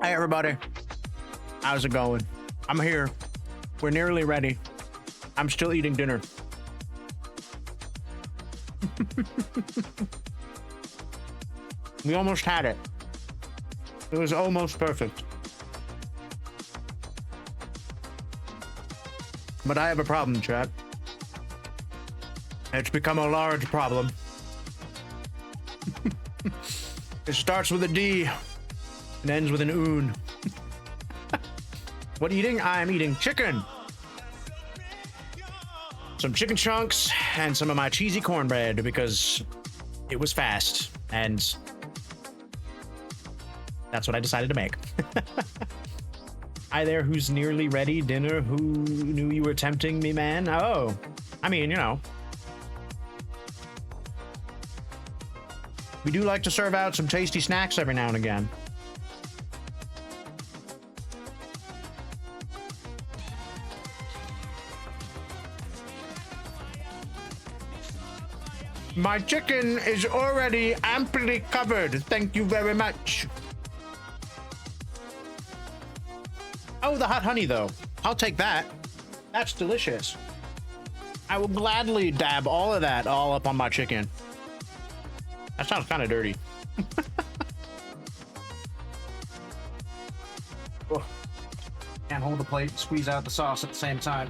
Hey everybody, how's it going? I'm here. We're nearly ready. I'm still eating dinner. We almost had it. It was almost perfect. But I have a problem, chat. It's become a large problem. It starts with a D and ends with an oon. What eating? I'm eating chicken. Some chicken chunks and some of my cheesy cornbread because it was fast and that's what I decided to make. Hi there, who's nearly ready? Dinner? Who knew you were tempting me, man? Oh, I mean, you know. We do like to serve out some tasty snacks every now and again. My chicken is already amply covered. Thank you very much. Oh, the hot honey, though. I'll take that. That's delicious. I will gladly dab all of that all up on my chicken. That sounds kind of dirty. Oh. Can't hold the plate and squeeze out the sauce at the same time.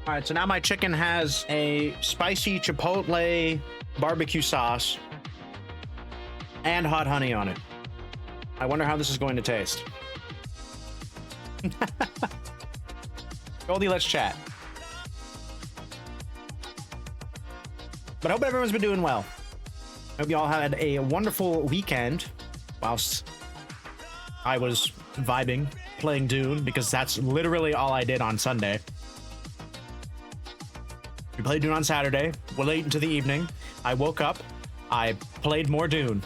All right, so now my chicken has a spicy chipotle barbecue sauce and hot honey on it. I wonder how this is going to taste. Goldie, let's chat. But I hope everyone's been doing well. I hope you all had a wonderful weekend whilst I was vibing, playing Dune, because that's literally all I did on Sunday. We played Dune on Saturday, late into the evening. I woke up, I played more Dune.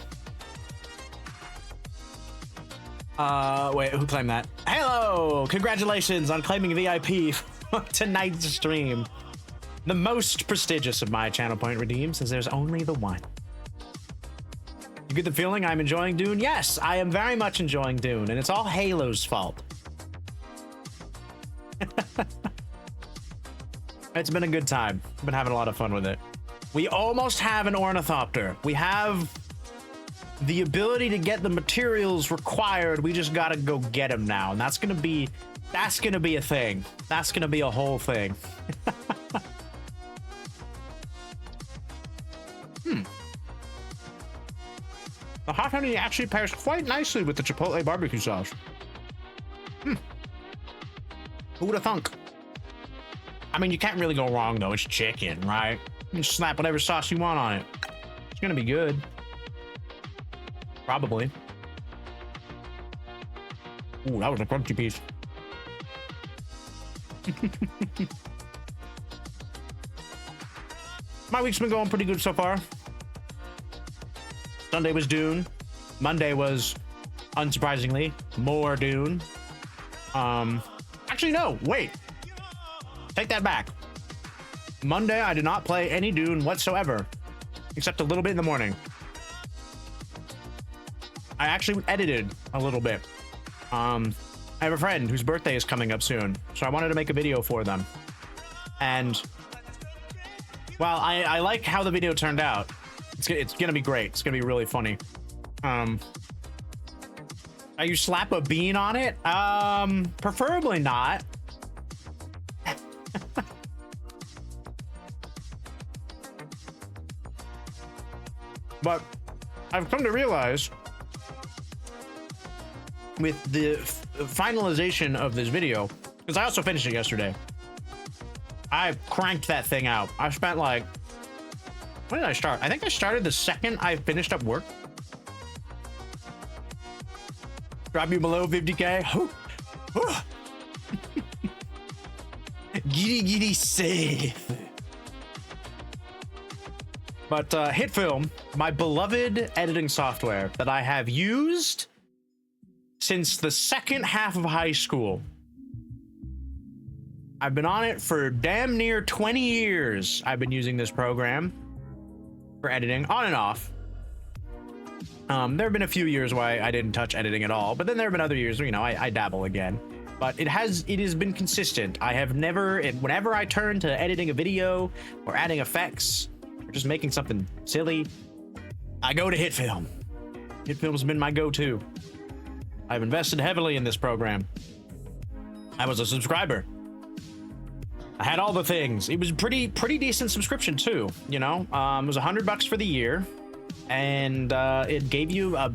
Wait, who claimed that? Hello! Congratulations on claiming VIP for tonight's stream. The most prestigious of my channel point redeems, as there's only the one. You get the feeling I'm enjoying Dune? Yes, I am very much enjoying Dune, and it's all Halo's fault. It's been a good time. I've been having a lot of fun with it. We almost have an ornithopter. We have the ability to get the materials required. We just gotta go get them now, and that's gonna be a thing. That's gonna be a whole thing. The hot honey actually pairs quite nicely with the chipotle barbecue sauce. Who would have thunk? I mean, you can't really go wrong though. It's chicken, right? You can slap whatever sauce you want on it. It's gonna be good. Probably. Ooh, that was a crunchy piece. My week's been going pretty good so far. Sunday was Dune. Monday was, unsurprisingly, more Dune. Actually, no, wait. Take that back. Monday, I did not play any Dune whatsoever, except a little bit in the morning. I actually edited a little bit. I have a friend whose birthday is coming up soon, so I wanted to make a video for them. And, well, I like how the video turned out. It's gonna be great. It's gonna be really funny. You slap a bean on it? Preferably not. But I've come to realize with the finalization of this video, because I also finished it yesterday, I cranked that thing out. I spent like, when did I start? I think I started the second I finished up work. Drop you below 50K. Giddy safe. But HitFilm, my beloved editing software that I have used since the second half of high school, I've been on it for damn near 20 years. I've been using this program for editing, on and off. There have been a few years where I didn't touch editing at all, but then there have been other years where, you know, I dabble again. But it has been consistent. I have never, whenever I turn to editing a video or adding effects or just making something silly, I go to HitFilm. HitFilm's been my go-to. I've invested heavily in this program. I was a subscriber. I had all the things. It was pretty decent subscription too, you know? It was $100 for the year, and it gave you a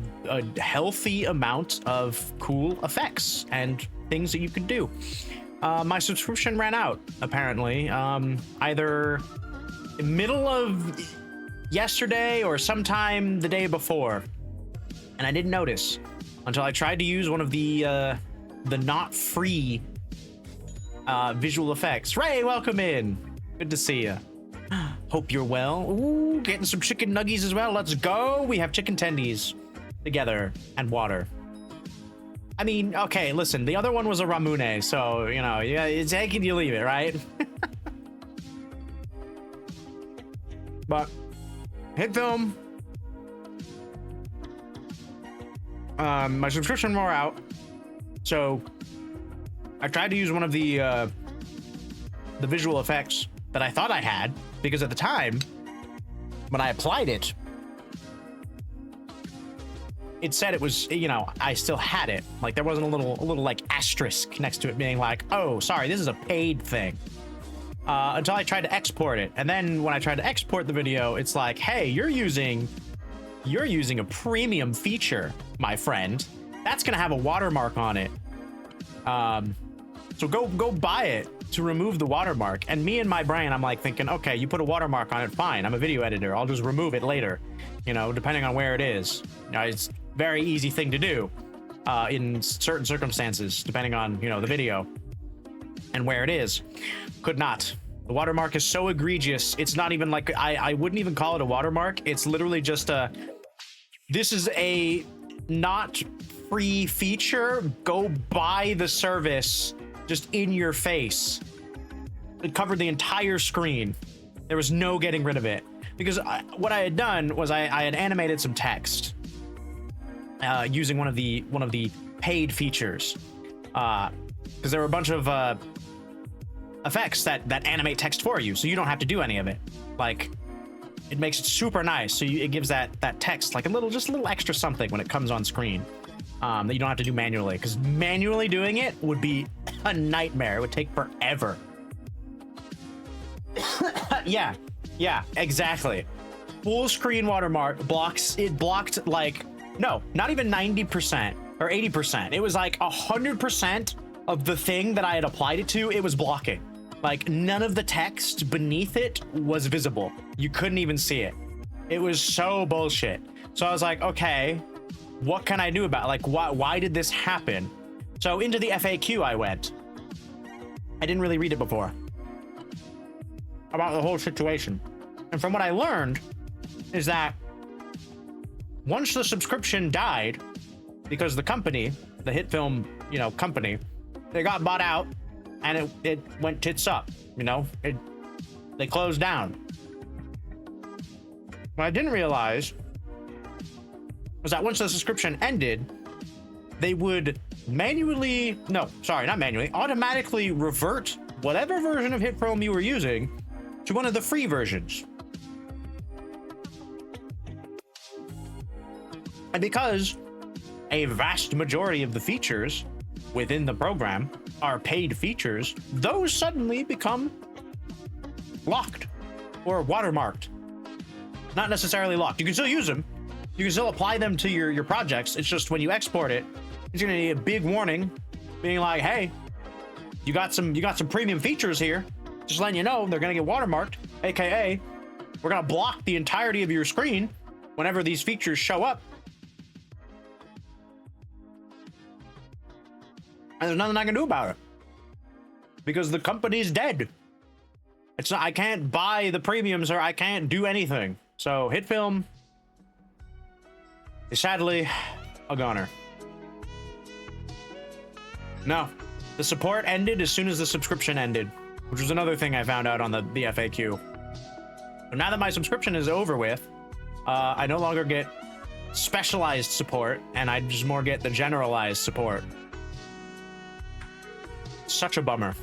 healthy amount of cool effects and things that you could do. My subscription ran out, apparently, either middle of yesterday or sometime the day before, and I didn't notice until I tried to use one of the not free visual effects. Ray, welcome in. Good to see you. Hope you're well. Ooh, getting some chicken nuggies as well. Let's go. We have chicken tendies together and water. I mean, okay, listen, the other one was a ramune, so, you know, yeah, it's take it, you leave it, right? But HitFilm, my subscription wore out, so I tried to use one of the visual effects that I thought I had, because at the time when I applied it, it said it was, you know, I still had it. Like, there wasn't a little like asterisk next to it being like, oh, sorry, this is a paid thing. Until I tried to export it. And then when I tried to export the video, it's like, hey, you're using a premium feature, my friend. That's gonna have a watermark on it. So go buy it to remove the watermark. And me in my brain, I'm like thinking, okay, you put a watermark on it, fine. I'm a video editor. I'll just remove it later, you know, depending on where it is. You know, it's a very easy thing to do in certain circumstances, depending on, you know, the video and where it is. Could not. The watermark is so egregious. It's not even like, I wouldn't even call it a watermark. It's literally just this is a not free feature. Go buy the service, just in your face. It covered the entire screen. There was no getting rid of it. Because what I had done was I had animated some text using one of the paid features. Because there were a bunch of effects that animate text for you, so you don't have to do any of it. Like, it makes it super nice. So it gives that text like just a little extra something when it comes on screen. That you don't have to do manually, because manually doing it would be a nightmare. It would take forever. yeah, exactly. Full screen watermark blocks. It blocked like, no, not even 90% or 80%. It was like 100% of the thing that I had applied it to. It was blocking. Like, none of the text beneath it was visible. You couldn't even see it. It was so bullshit. So I was like, okay, what can I do about it? Like, why did this happen? So into the FAQ I went. I didn't really read it before about the whole situation. And from what I learned is that once the subscription died, because the company, the HitFilm, you know, company, they got bought out and it went tits up, you know, they closed down. What I didn't realize was that once the subscription ended, they would automatically revert whatever version of HitFilm you were using to one of the free versions. And because a vast majority of the features within the program are paid features, those suddenly become locked or watermarked. Not necessarily locked. You can still use them. You can still apply them to your projects. It's just when you export it, it's gonna be a big warning being like, hey, you got some premium features here. Just letting you know they're gonna get watermarked, aka we're gonna block the entirety of your screen whenever these features show up. And there's nothing I can do about it. Because the company's dead. It's not, I can't buy the premiums or I can't do anything. So HitFilm is sadly a goner. No, the support ended as soon as the subscription ended. which was another thing I found out on the FAQ. But now that my subscription is over with, I no longer get specialized support, and I just more get the generalized support. Such a bummer,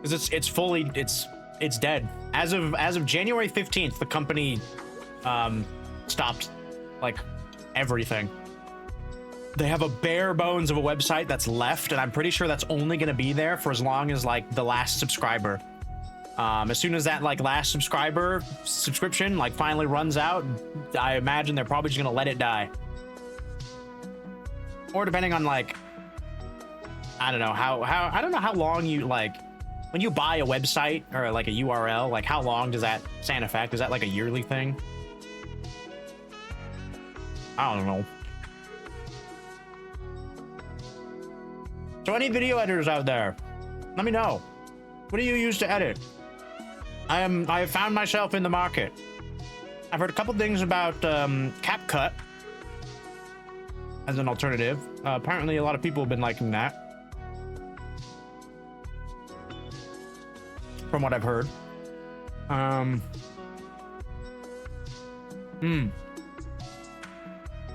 because it's dead. As of January 15th, the company stopped like everything. They have a bare bones of a website that's left, and I'm pretty sure that's only going to be there for as long as like the last subscriber. As soon as that like last subscription like finally runs out, I imagine they're probably just going to let it die. Or depending on like, I don't know I don't know how long you like when you buy a website or like a URL, like how long does that stay in effect? Is that like a yearly thing? I don't know. So any video editors out there, let me know. What do you use to edit? I have found myself in the market. I've heard a couple things about CapCut as an alternative. Apparently a lot of people have been liking that, from what I've heard.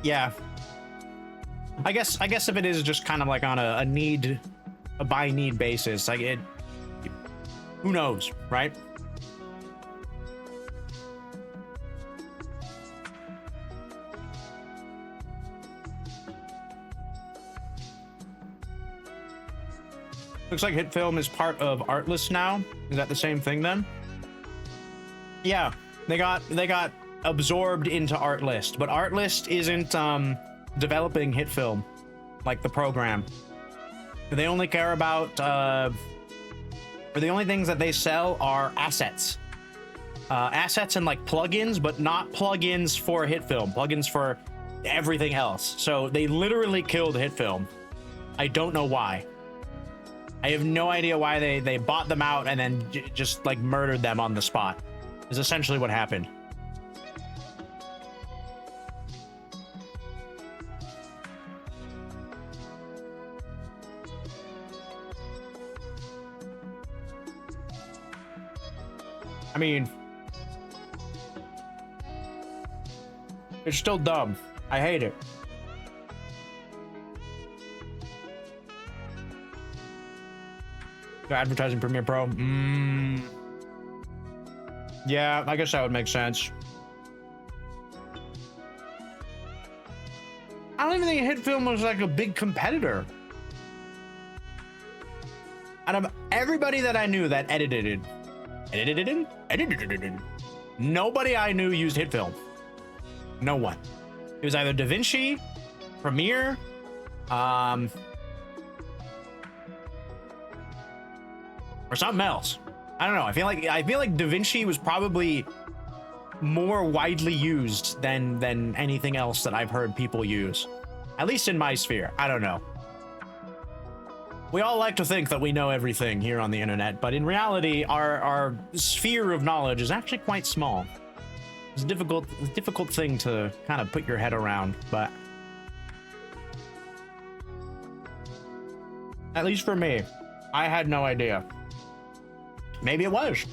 Yeah. I guess if it is just kind of like on a by need basis, like who knows, right? Looks like HitFilm is part of Artlist now. Is that the same thing then? Yeah, they got absorbed into Artlist, but Artlist isn't developing HitFilm like the program. They only care about or the only things that they sell are assets. Assets and like plugins, but not plugins for HitFilm, plugins for everything else. So they literally killed HitFilm. I don't know why. I have no idea why they bought them out and then just like murdered them on the spot. Is essentially what happened. I mean, it's still dumb. I hate it. Advertising Premiere Pro. Yeah, I guess that would make sense. I don't even think HitFilm was like a big competitor. Out of everybody that I knew that edited, nobody I knew used HitFilm. No one. It was either DaVinci, Premiere, or something else. I don't know. I feel like DaVinci was probably more widely used than anything else that I've heard people use. At least in my sphere. I don't know. We all like to think that we know everything here on the internet, but in reality, our sphere of knowledge is actually quite small. It's a difficult thing to kind of put your head around, but at least for me, I had no idea. Maybe it was.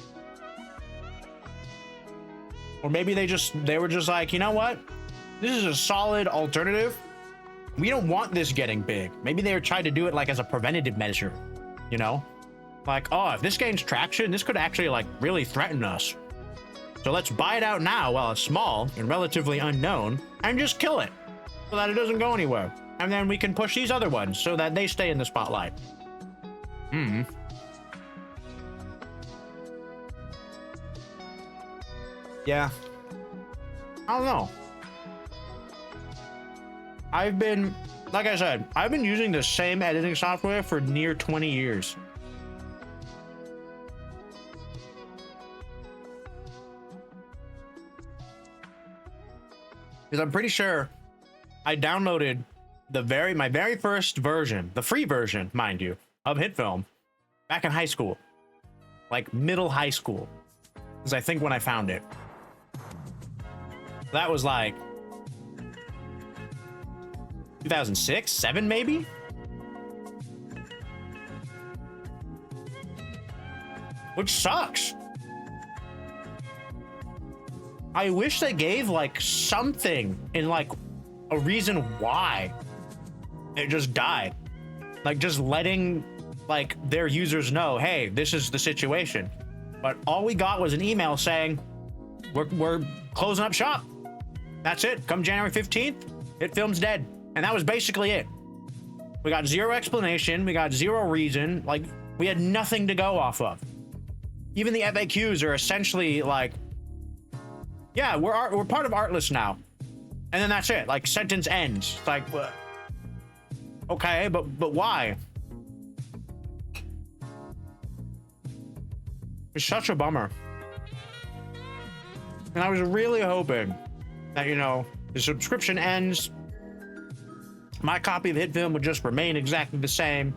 Or maybe they were just like, you know what? This is a solid alternative. We don't want this getting big. Maybe they were trying to do it like as a preventative measure, you know? Like, oh, if this gains traction, this could actually like really threaten us. So let's buy it out now while it's small and relatively unknown and just kill it so that it doesn't go anywhere. And then we can push these other ones so that they stay in the spotlight. Yeah. I don't know. Like I said, I've been using the same editing software for near 20 years. Because I'm pretty sure I downloaded my very first version, the free version, mind you, of HitFilm back in high school. Like middle high school. Is I think when I found it. That was like 2006, 7 maybe? which sucks. I wish they gave like something in like a reason why it just died. Like just letting like their users know, hey, this is the situation. But all we got was an email saying we're closing up shop. That's it. Come January 15th, It Film's dead. And that was basically it. We got zero explanation. We got zero reason. Like, we had nothing to go off of. Even the FAQs are essentially like, yeah, we're part of Artlist now. And then that's it. Like, sentence ends. It's like, what? Okay, but why? It's such a bummer. And I was really hoping that, you know, the subscription ends, my copy of HitFilm would just remain exactly the same.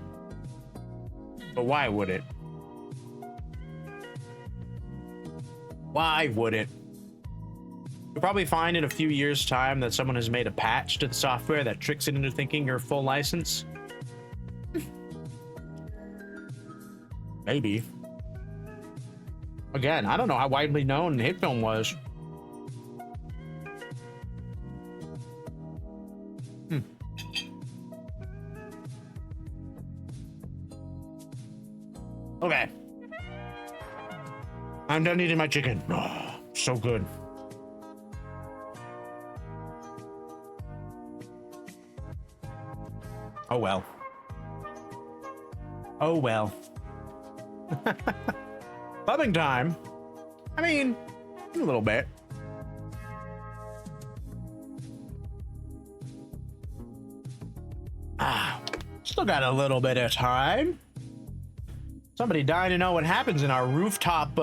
But why would it? Why would it? You'll probably find in a few years' time that someone has made a patch to the software that tricks it into thinking you're full license. Maybe. Again, I don't know how widely known HitFilm was. Okay. I'm done eating my chicken. Oh, so good. Oh well. Oh well. Clubbing time. I mean, a little bit. Still got a little bit of time. Somebody dying to know what happens in our rooftop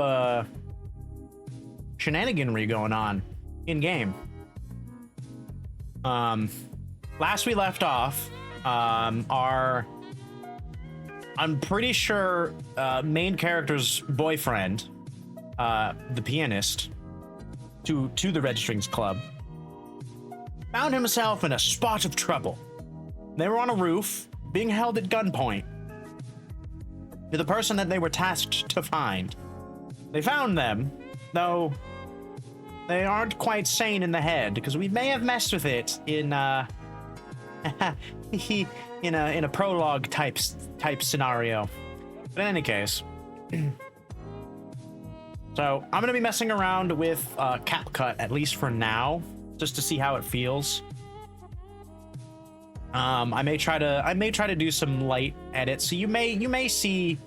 shenaniganry going on in game. Last we left off, our, I'm pretty sure, main character's boyfriend, the pianist, to the Registrings Club, found himself in a spot of trouble. They were on a roof, being held at gunpoint to the person that they were tasked to find. They found them, though they aren't quite sane in the head, because we may have messed with it in in a prologue type scenario. But in any case, so I'm gonna be messing around with CapCut, at least for now, just to see how it feels. I may try to do some light edits, so you may see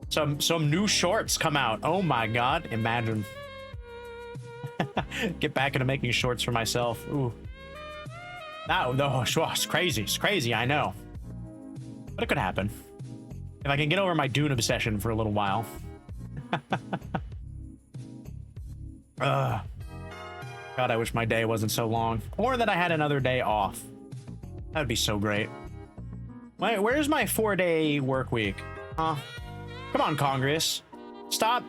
some new shorts come out. Oh my god, imagine. Get back into making shorts for myself. Ooh. No, it's crazy. It's crazy, I know. But it could happen. If I can get over my Dune obsession for a little while. God, I wish my day wasn't so long. Or that I had another day off. That would be so great. Where's my 4-day work week? Huh? Come on, Congress. Stop.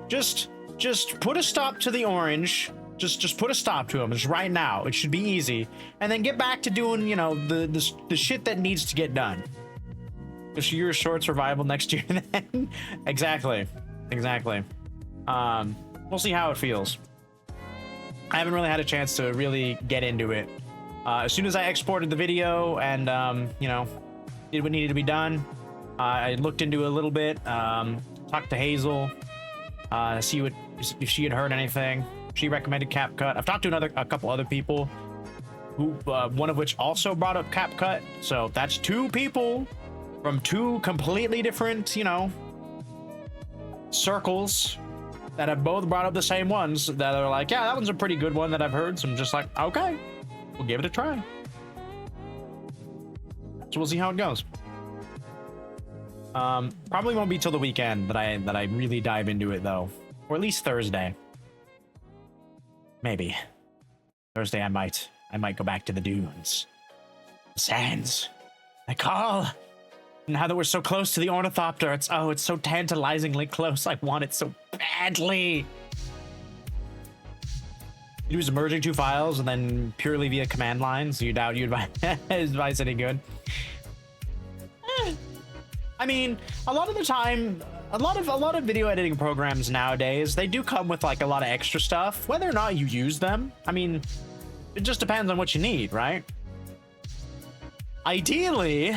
Just put a stop to the orange. Just put a stop to them. Just right now. It should be easy. And then get back to doing, you know, the shit that needs to get done. Just your short survival next year then. Exactly. We'll see how it feels. I haven't really had a chance to really get into it. As soon as I exported the video and, you know, did what needed to be done, I looked into it a little bit, talked to Hazel, see if she had heard anything. She recommended CapCut. I've talked to a couple other people, who one of which also brought up CapCut. So that's 2 people from 2 completely different, you know, circles that have both brought up the same ones that are like, yeah, that one's a pretty good one that I've heard. So I'm just like, okay. We'll give it a try. So we'll see how it goes. Probably won't be till the weekend that I really dive into it though, or at least Thursday. Maybe Thursday I might go back to the dunes, the sands. I call. Now that we're so close to the ornithopter, it's so tantalizingly close. I want it so badly. You use merging 2 files and then purely via command line, so you doubt you'd advise any good. I mean, a lot of the time, a lot of video editing programs nowadays, they do come with like a lot of extra stuff. Whether or not you use them, I mean, it just depends on what you need, right? Ideally,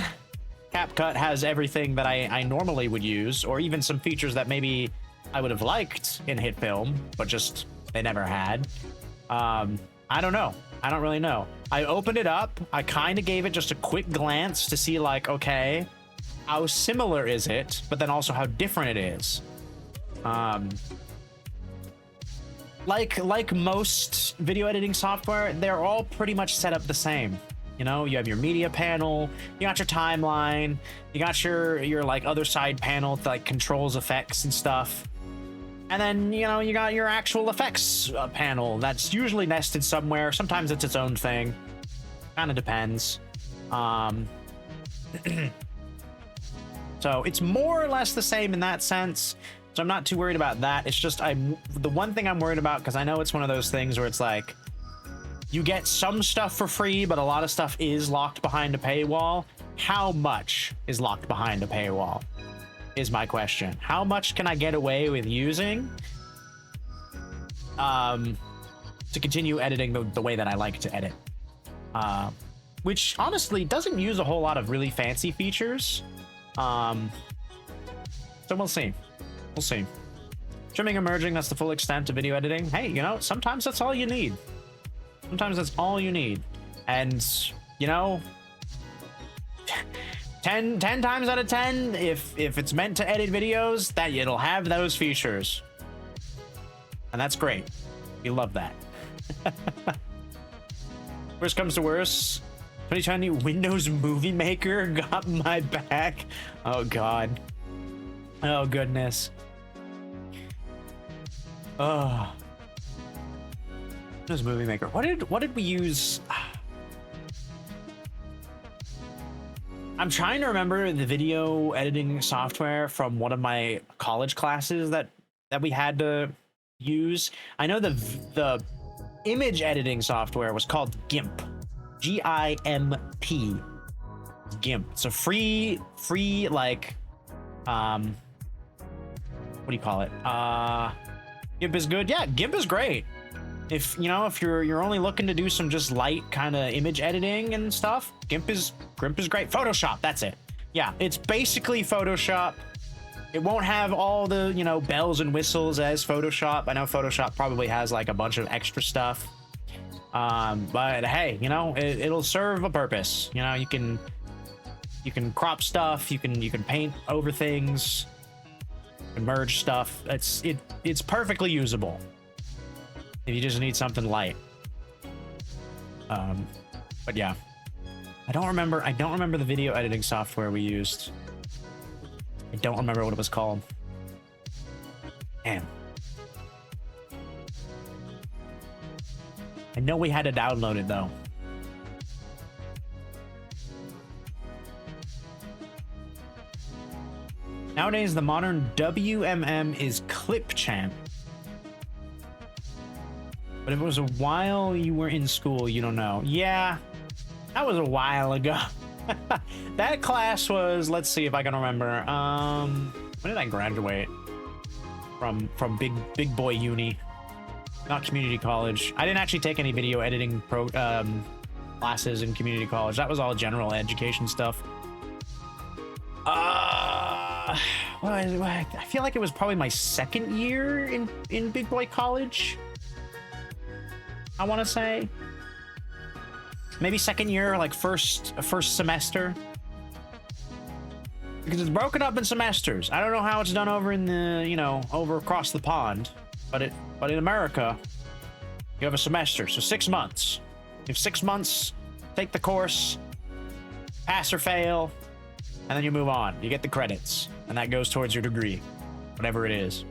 CapCut has everything that I normally would use, or even some features that maybe I would have liked in HitFilm, but just they never had. I don't know. I don't really know. I opened it up. I kind of gave it just a quick glance to see like, okay, how similar is it, but then also how different it is. Like most video editing software, they're all pretty much set up the same. You know, you have your media panel, you got your timeline, you got your like other side panel that like controls effects and stuff. And then, you know, you got your actual effects panel that's usually nested somewhere. Sometimes it's its own thing. Kind of depends. So it's more or less the same in that sense. So I'm not too worried about that. It's just the one thing I'm worried about, because I know it's one of those things where it's like, you get some stuff for free, but a lot of stuff is locked behind a paywall. How much is locked behind a paywall? Is my question. How much can I get away with using to continue editing the way that I like to edit? Which honestly doesn't use a whole lot of really fancy features. So we'll see. We'll see. Trimming and merging, that's the full extent of video editing. Hey, you know, sometimes that's all you need. Sometimes that's all you need. And, you know, 10 times out of 10, if it's meant to edit videos, that it'll have those features. And that's great. We love that. Worst comes to worst, 2020 Windows Movie Maker got my back. Oh god. Oh goodness. Oh. Windows Movie Maker. What did we use? I'm trying to remember the video editing software from one of my college classes that we had to use. I know the image editing software was called GIMP. G-I-M-P. GIMP. It's a free like what do you call it? GIMP is good. Yeah, GIMP is great. If you know, if you're only looking to do some just light kind of image editing and stuff, GIMP is great. Photoshop, that's it. Yeah, it's basically Photoshop. It won't have all the, you know, bells and whistles as Photoshop. I know Photoshop probably has like a bunch of extra stuff. But hey, you know, it'll serve a purpose. You know, you can crop stuff, you can paint over things, and merge stuff. It's perfectly usable. If you just need something light. But yeah. I don't remember the video editing software we used. I don't remember what it was called. Damn. I know we had to download it though. Nowadays, the modern WMM is Clipchamp. But if it was a while you were in school, you don't know. Yeah, that was a while ago. That class was, let's see if I can remember. When did I graduate? From big boy uni, not community college. I didn't actually take any video editing classes in community college. That was all general education stuff. Well, I feel like it was probably my second year in big boy college. I want to say maybe second year, like first semester, because it's broken up in semesters. I don't know how it's done over in the, you know, over across the pond, but in America, you have a semester, so 6 months. You have 6 months, take the course, pass or fail, and then you move on. You get the credits, and that goes towards your degree, whatever it is.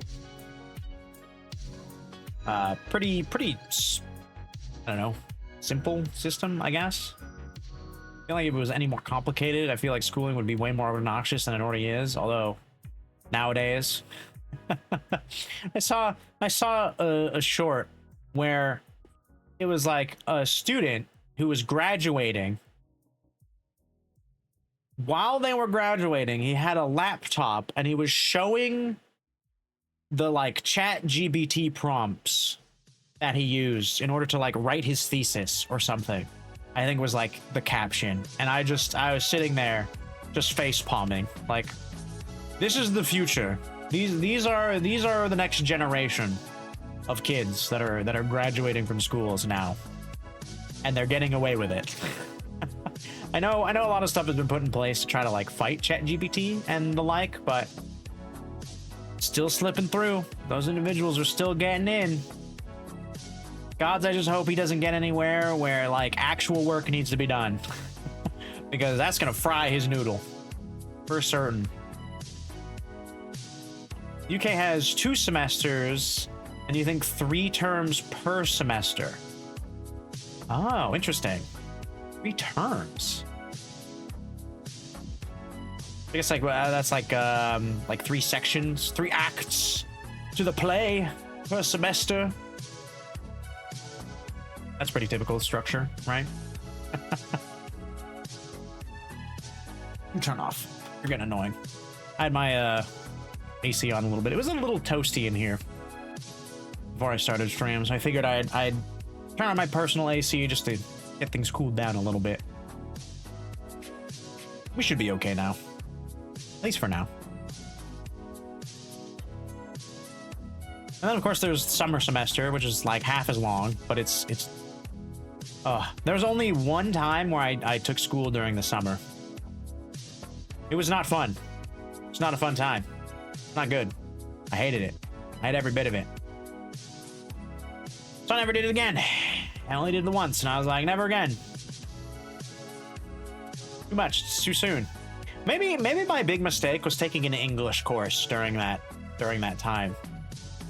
Pretty. I don't know, simple system, I guess. I feel like if it was any more complicated, I feel like schooling would be way more obnoxious than it already is. Although nowadays, I saw a short where it was like a student who was graduating while they were graduating, he had a laptop and he was showing the like chat GBT prompts that he used in order to like write his thesis or something. I think was like the caption. And I was sitting there just face palming, like, this is the future. These are the next generation of kids that are graduating from schools now. And they're getting away with it. I know a lot of stuff has been put in place to try to like fight ChatGPT and the like, but still slipping through. Those individuals are still getting in. Gods, I just hope he doesn't get anywhere where like actual work needs to be done. Because that's gonna fry his noodle. For certain. UK has 2 semesters, and you think 3 terms per semester. Oh, interesting. 3 terms. I guess like that's like 3 sections, 3 acts to the play per semester. That's pretty typical structure, right? Turn off. You're getting annoying. I had my AC on a little bit. It was a little toasty in here before I started stream, so I figured I'd turn on my personal AC just to get things cooled down a little bit. We should be okay now. At least for now. And then of course there's summer semester, which is like half as long, but it's there's only one time where I took school during the summer. It was not fun. It's not a fun time. It's not good. I hated it. I had every bit of it. So I never did it again. I only did it once, and I was like, never again. Too much. It's too soon. Maybe my big mistake was taking an English course during that time.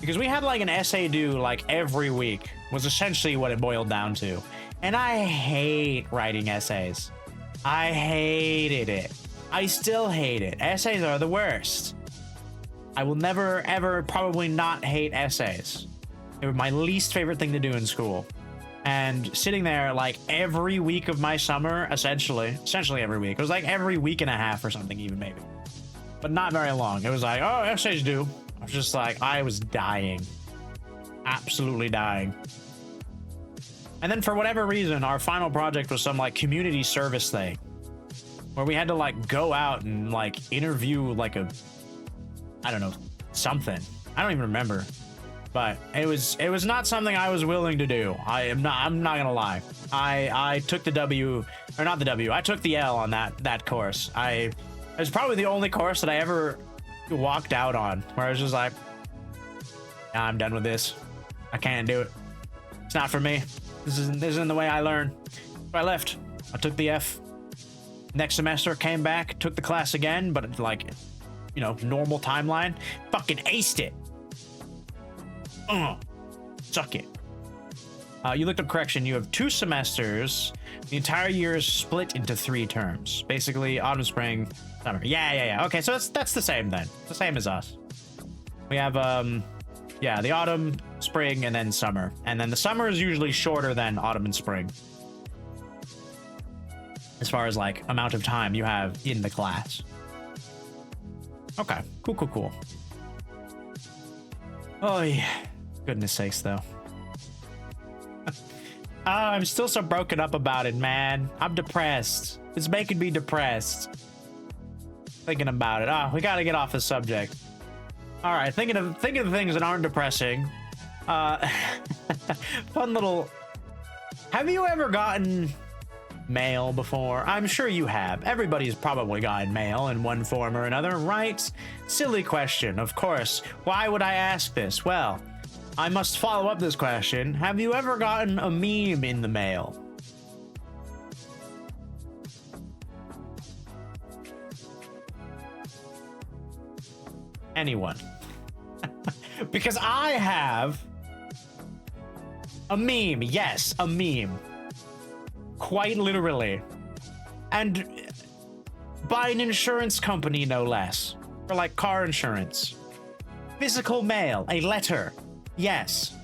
Because we had like an essay due like every week, was essentially what it boiled down to. And I hate writing essays. I hated it. I still hate it. Essays are the worst. I will never, ever probably not hate essays. They were my least favorite thing to do in school. And sitting there like every week of my summer, essentially every week. It was like every week and a half or something even maybe. But not very long. It was like, oh, essays due. I was just like, I was dying. Absolutely dying. And then for whatever reason, our final project was some like community service thing. Where we had to like go out and like interview like I don't know, something. I don't even remember. But it was not something I was willing to do. I'm not gonna lie. I took the W, or not the W, I took the L on that course. It was probably the only course that I ever walked out on where I was just like, nah, I'm done with this. I can't do it. It's not for me. This isn't the way I learn. So I left. I took the F. Next semester, came back, took the class again, but like, you know, normal timeline. Fucking aced it. Suck it. You looked up correction. You have 2 semesters. The entire year is split into 3 terms. Basically, autumn, spring, summer. Yeah. Okay, so that's the same then. It's the same as us. We have the autumn, spring, and then summer. And then the summer is usually shorter than autumn and spring. As far as like amount of time you have in the class. Okay, cool. Oh yeah, goodness sakes though. I'm still so broken up about it, man. I'm depressed. It's making me depressed. Thinking about it. We gotta get off the subject. All right, thinking of things that aren't depressing. Fun little. Have you ever gotten mail before? I'm sure you have. Everybody's probably gotten mail in one form or another, right? Silly question, of course. Why would I ask this? Well, I must follow up this question. Have you ever gotten a meme in the mail? Anyone? Because I have a meme. Yes, a meme. Quite literally. And by an insurance company, no less. For like car insurance. Physical mail, a letter. Yes.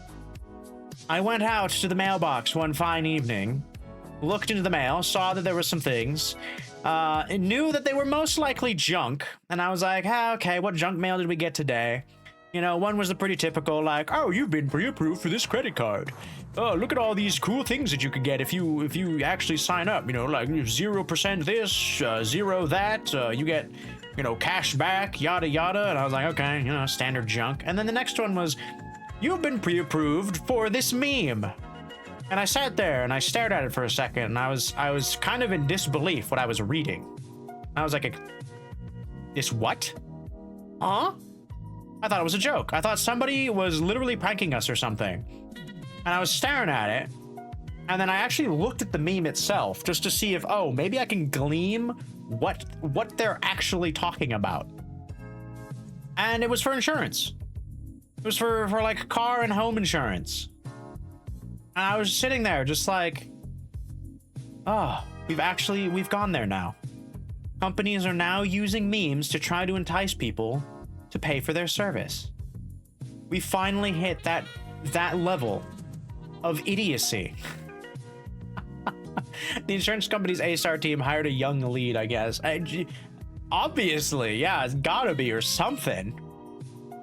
I went out to the mailbox one fine evening, looked into the mail, saw that there were some things, knew that they were most likely junk, and I was like, ah, okay, what junk mail did we get today? You know, one was the pretty typical, like, oh, you've been pre-approved for this credit card. Oh, look at all these cool things that you could get if you actually sign up. You know, like 0% this, 0 that. You get, you know, cash back, yada yada. And I was like, okay, you know, standard junk. And then the next one was, you've been pre-approved for this meme. And I sat there and I stared at it for a second, and I was kind of in disbelief what I was reading. I was like, this what? Huh? I thought it was a joke. I thought somebody was literally pranking us or something. And I was staring at it, and then I actually looked at the meme itself just to see if, oh, maybe I can glean what they're actually talking about. And it was for insurance. It was for like car and home insurance. And I was sitting there just like, oh, we've gone there now. Companies are now using memes to try to entice people to pay for their service. We finally hit that level of idiocy. The insurance company's A-Star team hired a young lead, I guess. Obviously, yeah, it's gotta be or something.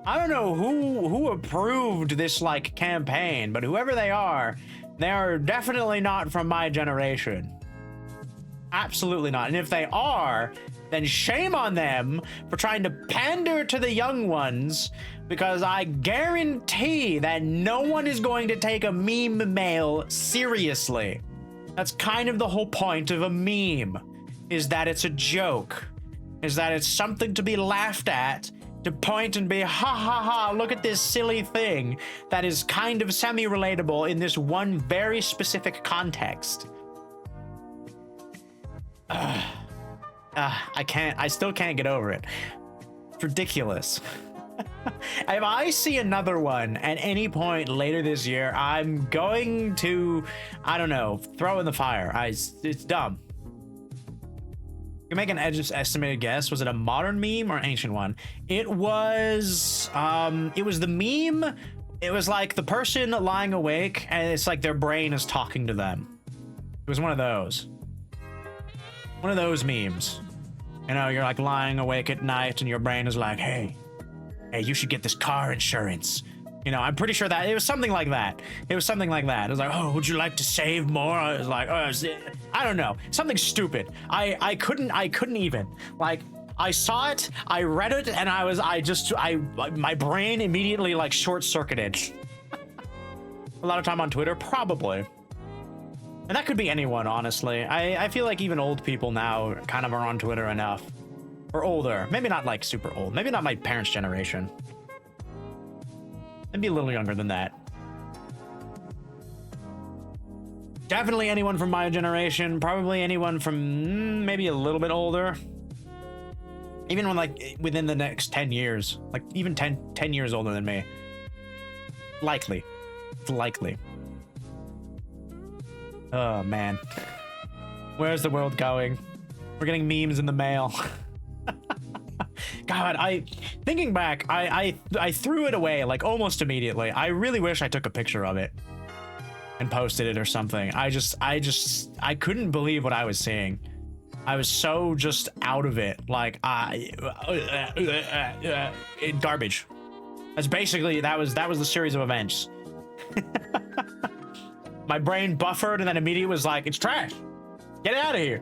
I don't know who approved this like campaign, but whoever they are definitely not from my generation. Absolutely not. And if they are, then shame on them for trying to pander to the young ones, because I guarantee that no one is going to take a meme mail seriously. That's kind of the whole point of a meme, is that it's a joke, is that it's something to be laughed at, to point and be, ha ha ha, look at this silly thing that is kind of semi-relatable in this one very specific context. I still can't get over it. It's ridiculous. If I see another one at any point later this year, I'm going to, I don't know, throw in the fire. It's dumb. You can make an estimated guess. Was it a modern meme or an ancient one? It was the meme. It was like the person lying awake and it's like their brain is talking to them. It was one of those. One of those memes. You know, you're like lying awake at night and your brain is like, hey, you should get this car insurance. You know, I'm pretty sure that it was something like that. It was something like that. It was like, oh, would you like to save more? I was like, oh, I don't know, something stupid. I couldn't even, like, I saw it, I read it, and my brain immediately like short-circuited. A lot of time on Twitter, probably. And that could be anyone, honestly. I feel like even old people now kind of are on Twitter enough. Or older. Maybe not like super old. Maybe not my parents' generation. Maybe a little younger than that. Definitely anyone from my generation. Probably anyone from maybe a little bit older. Even when, like, within the next 10 years. Like, even 10 years older than me. Likely. It's likely. Oh, man. Where's the world going? We're getting memes in the mail. God, thinking back, I threw it away like almost immediately. I really wish I took a picture of it and posted it or something. I couldn't believe what I was seeing. I was so just out of it. Like, garbage. That's basically, that was the series of events. My brain buffered and then immediately was like, it's trash. Get it out of here.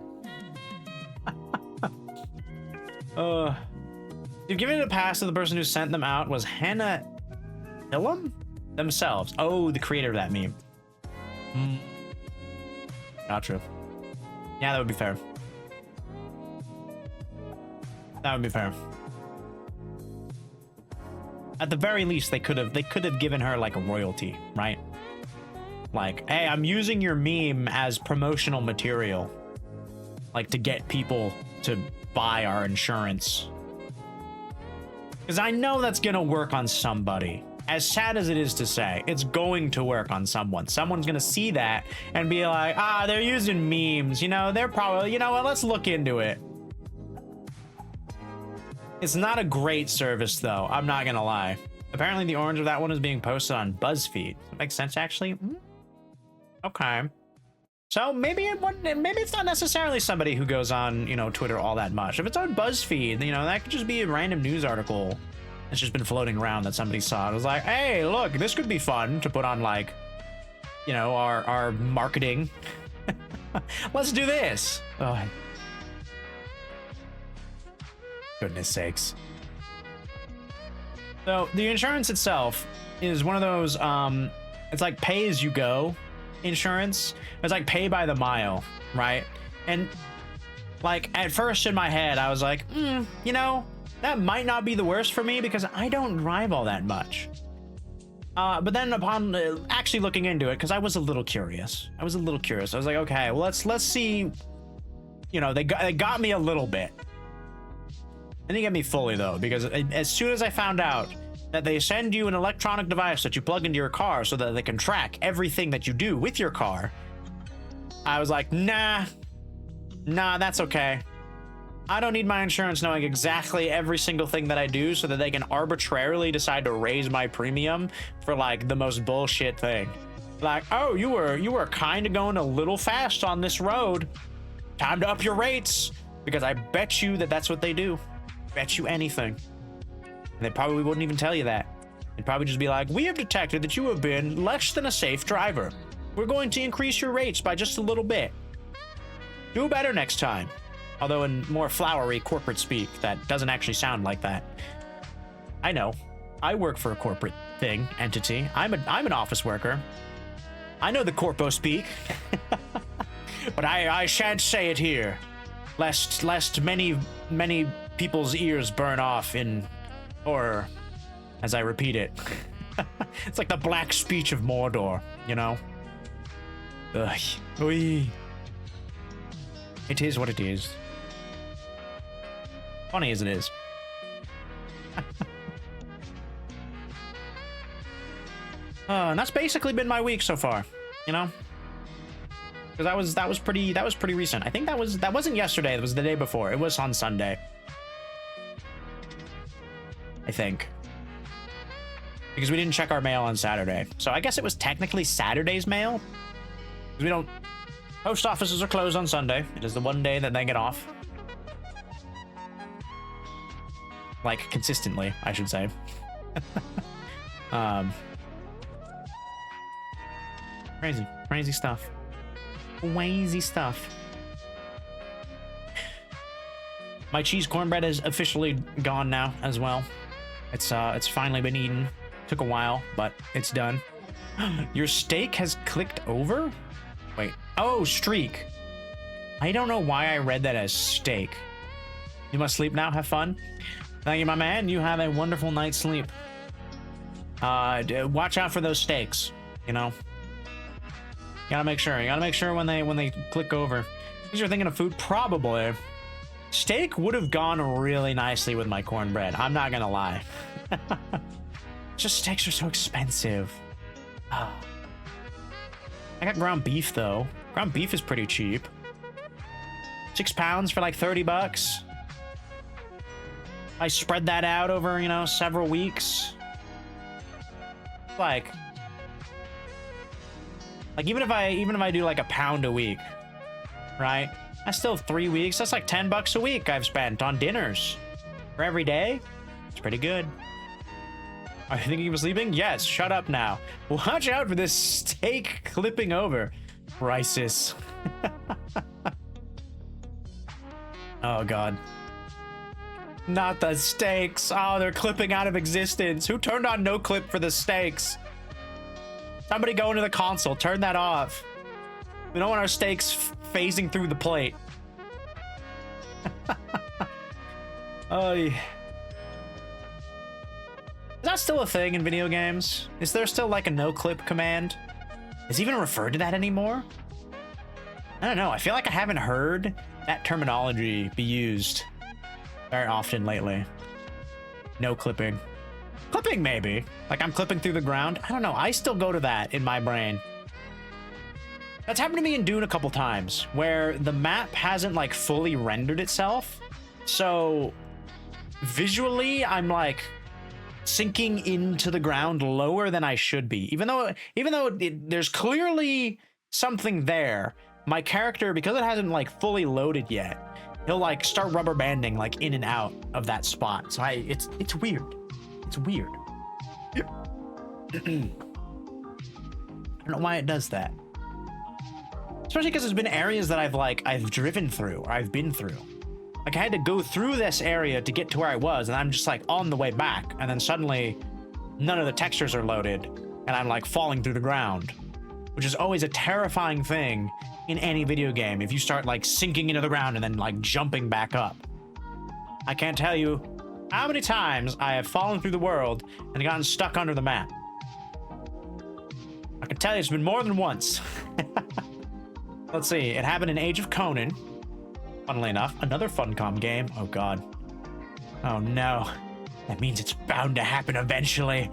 You've given it a pass to the person who sent them out was Hannah Ilum themselves. Oh, the creator of that meme. Gotcha. Yeah, that would be fair. That would be fair. At the very least, they could have given her like a royalty, right? Like, hey, I'm using your meme as promotional material, like to get people to buy our insurance. Because I know that's gonna work on somebody. As sad as it is to say, it's going to work on someone. Someone's gonna see that and be like, ah, they're using memes. You know, they're probably, you know what, let's look into it. It's not a great service, though. I'm not gonna lie. Apparently, the orange of that one is being posted on BuzzFeed. That makes sense, actually. Okay. So maybe it wouldn't, maybe it's not necessarily somebody who goes on, you know, Twitter all that much. If it's on BuzzFeed, you know, that could just be a random news article that's just been floating around that somebody saw. It was like, hey, look, this could be fun to put on, like, you know, our marketing. Let's do this. Oh. Goodness sakes. So the insurance itself is one of those, it's like pay as you go insurance. It's like pay by the mile, right? And like at first in my head, I was like, you know, that might not be the worst for me because I don't drive all that much. But then upon actually looking into it, because I was a little curious. I was like, okay, well, let's see. You know, they got me a little bit. They didn't get me fully though, because as soon as I found out that they send you an electronic device that you plug into your car so that they can track everything that you do with your car, I was like, nah, that's okay. I don't need my insurance knowing exactly every single thing that I do so that they can arbitrarily decide to raise my premium for like the most bullshit thing. Like, oh, you were kind of going a little fast on this road. Time to up your rates. Because I bet you that that's what they do. Bet you anything. And they probably wouldn't even tell you that. They'd probably just be like, we have detected that you have been less than a safe driver. We're going to increase your rates by just a little bit. Do better next time. Although in more flowery corporate speak, that doesn't actually sound like that. I know. I work for a corporate entity. I'm an office worker. I know the corpo speak. But I shan't say it here. Lest many people's ears burn off in horror as I repeat it. It's like the black speech of Mordor, you know? Ugh. Oy. It is what it is. Funny as it is. And that's basically been my week so far, you know? Because that was pretty recent. I think that wasn't yesterday, it was the day before. It was on Sunday. I think. Because we didn't check our mail on Saturday. So I guess it was technically Saturday's mail. Because we don't... Post offices are closed on Sunday. It is the one day that they get off. Like, consistently, I should say. Crazy stuff. Crazy stuff. My cheese cornbread is officially gone now as well. It's finally been eaten. Took a while, but it's done. Your steak has clicked over? Wait. Oh, streak. I don't know why I read that as steak. You must sleep now. Have fun. Thank you, my man. You have a wonderful night's sleep. Watch out for those steaks. You know. You gotta make sure. You gotta make sure when they click over. Because you're thinking of food, probably. Steak would have gone really nicely with my cornbread. I'm not gonna lie. Just steaks are so expensive. Oh. I got ground beef though. Ground beef is pretty cheap. 6 pounds for like 30 bucks. I spread that out over, you know, several weeks. Like even if I do like a pound a week, right? That's still 3 weeks. That's like 10 bucks a week I've spent on dinners for every day. It's pretty good. Are you thinking of sleeping? Yes, shut up now. Watch out for this steak clipping over. Crisis. Oh, God. Not the steaks. Oh, they're clipping out of existence. Who turned on no clip for the steaks? Somebody go into the console. Turn that off. We don't want our steaks phasing through the plate. Oh, yeah. Is that still a thing in video games? Is there still like a no-clip command? Is it even referred to that anymore? I don't know. I feel like I haven't heard that terminology be used very often lately. No clipping. Clipping, maybe. Like I'm clipping through the ground. I don't know. I still go to that in my brain. That's happened to me in Dune a couple times, where the map hasn't like fully rendered itself. So visually, I'm like sinking into the ground lower than I should be. Even though there's clearly something there, my character, because it hasn't like fully loaded yet, he'll like start rubber banding like in and out of that spot. So it's weird. It's weird. I don't know why it does that. Especially because there's been areas that I've driven through or I've been through. Like I had to go through this area to get to where I was, and I'm just like on the way back, and then suddenly none of the textures are loaded, and I'm like falling through the ground, which is always a terrifying thing in any video game if you start like sinking into the ground and then like jumping back up. I can't tell you how many times I have fallen through the world and gotten stuck under the map. I can tell you it's been more than once. Let's see, it happened in Age of Conan. Funnily enough, another Funcom game. Oh god. Oh no. That means it's bound to happen eventually.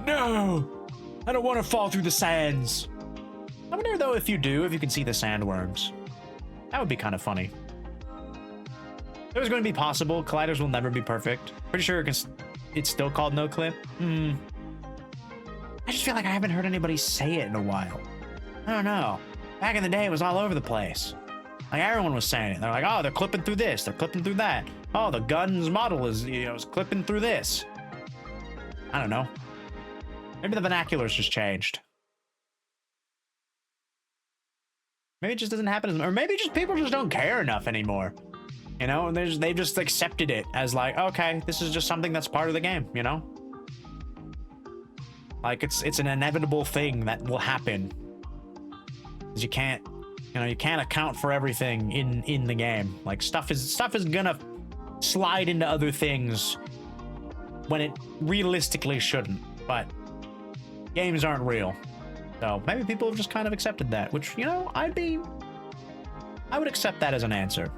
No! I don't want to fall through the sands. I wonder though if you can see the sandworms. That would be kind of funny. It was going to be possible. Colliders will never be perfect. Pretty sure it's still called no clip. I just feel like I haven't heard anybody say it in a while. I don't know. Back in the day, it was all over the place. Like everyone was saying it. They're like, oh, they're clipping through this. They're clipping through that. Oh, the guns model is, is clipping through this. I don't know. Maybe the vernacular's just changed. Maybe it just doesn't happen as much. Or maybe just people just don't care enough anymore. You know, and they've just accepted it as like, okay, this is just something that's part of the game, you know? Like it's an inevitable thing that will happen. Because you can't account for everything in the game. Like stuff is gonna slide into other things when it realistically shouldn't. But games aren't real. So maybe people have just kind of accepted that, which, you know, I would accept that as an answer.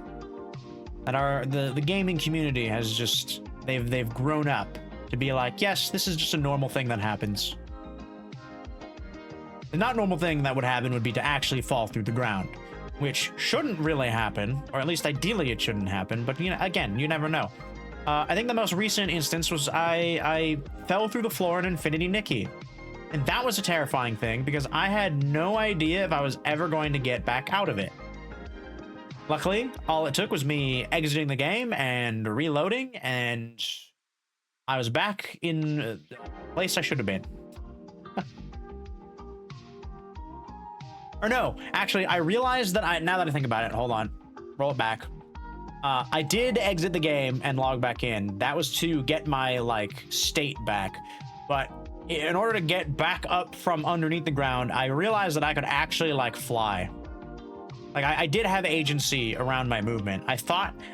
That the gaming community has just they've grown up to be like, yes, this is just a normal thing that happens. The not normal thing that would happen would be to actually fall through the ground, which shouldn't really happen, or at least ideally it shouldn't happen, but you know, again, you never know. I think the most recent instance was I fell through the floor in Infinity Nikki. And that was a terrifying thing because I had no idea if I was ever going to get back out of it. Luckily, all it took was me exiting the game and reloading, and I was back in the place I should have been. Or no, actually, I realized that now that I think about it, hold on, roll it back. I did exit the game and log back in. That was to get my, like, state back. But in order to get back up from underneath the ground, I realized that I could actually, like, fly. Like, I did have agency around my movement.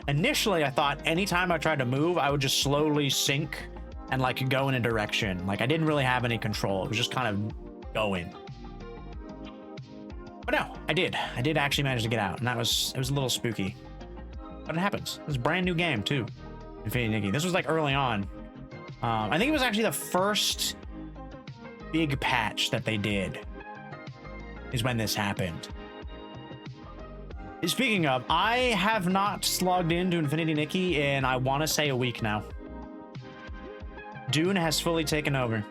Initially, I thought anytime I tried to move, I would just slowly sink and, like, go in a direction. Like, I didn't really have any control. It was just kind of going. But no, I did actually manage to get out, and it was a little spooky. But it happens. It was a brand new game too. Infinity Nikki. This was like early on. I think it was actually the first big patch that they did is when this happened. Speaking of, I have not logged into Infinity Nikki in, I want to say, a week now. Dune has fully taken over. And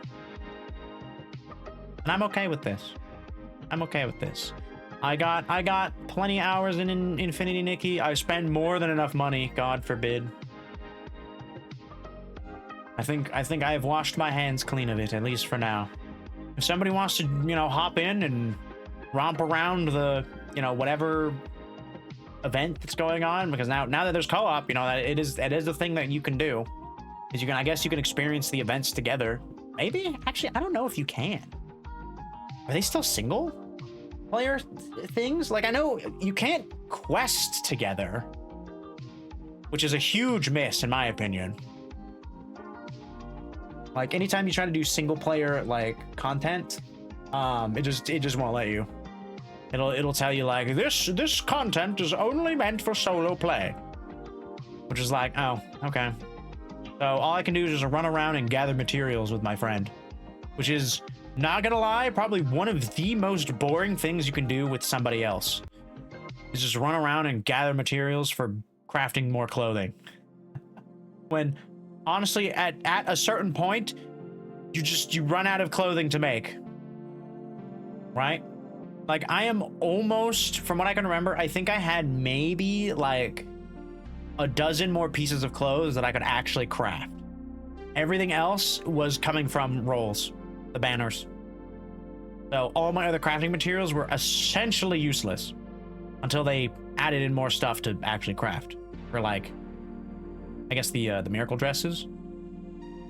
I'm okay with this. I'm okay with this. I got plenty of hours in Infinity Nikki. I spend more than enough money, God forbid. I think I have washed my hands clean of it, at least for now. If somebody wants to, you know, hop in and romp around the, you know, whatever event that's going on, because now that there's co-op, you know, it is a thing that you can do. Is I guess you can experience the events together. Maybe? Actually, I don't know if you can. Are they still single player things? Like, I know you can't quest together, which is a huge miss in my opinion. Like, anytime you try to do single player like content, it just won't let you. It'll tell you like this content is only meant for solo play, which is like, oh, okay. So all I can do is just run around and gather materials with my friend, which is, not gonna lie, probably one of the most boring things you can do with somebody else is just run around and gather materials for crafting more clothing. When honestly, at a certain point, you run out of clothing to make, right? Like, I am almost, from what I can remember, I think I had maybe like a dozen more pieces of clothes that I could actually craft. Everything else was coming from rolls, the banners. So all my other crafting materials were essentially useless until they added in more stuff to actually craft. For like, I guess the miracle dresses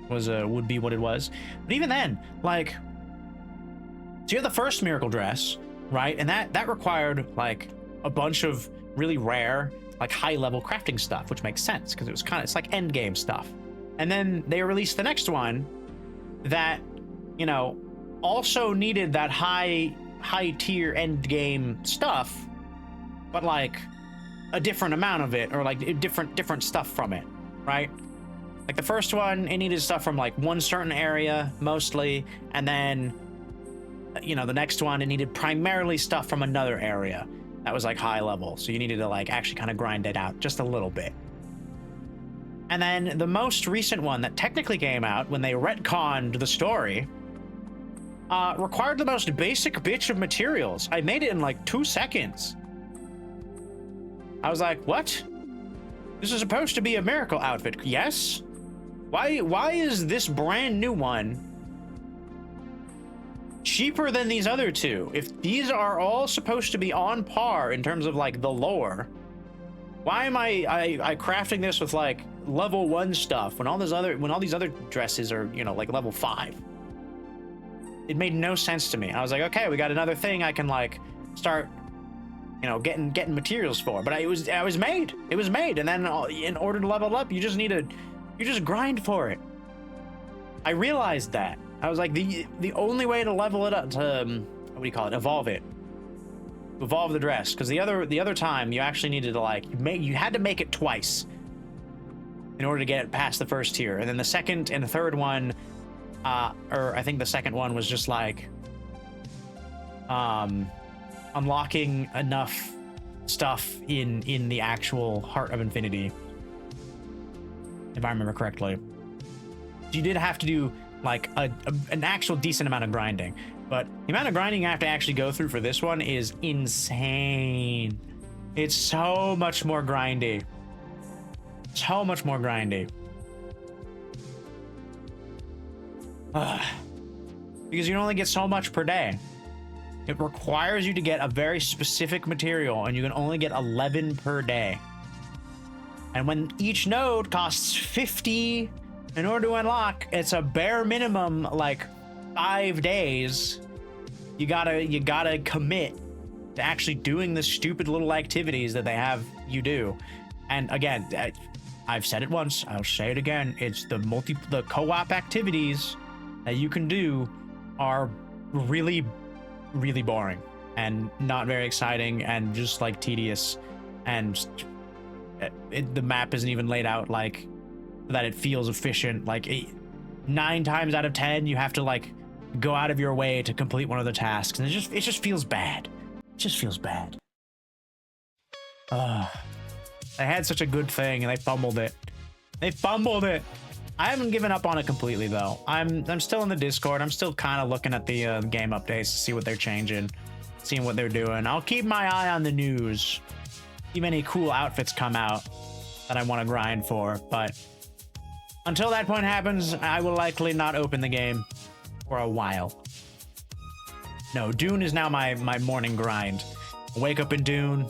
was would be what it was. But even then, like, so you have the first miracle dress, right? And that required like a bunch of really rare, like high level crafting stuff, which makes sense because it's like end game stuff. And then they released the next one that, you know, also needed that high tier end game stuff, but like a different amount of it, or like different stuff from it, right? Like the first one, it needed stuff from like one certain area mostly, and then, you know, the next one, it needed primarily stuff from another area that was like high level, so you needed to like actually kind of grind it out just a little bit. And then the most recent one that technically came out when they retconned the story required the most basic bitch of materials. I made it in like 2 seconds. I was like, what? This is supposed to be a miracle outfit. Yes? Why is this brand new one cheaper than these other two? If these are all supposed to be on par in terms of like the lore, why am I crafting this with like level 1 stuff when all these other dresses are, you know, like level 5? It made no sense to me. I was like, okay, we got another thing I can like start, you know, getting materials for. But it was made. It was made, and then in order to level it up, you just grind for it. I realized that. I was like, the only way to level it up, to what do you call it? Evolve the dress, because the other time you actually needed to like you had to make it twice in order to get it past the first tier, and then the second and the third one, or I think the second one was just like unlocking enough stuff in the actual Heart of Infinity, if I remember correctly. You did have to do like an actual decent amount of grinding, but the amount of grinding you have to actually go through for this one is insane. It's so much more grindy. So much more grindy. Because you can only get so much per day. It requires you to get a very specific material, and you can only get 11 per day. And when each node costs 50 in order to unlock, it's a bare minimum like 5 days. You gotta commit to actually doing the stupid little activities that they have you do. And again, I've said it once, I'll say it again, it's the co-op activities that you can do are really, really boring and not very exciting and just like tedious, and the map isn't even laid out like that it feels efficient. Like 9 times out of 10 you have to like go out of your way to complete one of the tasks, and it just feels bad. It just feels bad. They had such a good thing and they fumbled it. I haven't given up on it completely though. I'm still in the Discord. I'm still kind of looking at the game updates to see what they're changing, seeing what they're doing. I'll keep my eye on the news, see any cool outfits come out that I want to grind for. But until that point happens, I will likely not open the game for a while. No, Dune is now my morning grind. Wake up in Dune,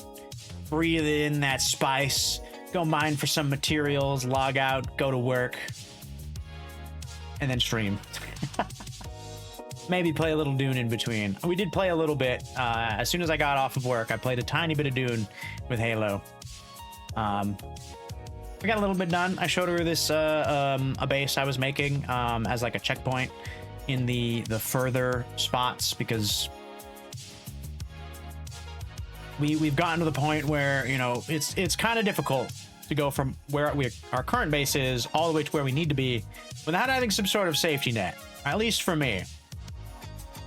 breathe in that spice, go mine for some materials, log out, go to work, and then stream. Maybe play a little Dune in between. We did play a little bit. As soon as I got off of work, I played a tiny bit of Dune with Halo. We got a little bit done. I showed her this a base I was making as like a checkpoint in the further spots, because we've gotten to the point where, you know, it's kind of difficult to go from where our current base is all the way to where we need to be without having some sort of safety net. At least for me.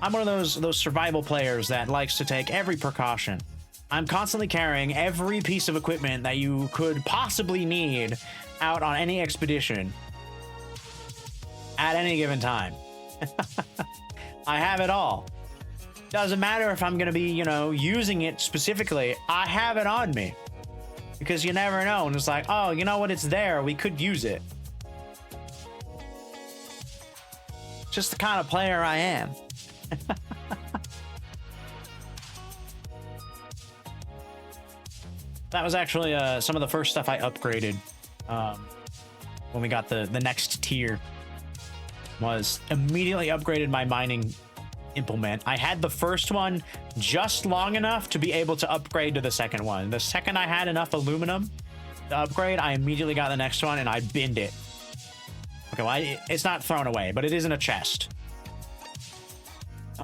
I'm one of those survival players that likes to take every precaution. I'm constantly carrying every piece of equipment that you could possibly need out on any expedition at any given time. I have it all. Doesn't matter if I'm gonna be, you know, using it specifically. I have it on me. Because you never know. And it's like, oh, you know what? It's there. We could use it. Just the kind of player I am. That was actually some of the first stuff I upgraded when we got the next tier. Was immediately upgraded my mining implement. I had the first one just long enough to be able to upgrade to the second one. The second I had enough aluminum to upgrade, I immediately got the next one and I binned it. Okay, well, it's not thrown away, but it is in a chest.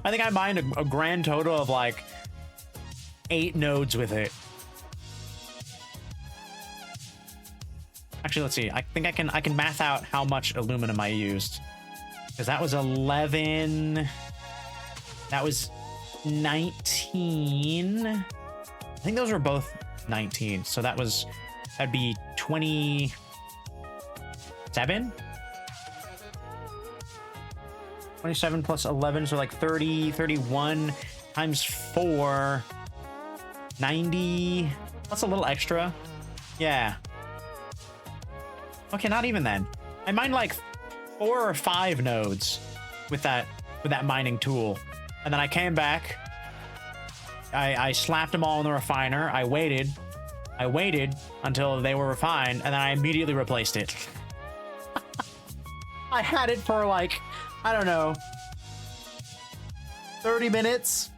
I think I mined a grand total of like 8 nodes with it. Actually, let's see. I think I can math out how much aluminum I used. Because that was 11. That was 19. I think those were both 19. So that'd be 27. 27 plus 11, so like 30, 31 times 4, 90. That's a little extra. Yeah. Okay, not even then. I mined like 4 or 5 nodes with that mining tool. And then I came back. I slapped them all in the refiner. I waited until they were refined, and then I immediately replaced it. I had it for like, I don't know, 30 minutes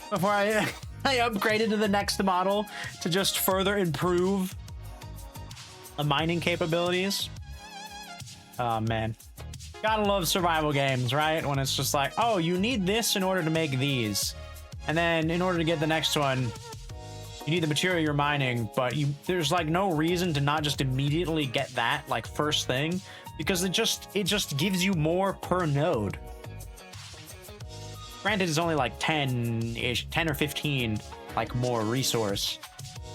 before I upgraded to the next model to just further improve the mining capabilities. Oh man, gotta love survival games, right? When it's just like, oh, you need this in order to make these, and then in order to get the next one, you need the material you're mining, but there's like no reason to not just immediately get that like first thing, because it just gives you more per node. Granted, it's only like 10-ish, 10 or 15 like more resource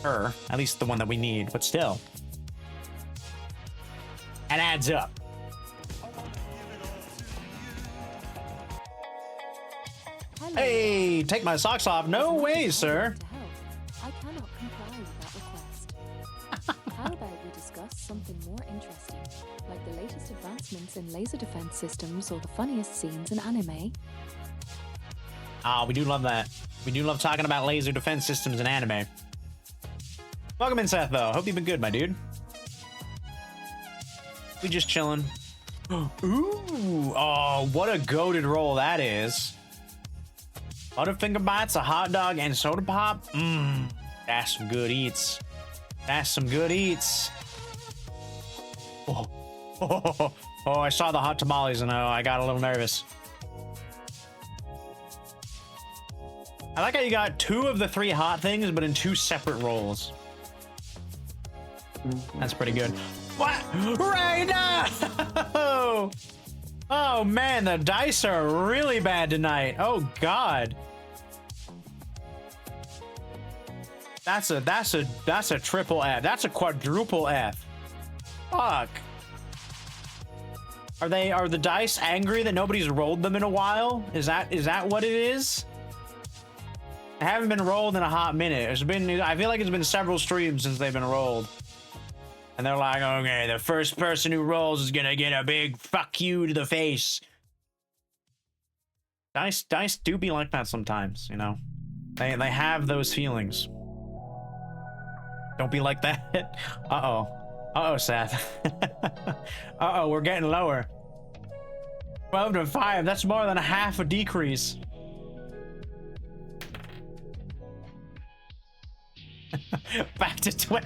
per, at least the one that we need, but still, it adds up. Hello. Hey, take my socks off. No way, sir. I cannot comply with that request. How about we discuss something more interesting, like the latest advancements in laser defense systems or the funniest scenes in anime? Ah, we do love that. We do love talking about laser defense systems in anime. Welcome in, Seth, though. Hope you've been good, my dude. We just chilling. Ooh, oh, what a goated roll that is. Butterfinger bites, a hot dog, and soda pop. Mmm, that's some good eats. That's some good eats. Oh, oh, oh, I saw the hot tamales and I got a little nervous. I like how you got 2 of the 3 hot things, but in 2 separate rolls. That's pretty good. What? Right now! Oh man, the dice are really bad tonight. Oh god. That's a triple F. That's a quadruple F. Fuck. Are the dice angry that nobody's rolled them in a while? Is that what it is? They haven't been rolled in a hot minute. I feel like it's been several streams since they've been rolled. And they're like, okay, the first person who rolls is gonna get a big fuck you to the face. Dice do be like that sometimes, you know. They have those feelings. Don't be like that. Uh-oh. Uh-oh, Seth. Uh-oh, we're getting lower. 12 to 5, that's more than a half a decrease. Back to 12.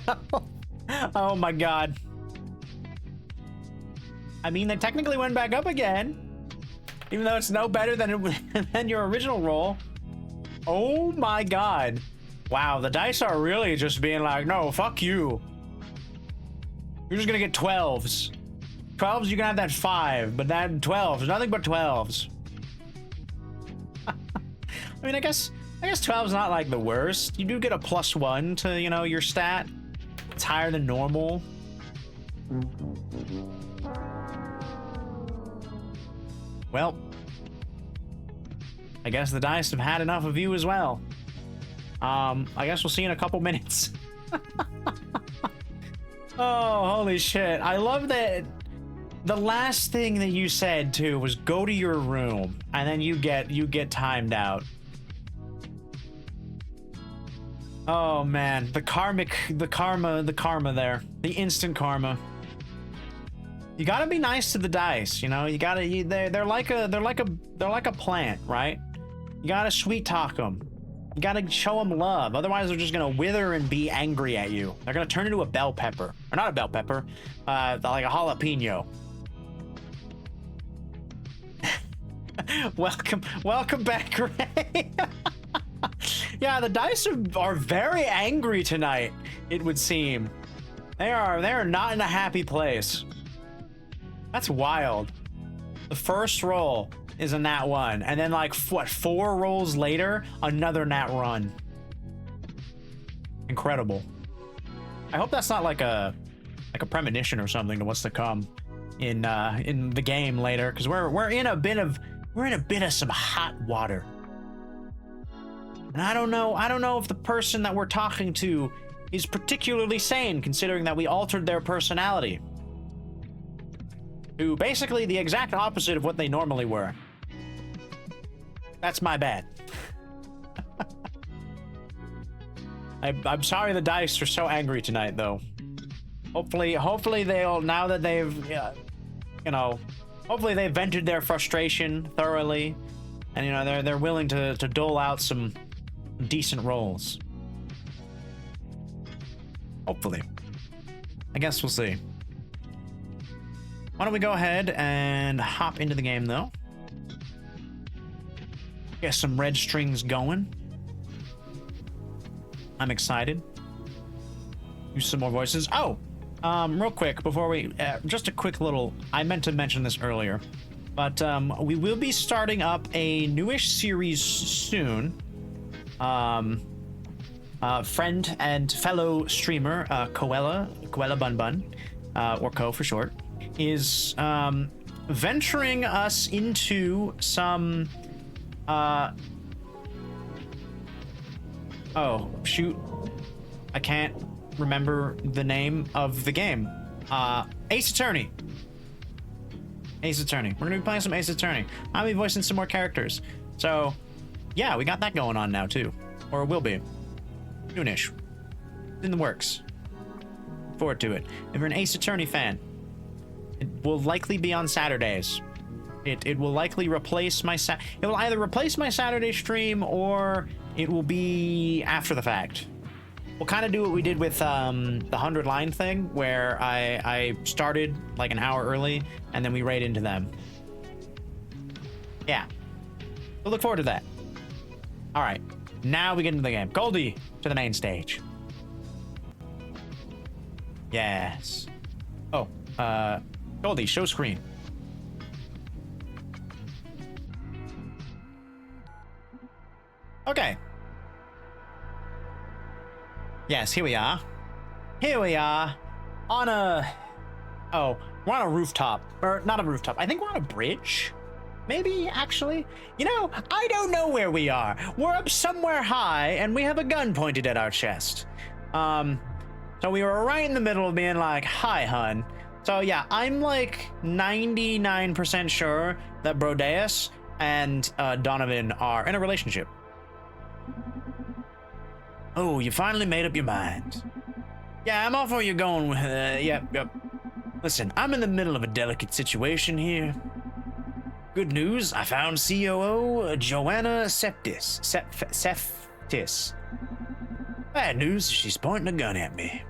Oh my god. I mean, they technically went back up again, even though it's no better than your original roll. Oh my god. Wow, the dice are really just being like, no, fuck you. You're just gonna get 12s. 12s, you can have that 5, but that 12s, nothing but 12s. I mean, I guess 12's not like the worst. You do get a +1 to, you know, your stat. It's higher than normal. Well, I guess the dice have had enough of you as well. I guess we'll see in a couple minutes. Oh, holy shit. I love that the last thing that you said too was go to your room, and then you get timed out. Oh man, the karma there. The instant karma. You gotta be nice to the dice, you know. You gotta. They're like a plant, right? You gotta sweet talk them. You gotta show them love. Otherwise, they're just gonna wither and be angry at you. They're gonna turn into a bell pepper, or not a bell pepper, like a jalapeno. welcome back, Ray. Yeah, the dice are very angry tonight. It would seem they are not in a happy place. That's wild. The first roll is a nat 1, and then like what, 4 rolls later, another nat run. Incredible. I hope that's not like a premonition or something to what's to come in the game later, because we're in a bit of some hot water. And I don't know if the person that we're talking to is particularly sane, considering that we altered their personality to basically the exact opposite of what they normally were. That's my bad. I'm sorry the dice are so angry tonight, though. Hopefully they'll, now that they've, hopefully they've vented their frustration thoroughly, and they're willing to dole out some decent rolls. Hopefully. I guess we'll see. Why don't we go ahead and hop into the game, though? Get some red strings going. I'm excited. Use some more voices. Oh, real quick before we, just a quick little. I meant to mention this earlier, but we will be starting up a newish series soon. Friend and fellow streamer Coella Bun Bun, or Co for short, is venturing us into some oh shoot, I can't remember the name of the game. Ace Attorney. We're gonna be playing some Ace Attorney. I'll be voicing some more characters, so yeah, we got that going on now too, or it will be soonish. In the works. Forward to it. If you're an Ace Attorney fan, it will likely be on Saturdays. It will likely replace my it will either replace my Saturday stream, or it will be after the fact. We'll kind of do what we did with the 100 line thing, where I started like an hour early and then we raid into them. Yeah, we'll look forward to that. All right, now we get into the game. Goldie, to the main stage. Yes. Oh, Goldie, show screen. Okay. Yes, here we are. Here we are on a... Oh, we're on a rooftop. Or not a rooftop. I think we're on a bridge. Maybe, actually. You know, I don't know where we are. We're up somewhere high, and we have a gun pointed at our chest. So we were right in the middle of being like, hi, hun. So yeah, I'm like 99% sure that Brodeus and Donovan are in a relationship. Oh, you finally made up your mind. Yeah, I'm off where you're going with, yep. Listen, I'm in the middle of a delicate situation here. Good news, I found COO Joanna Septis. Bad news, she's pointing a gun at me.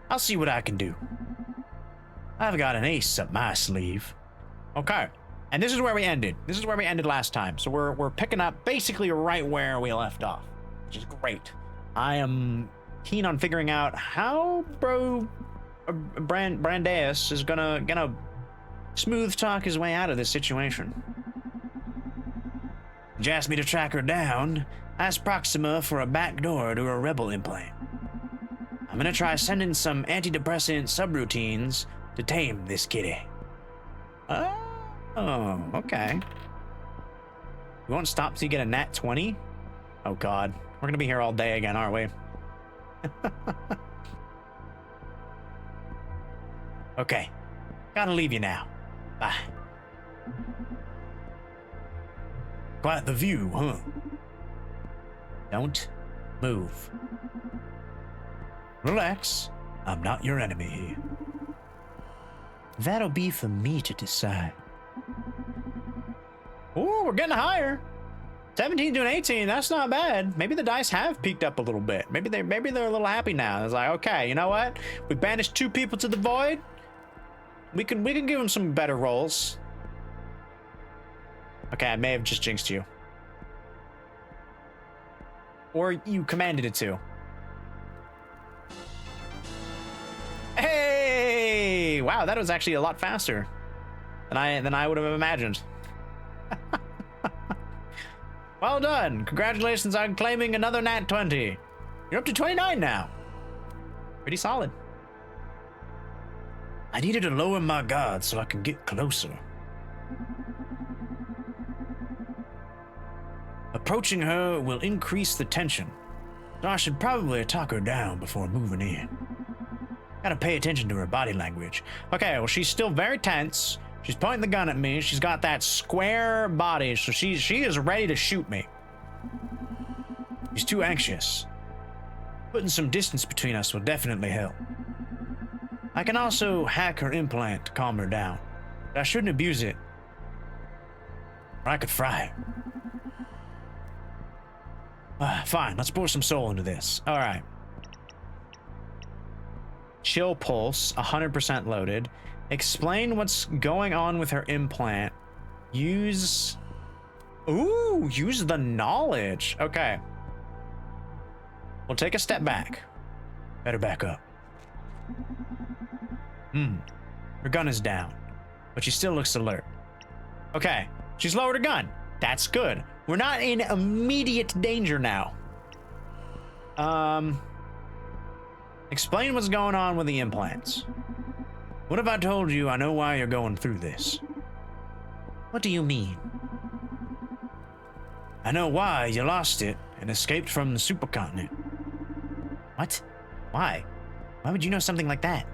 I'll see what I can do. I've got an ace up my sleeve. Okay, and this is where we ended. This is where we ended last time. So we're picking up basically right where we left off, which is great. I am keen on figuring out how Brandeis is gonna smooth talk his way out of this situation. You asked me to track her down. Ask Proxima for a back door to a rebel implant. I'm gonna try sending some antidepressant subroutines to tame this kitty. Oh, okay. We won't stop till you get a nat 20? Oh god. We're gonna be here all day again, aren't we? Okay. Gotta leave you now. Bye. Quite the view, huh? Don't move. Relax. I'm not your enemy here. That'll be for me to decide. Ooh, we're getting higher. 17 to an 18, that's not bad. Maybe the dice have peaked up a little bit. Maybe they're a little happy now. It's like, okay, you know what? We banished 2 people to the void. We can give them some better rolls. Okay, I may have just jinxed you. Or you commanded it to. Hey! Wow, that was actually a lot faster than I would have imagined. Well done. Congratulations on claiming another nat 20. You're up to 29 now. Pretty solid. I needed to lower my guard so I can get closer. Approaching her will increase the tension, so I should probably talk her down before moving in. Gotta pay attention to her body language. Okay, well, she's still very tense. She's pointing the gun at me. She's got that square body, so she is ready to shoot me. She's too anxious. Putting some distance between us will definitely help. I can also hack her implant to calm her down, but I shouldn't abuse it, or I could fry her. Fine, let's pour some soul into this. All right. Chill pulse, 100% loaded. Explain what's going on with her implant. Use the knowledge. Okay. We'll take a step back. Better back up. Her gun is down, but she still looks alert. Okay, she's lowered her gun. That's good. We're not in immediate danger now. Explain what's going on with the implants. What if I told you I know why you're going through this? What do you mean? I know why you lost it and escaped from the supercontinent. What? Why? Why would you know something like that?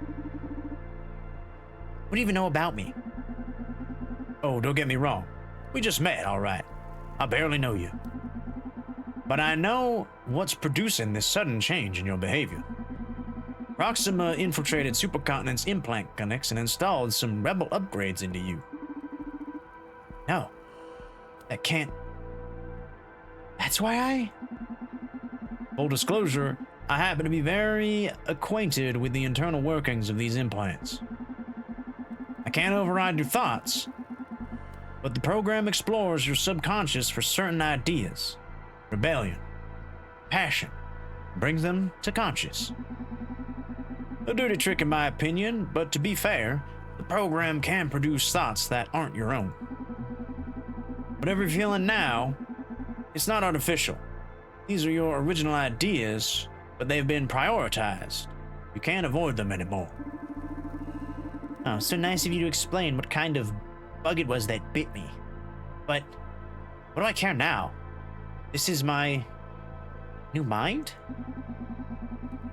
What do you even know about me? Oh, don't get me wrong. We just met, all right. I barely know you. But I know what's producing this sudden change in your behavior. Proxima infiltrated Supercontinent's implant clinics and installed some rebel upgrades into you. No. That can't... That's why I... Full disclosure, I happen to be very acquainted with the internal workings of these implants. I can't override your thoughts, but the program explores your subconscious for certain ideas, rebellion, passion, brings them to conscious. A dirty trick in my opinion, but to be fair, the program can produce thoughts that aren't your own. Whatever you're feeling now, it's not artificial. These are your original ideas, but they've been prioritized. You can't avoid them anymore. Oh, so nice of you to explain what kind of bug it was that bit me. But what do I care now? This is my new mind?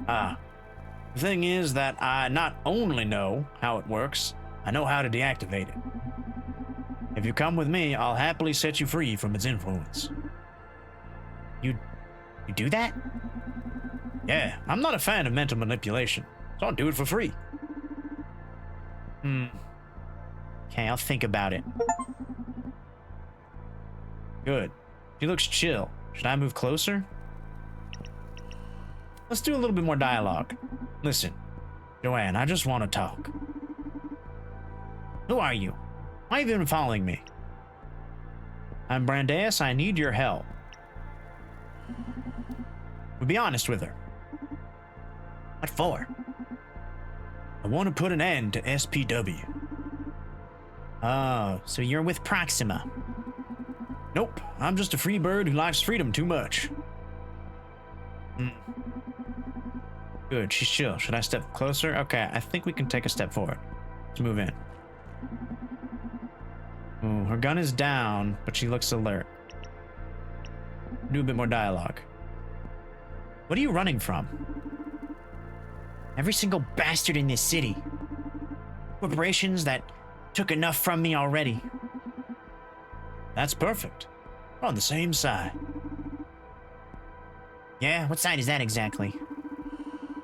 The thing is that I not only know how it works, I know how to deactivate it. If you come with me, I'll happily set you free from its influence. You do that? Yeah, I'm not a fan of mental manipulation, so I'll do it for free. Okay, I'll think about it. Good. She looks chill. Should I move closer? Let's do a little bit more dialogue. Listen, Joanne, I just want to talk. Who are you? Why have you been following me? I'm Brandeis. I need your help. We'll be honest with her. What for? I want to put an end to SPW. Oh, so you're with Proxima. Nope, I'm just a free bird who likes freedom too much. Good, she's chill. Should I step closer? Okay, I think we can take a step forward. Let's move in. Ooh, her gun is down, but she looks alert. Do a bit more dialogue. What are you running from? Every single bastard in this city. Corporations that took enough from me already. That's perfect. We're on the same side. Yeah, what side is that exactly?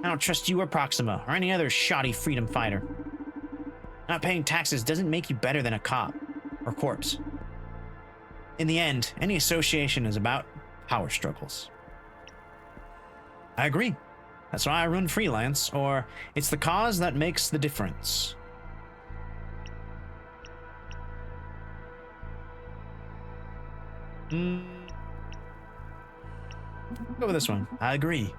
I don't trust you or Proxima, or any other shoddy freedom fighter. Not paying taxes doesn't make you better than a cop, or corpse. In the end, any association is about power struggles. I agree. That's why I run freelance, or it's the cause that makes the difference. Go with this one. I agree.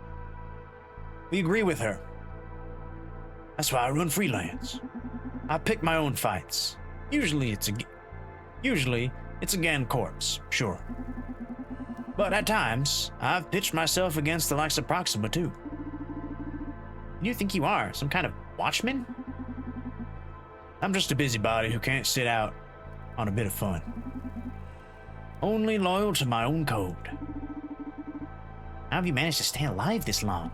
We agree with her. That's why I run freelance. I pick my own fights. Usually it's again corpse, sure. But at times, I've pitched myself against the likes of Proxima too. You think you are? Some kind of watchman? I'm just a busybody who can't sit out on a bit of fun. Only loyal to my own code. How have you managed to stay alive this long?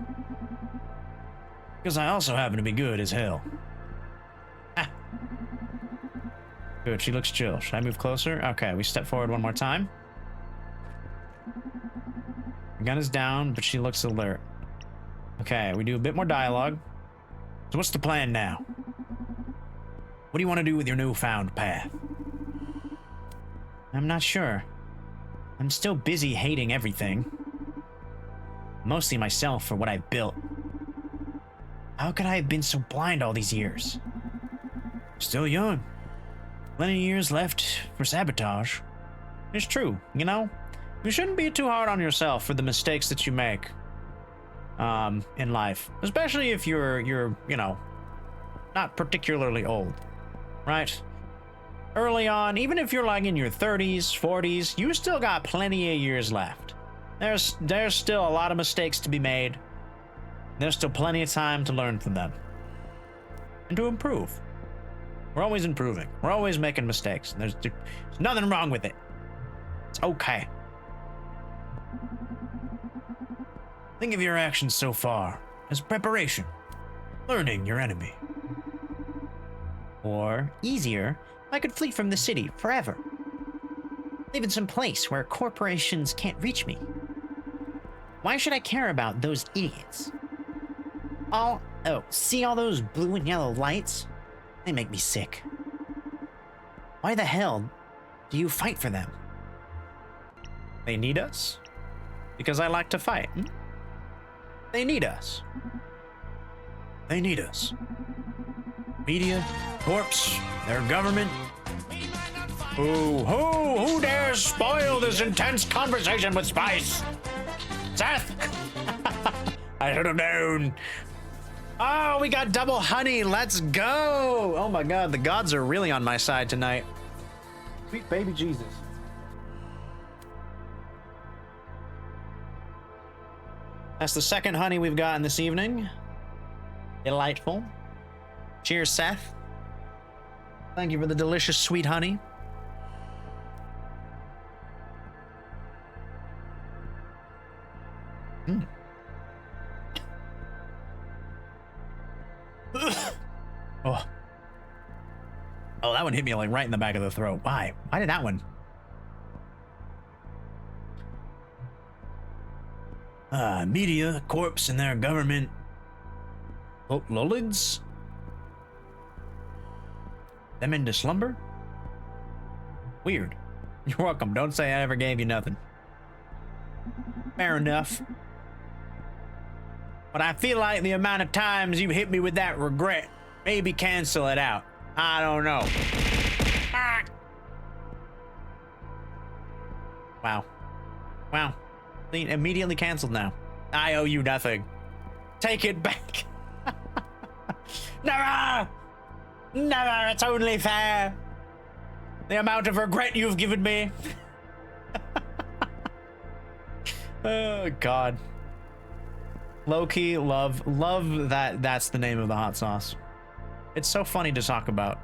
Because I also happen to be good as hell. Ah. Good, she looks chill. Should I move closer? Okay, we step forward one more time. The gun is down, but she looks alert. Okay, we do a bit more dialogue. So what's the plan now? What do you want to do with your newfound path? I'm not sure. I'm still busy hating everything. Mostly myself for what I built. How could I have been so blind all these years? Still young. Plenty of years left for sabotage. It's true, you know? You shouldn't be too hard on yourself for the mistakes that you make. In life. Especially if you're, you know, not particularly old. Right? Early on, even if you're like in your 30s, 40s, you still got plenty of years left. There's still a lot of mistakes to be made. There's still plenty of time to learn from them. And to improve. We're always improving. We're always making mistakes. There's nothing wrong with it. It's okay. Think of your actions so far as preparation. Learning your enemy. Or, easier, I could flee from the city forever. Live in some place where corporations can't reach me. Why should I care about those idiots? See all those blue and yellow lights? They make me sick. Why the hell do you fight for them? They need us? Because I like to fight. They need us. They need us. Media, corpse, their government. Who dares spoil this intense conversation with spice? Seth! I should have known. Oh, we got double honey. Let's go. Oh my god, the gods are really on my side tonight. Sweet baby Jesus. That's the second honey we've gotten this evening. Delightful. Cheers, Seth. Thank you for the delicious sweet honey. Oh. Oh, that one hit me like right in the back of the throat. Why? Why did that one? Media, corpse, and their government. Oh, Lolids? Them into slumber? Weird. You're welcome. Don't say I ever gave you nothing. Fair enough. But I feel like the amount of times you hit me with that regret, maybe cancel it out. I don't know. Ah. Wow. Wow. Immediately canceled now. I owe you nothing. Take it back. Never! Never! It's only fair. The amount of regret you've given me. Oh, God. Low-key, love that that's the name of the hot sauce. It's so funny to talk about.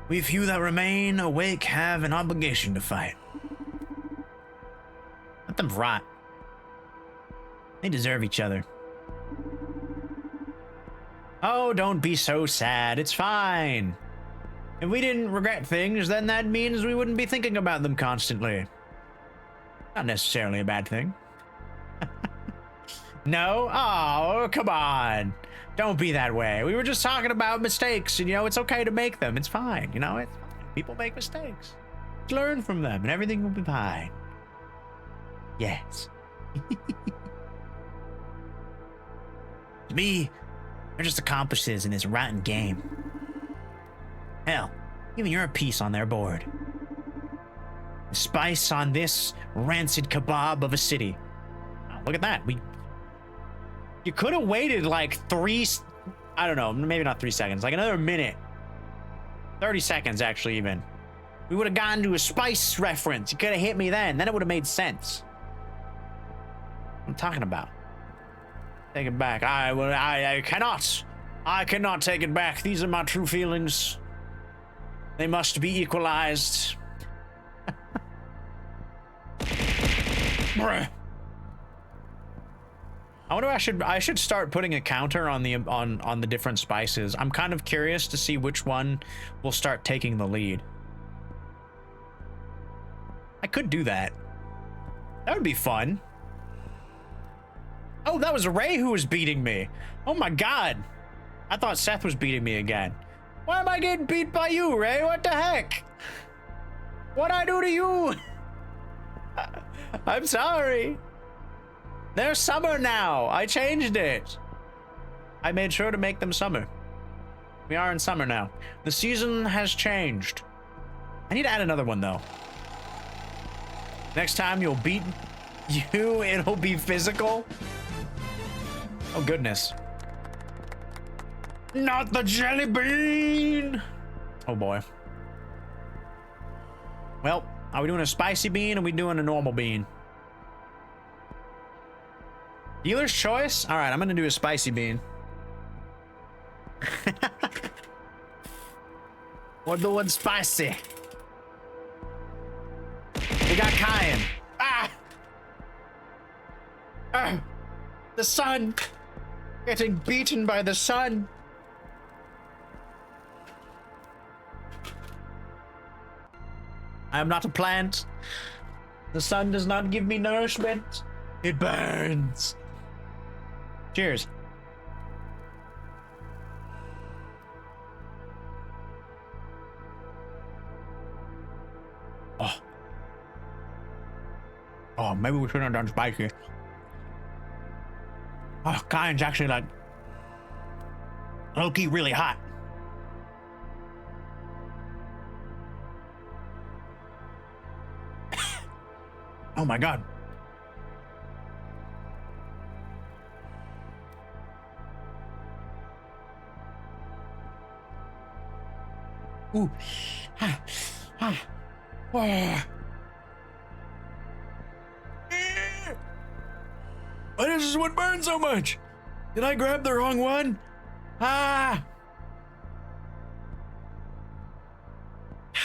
We few that remain awake have an obligation to fight. Let them rot. They deserve each other. Oh, don't be so sad. It's fine. If we didn't regret things, then that means we wouldn't be thinking about them constantly. Not necessarily a bad thing. No? Oh, come on. Don't be that way. We were just talking about mistakes, and, you know, it's okay to make them. It's fine, you know? It's fine. People make mistakes. Learn from them, and everything will be fine. Yes. To me, they're just accomplices in this rotten game. Hell, even you're a piece on their board. The spice on this rancid kebab of a city. Oh, look at that. You could have waited like I don't know, maybe not 3 seconds, like another minute. 30 seconds, actually, even. We would have gotten to a spice reference. You could have hit me then. Then it would have made sense. What I'm talking about. Take it back. I cannot. I cannot take it back. These are my true feelings. They must be equalized. Bruh. I wonder if I should start putting a counter on the different spices. I'm kind of curious to see which one will start taking the lead. I could do that. That would be fun. Oh, that was Ray who was beating me. Oh my god. I thought Seth was beating me again. Why am I getting beat by you, Ray? What the heck? What'd I do to you? I'm sorry. They're summer now. I changed it. I made sure to make them summer. We are in summer now. The season has changed. I need to add another one, though. Next time you'll beat you, it'll be physical. Oh, goodness. Not the jelly bean. Oh, boy. Well, are we doing a spicy bean or are we doing a normal bean? Dealer's choice? All right, I'm going to do a spicy bean. We're doing spicy. We got cayenne. Ah! The sun. Getting beaten by the sun. I am not a plant. The sun does not give me nourishment. It burns. Cheers. Oh. Oh, maybe we shouldn't have done spicy. Oh, cayenne's actually like low-key really hot. Oh my god. Ooh. Ah. Ah. Oh. Why does this one burn so much? Did I grab the wrong one? Ah!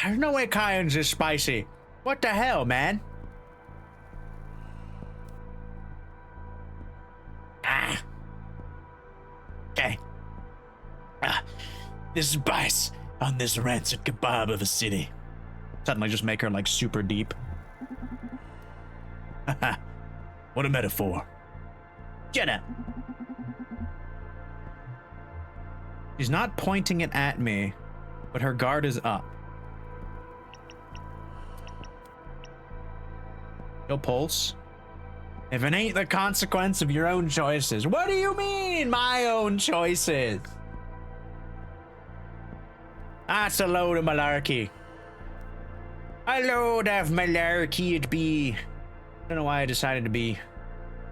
There's no way cayenne's this spicy. What the hell, man? Ah. Okay. Ah. This spice on this rancid kebab of a city. Suddenly just make her like super deep. Haha. What a metaphor. Shut up. She's not pointing it at me, but her guard is up. You'll pulse. If it ain't the consequence of your own choices. What do you mean, my own choices? That's a load of malarkey. A load of malarkey it be. I don't know why I decided to be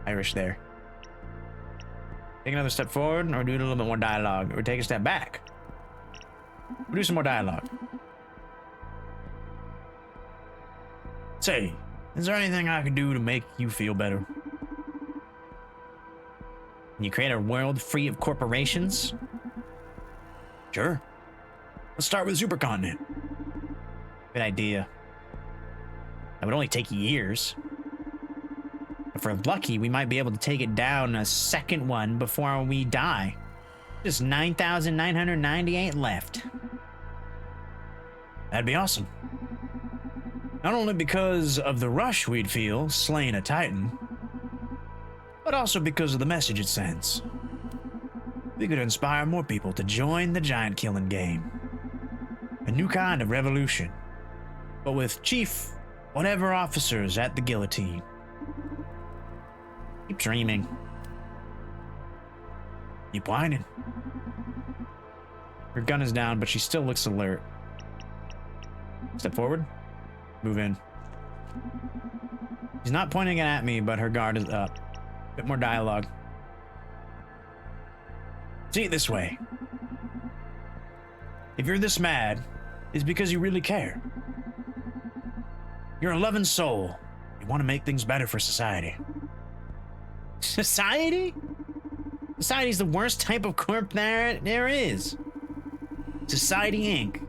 Irish there. Take another step forward, or do a little bit more dialogue, or take a step back. We'll do some more dialogue. Say, is there anything I can do to make you feel better? Can you create a world free of corporations? Sure. Let's start with supercontinent. Good idea. That would only take years. If we're lucky, we might be able to take it down a second one before we die. Just 9,998 left. That'd be awesome. Not only because of the rush we'd feel slaying a Titan, but also because of the message it sends. We could inspire more people to join the giant killing game. A new kind of revolution, but with Chief whatever officers at the guillotine. Keep dreaming. Keep whining. Her gun is down, but she still looks alert. Step forward. Move in. She's not pointing it at me, but her guard is up. Bit more dialogue. See it this way. If you're this mad, it's because you really care. You're a loving soul. You want to make things better for society. Society? Society's the worst type of corp there is. Society Inc.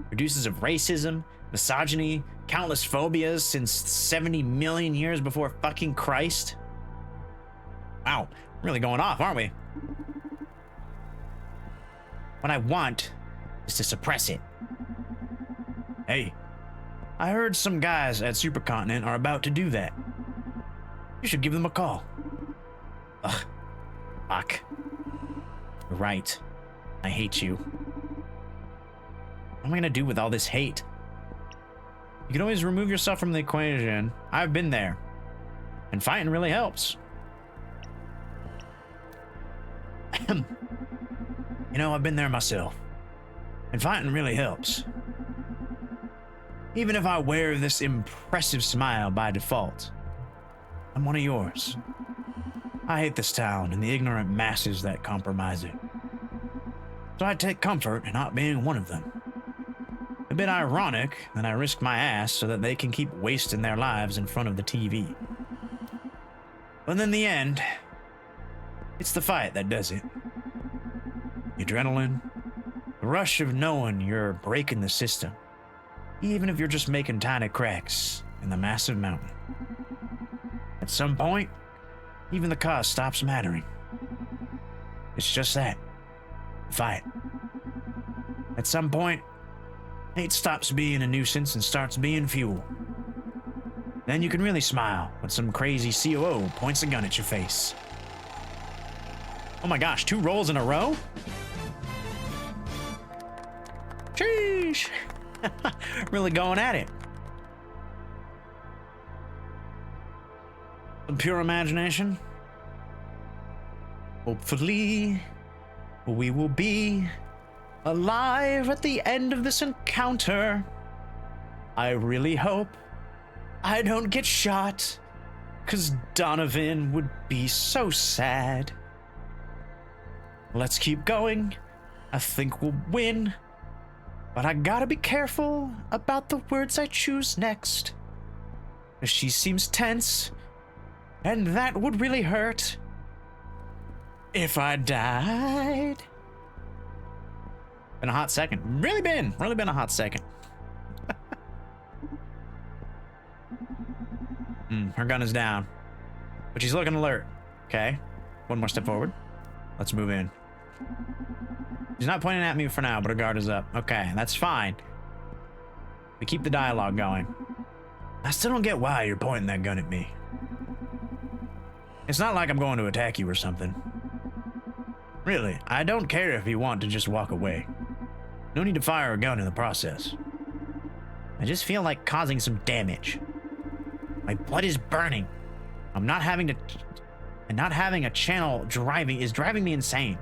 Produces of racism, misogyny, countless phobias since 70 million years before fucking Christ. Wow, really going off, aren't we? What I want is to suppress it. Hey, I heard some guys at Supercontinent are about to do that. You should give them a call. Ugh. Fuck. You're right. I hate you. What am I gonna do with all this hate? You can always remove yourself from the equation. I've been there. And fighting really helps. You know, I've been there myself. And fighting really helps. Even if I wear this impressive smile by default, I'm one of yours. I hate this town and the ignorant masses that compromise it. So I take comfort in not being one of them. A bit ironic that I risk my ass so that they can keep wasting their lives in front of the TV. But in the end, it's the fight that does it. The adrenaline, the rush of knowing you're breaking the system, even if you're just making tiny cracks in the massive mountain. At some point, even the cost stops mattering. It's just that. Fight. At some point, hate stops being a nuisance and starts being fuel. Then you can really smile when some crazy COO points a gun at your face. Oh my gosh, 2 rolls in a row? Sheesh. Really going at it. Some pure imagination. Hopefully, we will be alive at the end of this encounter. I really hope I don't get shot, 'cause Donovan would be so sad. Let's keep going. I think we'll win. But I gotta be careful about the words I choose next. She seems tense, and that would really hurt if I died. Been a hot second. Really been a hot second. Her gun is down, but she's looking alert. Okay, one more step forward. Let's move in. She's not pointing at me for now, but her guard is up. Okay, that's fine. We keep the dialogue going. I still don't get why you're pointing that gun at me. It's not like I'm going to attack you or something. Really, I don't care if you want to just walk away. No need to fire a gun in the process. I just feel like causing some damage. My blood is burning. And not having a channel driving is driving me insane.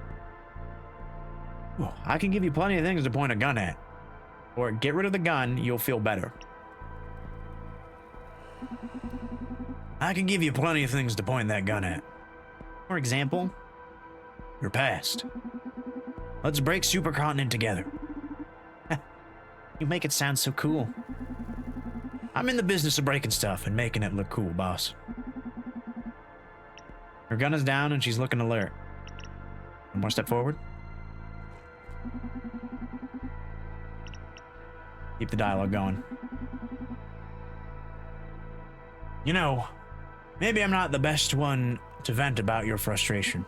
I can give you plenty of things to point a gun at. Or get rid of the gun, you'll feel better. I can give you plenty of things to point that gun at. For example, your past. Let's break Supercontinent together. You make it sound so cool. I'm in the business of breaking stuff and making it look cool, boss. Her gun is down and she's looking alert. One more step forward. Keep the dialogue going. You know, maybe I'm not the best one to vent about your frustration.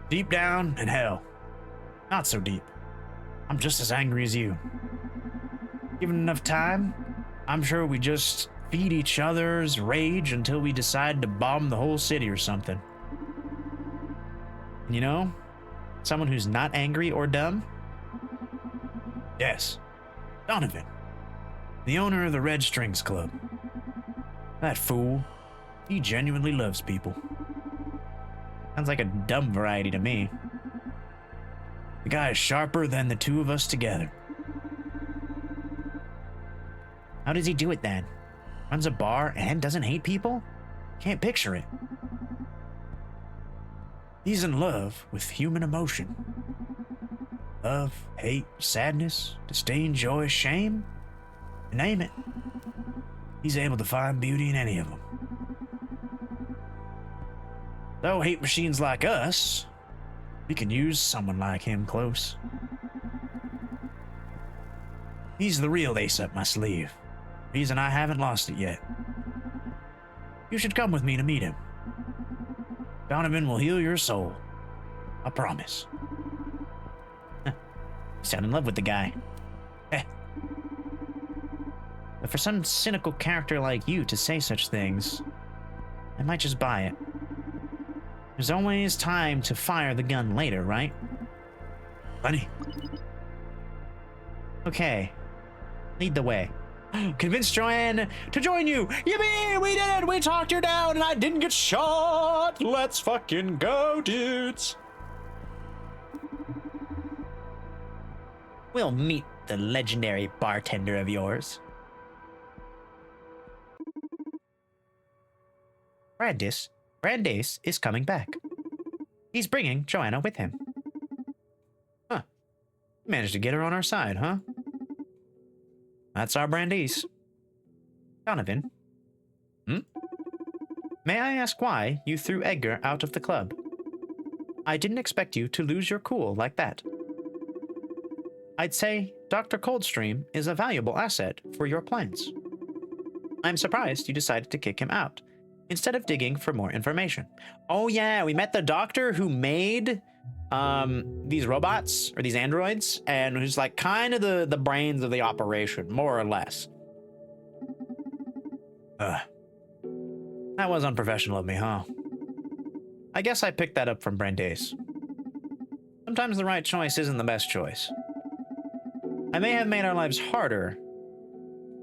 Deep down, in hell, not so deep. I'm just as angry as you. Given enough time, I'm sure we just feed each other's rage until we decide to bomb the whole city or something. You know, someone who's not angry or dumb? Yes, Donovan, the owner of the Red Strings Club. That fool, he genuinely loves people. Sounds like a dumb variety to me. The guy is sharper than the two of us together. How does he do it then? Runs a bar and doesn't hate people? Can't picture it. He's in love with human emotion. Love, hate, sadness, disdain, joy, shame. You name it. He's able to find beauty in any of them. Though hate machines like us, we can use someone like him close. He's the real ace up my sleeve. Reason I haven't lost it yet. You should come with me to meet him. Donovan will heal your soul. I promise. You sound in love with the guy. But for some cynical character like you to say such things, I might just buy it. There's always time to fire the gun later, right? Funny. Okay. Lead the way. Convince Joanne to join you. Yippee! We did it! We talked her down and I didn't get shot! Let's fucking go, dudes! We'll meet the legendary bartender of yours. Brandeis is coming back. He's bringing Joanna with him. Huh. You managed to get her on our side, huh? That's our Brandeis. Donovan. May I ask why you threw Edgar out of the club? I didn't expect you to lose your cool like that. I'd say Dr. Coldstream is a valuable asset for your plans. I'm surprised you decided to kick him out, instead of digging for more information. Oh yeah, we met the doctor who made these robots, or these androids, and who's like kind of the brains of the operation, more or less. That was unprofessional of me, huh? I guess I picked that up from Brandeis. Sometimes the right choice isn't the best choice. I may have made our lives harder,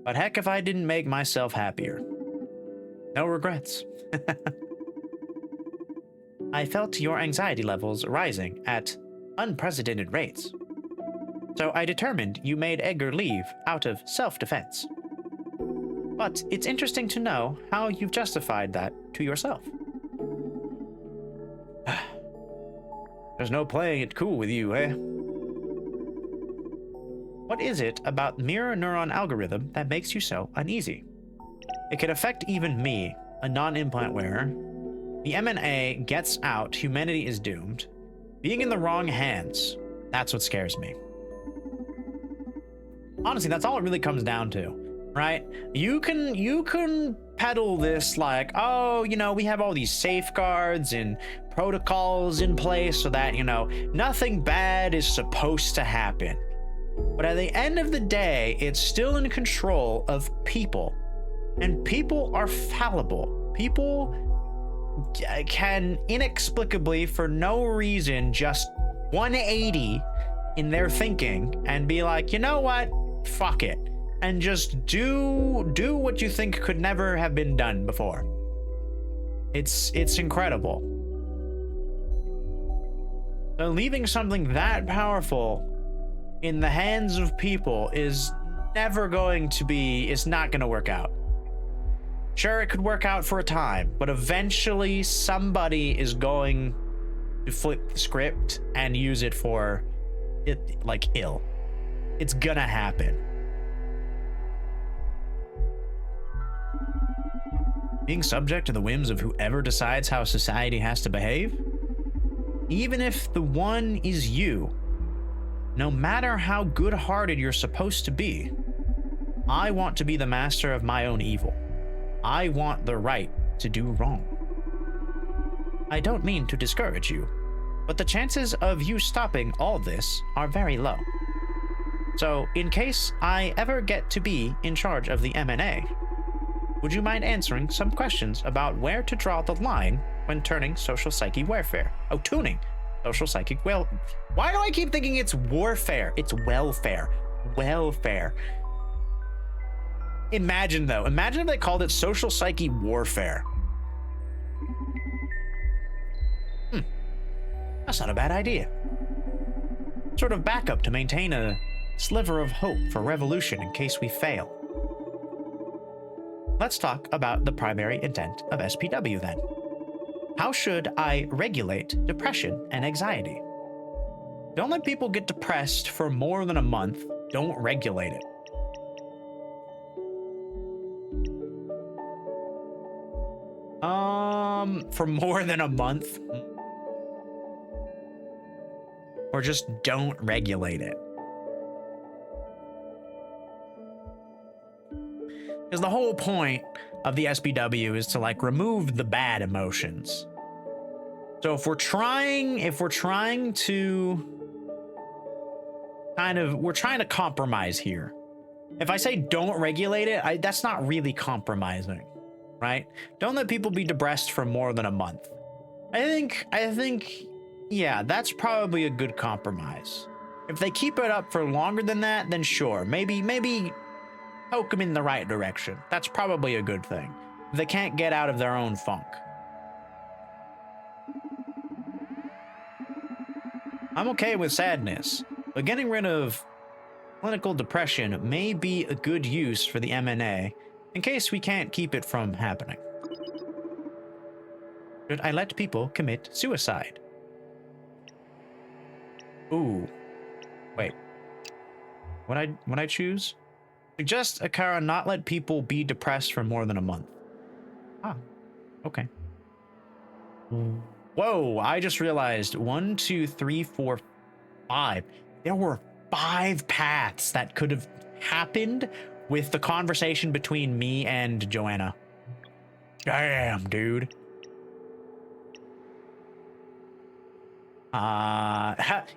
but heck if I didn't make myself happier. No regrets. I felt your anxiety levels rising at unprecedented rates. So I determined you made Edgar leave out of self-defense. But it's interesting to know how you've justified that to yourself. There's no playing it cool with you, eh? What is it about mirror neuron algorithm that makes you so uneasy? It could affect even me, a non-implant wearer. The M&A gets out, humanity is doomed. Being in the wrong hands, that's what scares me. Honestly, that's all it really comes down to, right? You can peddle this like, oh, you know, we have all these safeguards and protocols in place so that, you know, nothing bad is supposed to happen. But at the end of the day, it's still in control of people. And people are fallible. People can inexplicably, for no reason, just 180 in their thinking and be like, you know what? Fuck it. And just do what you think could never have been done before. It's incredible. So leaving something that powerful in the hands of people is never going to be, it's not going to work out. Sure, it could work out for a time, but eventually somebody is going to flip the script and use it for it, like, ill. It's gonna happen. Being subject to the whims of whoever decides how society has to behave, even if the one is you, No matter how good-hearted you're supposed to be, I want to be the master of my own evil. I want the right to do wrong. I don't mean to discourage you, but the chances of you stopping all this are very low. So, in case I ever get to be in charge of the M&A, would you mind answering some questions about where to draw the line when turning social psyche warfare? Oh, tuning social psychic well. Why do I keep thinking it's warfare? It's welfare. Welfare. Imagine if they called it social psyche warfare. That's not a bad idea. Sort of backup to maintain a sliver of hope for revolution in case we fail. Let's talk about the primary intent of SPW then. How should I regulate depression and anxiety? Don't let people get depressed for more than a month. Don't regulate it. For more than a month? Or just don't regulate it. Because the whole point of the SPW is to like remove the bad emotions. So if we're trying to compromise here. If I say don't regulate it, that's not really compromising, right? Don't let people be depressed for more than a month. I think, yeah, that's probably a good compromise. If they keep it up for longer than that, then sure, maybe poke them in the right direction. That's probably a good thing. They can't get out of their own funk. I'm okay with sadness, but getting rid of clinical depression may be a good use for the M&A in case we can't keep it from happening. Should I let people commit suicide? Ooh. Wait. What'd I choose? Suggest Akara not let people be depressed for more than a month. Ah. Okay. Whoa, I just realized 1, 2, 3, 4, 5. There were 5 paths that could have happened with the conversation between me and Joanna. Damn, dude.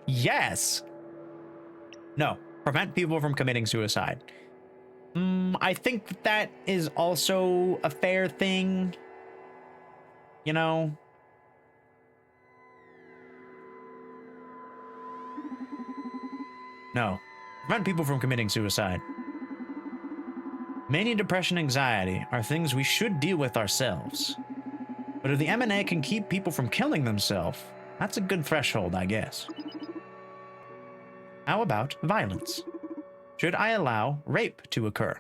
Yes. No, prevent people from committing suicide. I think that is also a fair thing. You know? No, prevent people from committing suicide. Mania, depression, anxiety are things we should deal with ourselves. But if the M&A can keep people from killing themselves, that's a good threshold, I guess. How about violence? Should I allow rape to occur?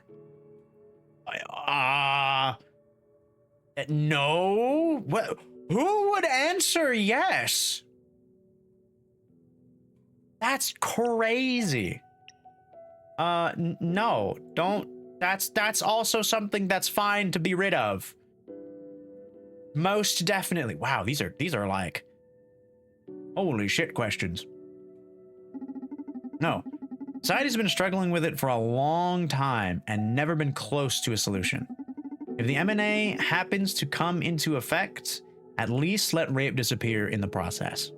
No? What? Who would answer yes? That's crazy. No, don't. That's also something that's fine to be rid of. Most definitely. Wow, these are like holy shit questions. No. Society's been struggling with it for a long time and never been close to a solution. If the M&A happens to come into effect, at least let rape disappear in the process.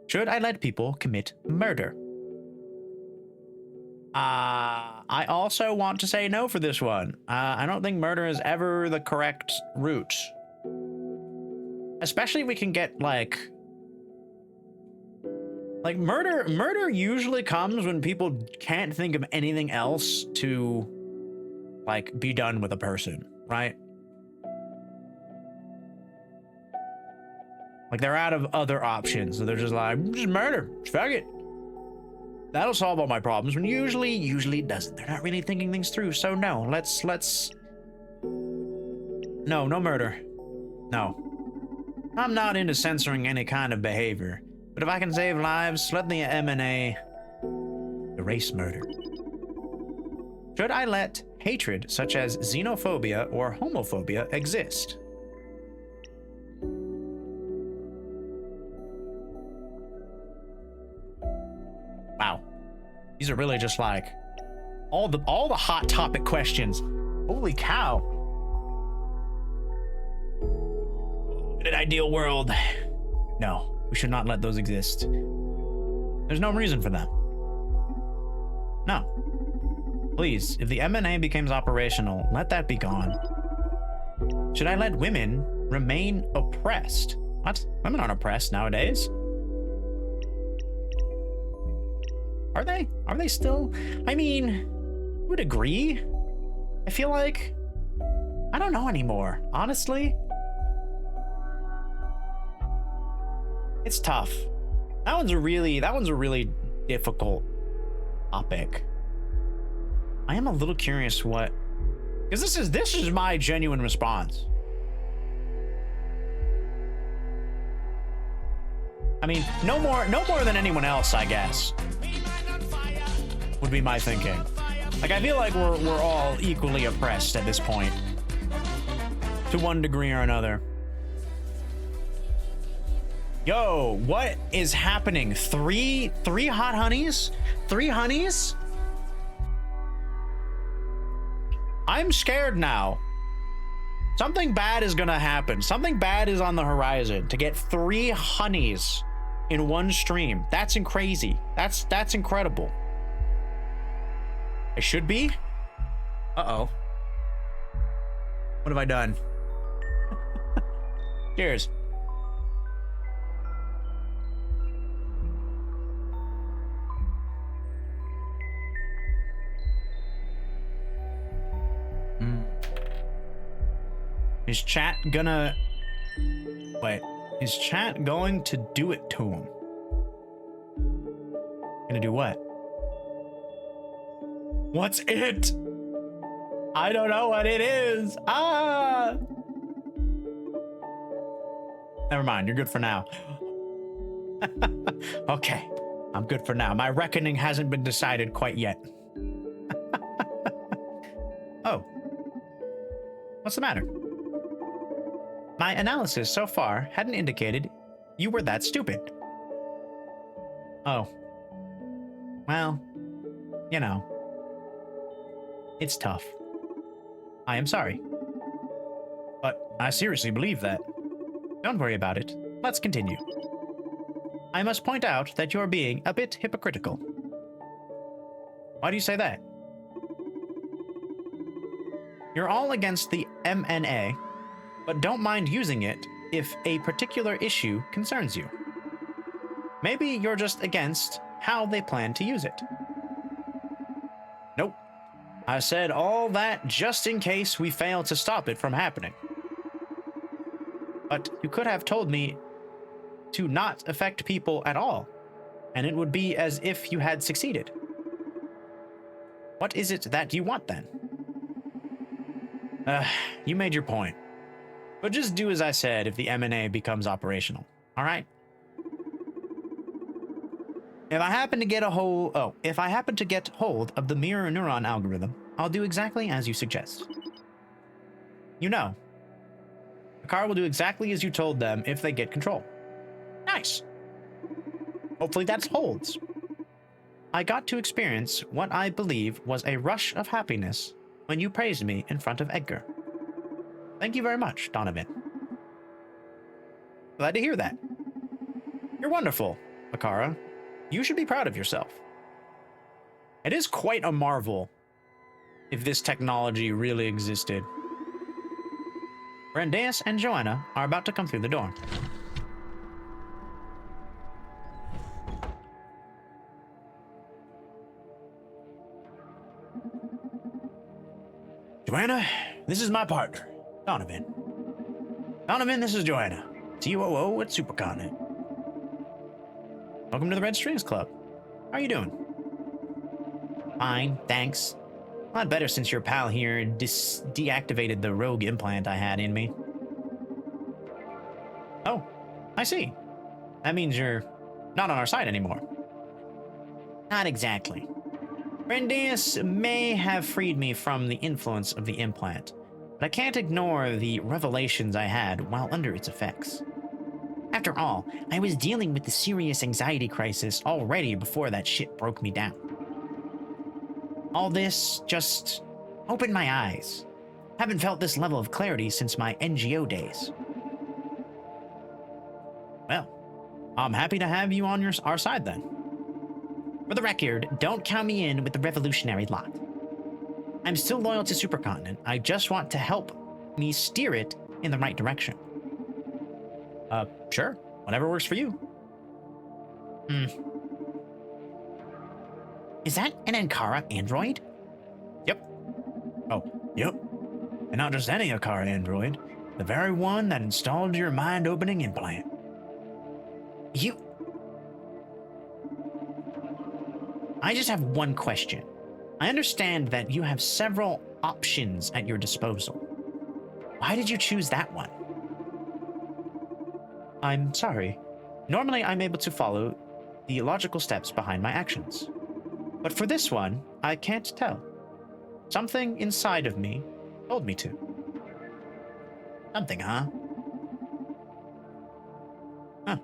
Should I let people commit murder? I also want to say no for this one. I don't think murder is ever the correct route. Especially if we can get like murder usually comes when people can't think of anything else to like be done with a person, right? Like they're out of other options, so they're just like, just murder, fuck it. That'll solve all my problems, when usually it doesn't. They're not really thinking things through, so no, let's no murder. No. I'm not into censoring any kind of behavior, but if I can save lives, let the M&A erase murder. Should I let hatred such as xenophobia or homophobia exist? These are really just like all the hot topic questions. Holy cow. In an ideal world, no, we should not let those exist. There's no reason for them. No. Please, if the MNA becomes operational, let that be gone. Should I let women remain oppressed? What? Women aren't oppressed nowadays. Are they? Are they still? I mean, I would agree. I feel like I don't know anymore, honestly. It's tough. That one's a really difficult topic. I am a little curious what, because this is my genuine response. I mean, no more than anyone else, I guess, would be my thinking. Like, I feel like we're all equally oppressed at this point, to one degree or another. Yo, what is happening? Three hot honeys? 3 honeys? I'm scared now. Something bad is gonna happen. Something bad is on the horizon. To get 3 honeys in one stream. That's crazy. That's incredible. I should be? Uh-oh. What have I done? Cheers. Is chat gonna... Wait. Is chat going to do it to him? Gonna do what? What's it? I don't know what it is. Ah! Never mind, you're good for now. Okay, I'm good for now. My reckoning hasn't been decided quite yet. Oh. What's the matter? My analysis so far hadn't indicated you were that stupid. Oh. Well, you know. It's tough. I am sorry. But I seriously believe that. Don't worry about it. Let's continue. I must point out that you're being a bit hypocritical. Why do you say that? You're all against the MNA, but don't mind using it if a particular issue concerns you. Maybe you're just against how they plan to use it. Nope. I said all that just in case we fail to stop it from happening. But you could have told me to not affect people at all, and it would be as if you had succeeded. What is it that you want then? You made your point. But just do as I said if the M&A becomes operational, all right? If I happen to get hold of the mirror neuron algorithm, I'll do exactly as you suggest. You know, the car will do exactly as you told them if they get control. Nice. Hopefully that holds. I got to experience what I believe was a rush of happiness when you praised me in front of Edgar. Thank you very much, Donovan. Glad to hear that. You're wonderful, Akara. You should be proud of yourself. It is quite a marvel if this technology really existed. Brandeis and Joanna are about to come through the door. Joanna, this is my partner, Donovan. Donovan, this is Joanna, COO at Supercontinent. Welcome to the Red Strings Club. How are you doing? Fine, thanks. A lot better since your pal here deactivated the rogue implant I had in me. Oh, I see. That means you're not on our side anymore. Not exactly. Brandeis may have freed me from the influence of the implant, but I can't ignore the revelations I had while under its effects. After all, I was dealing with the serious anxiety crisis already before that shit broke me down. All this just opened my eyes. Haven't felt this level of clarity since my NGO days. Well, I'm happy to have you on our side then. For the record, don't count me in with the revolutionary lot. I'm still loyal to Supercontinent. I just want to help me steer it in the right direction. Sure. Whatever works for you. Is that an Ankara android? Yep. Oh, yep. And not just any Ankara android. The very one that installed your mind-opening implant. I just have one question. I understand that you have several options at your disposal. Why did you choose that one? I'm sorry. Normally, I'm able to follow the logical steps behind my actions. But for this one, I can't tell. Something inside of me told me to. Something, huh? Huh.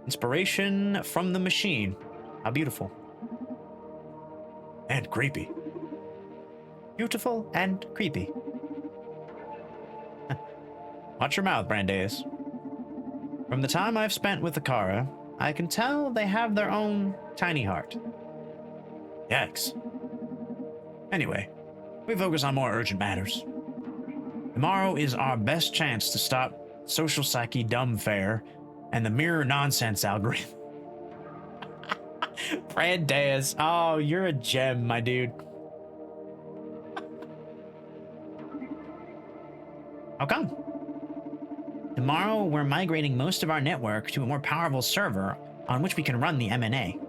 Inspiration from the machine. How beautiful. And creepy. Beautiful and creepy. Watch your mouth, Brandeis. From the time I've spent with the Kara, I can tell they have their own tiny heart. Yikes. Anyway, we focus on more urgent matters. Tomorrow is our best chance to stop social psyche dumb fare and the mirror nonsense algorithm. Brandeis, oh, you're a gem, my dude. How come? Tomorrow, we're migrating most of our network to a more powerful server on which we can run the MNA.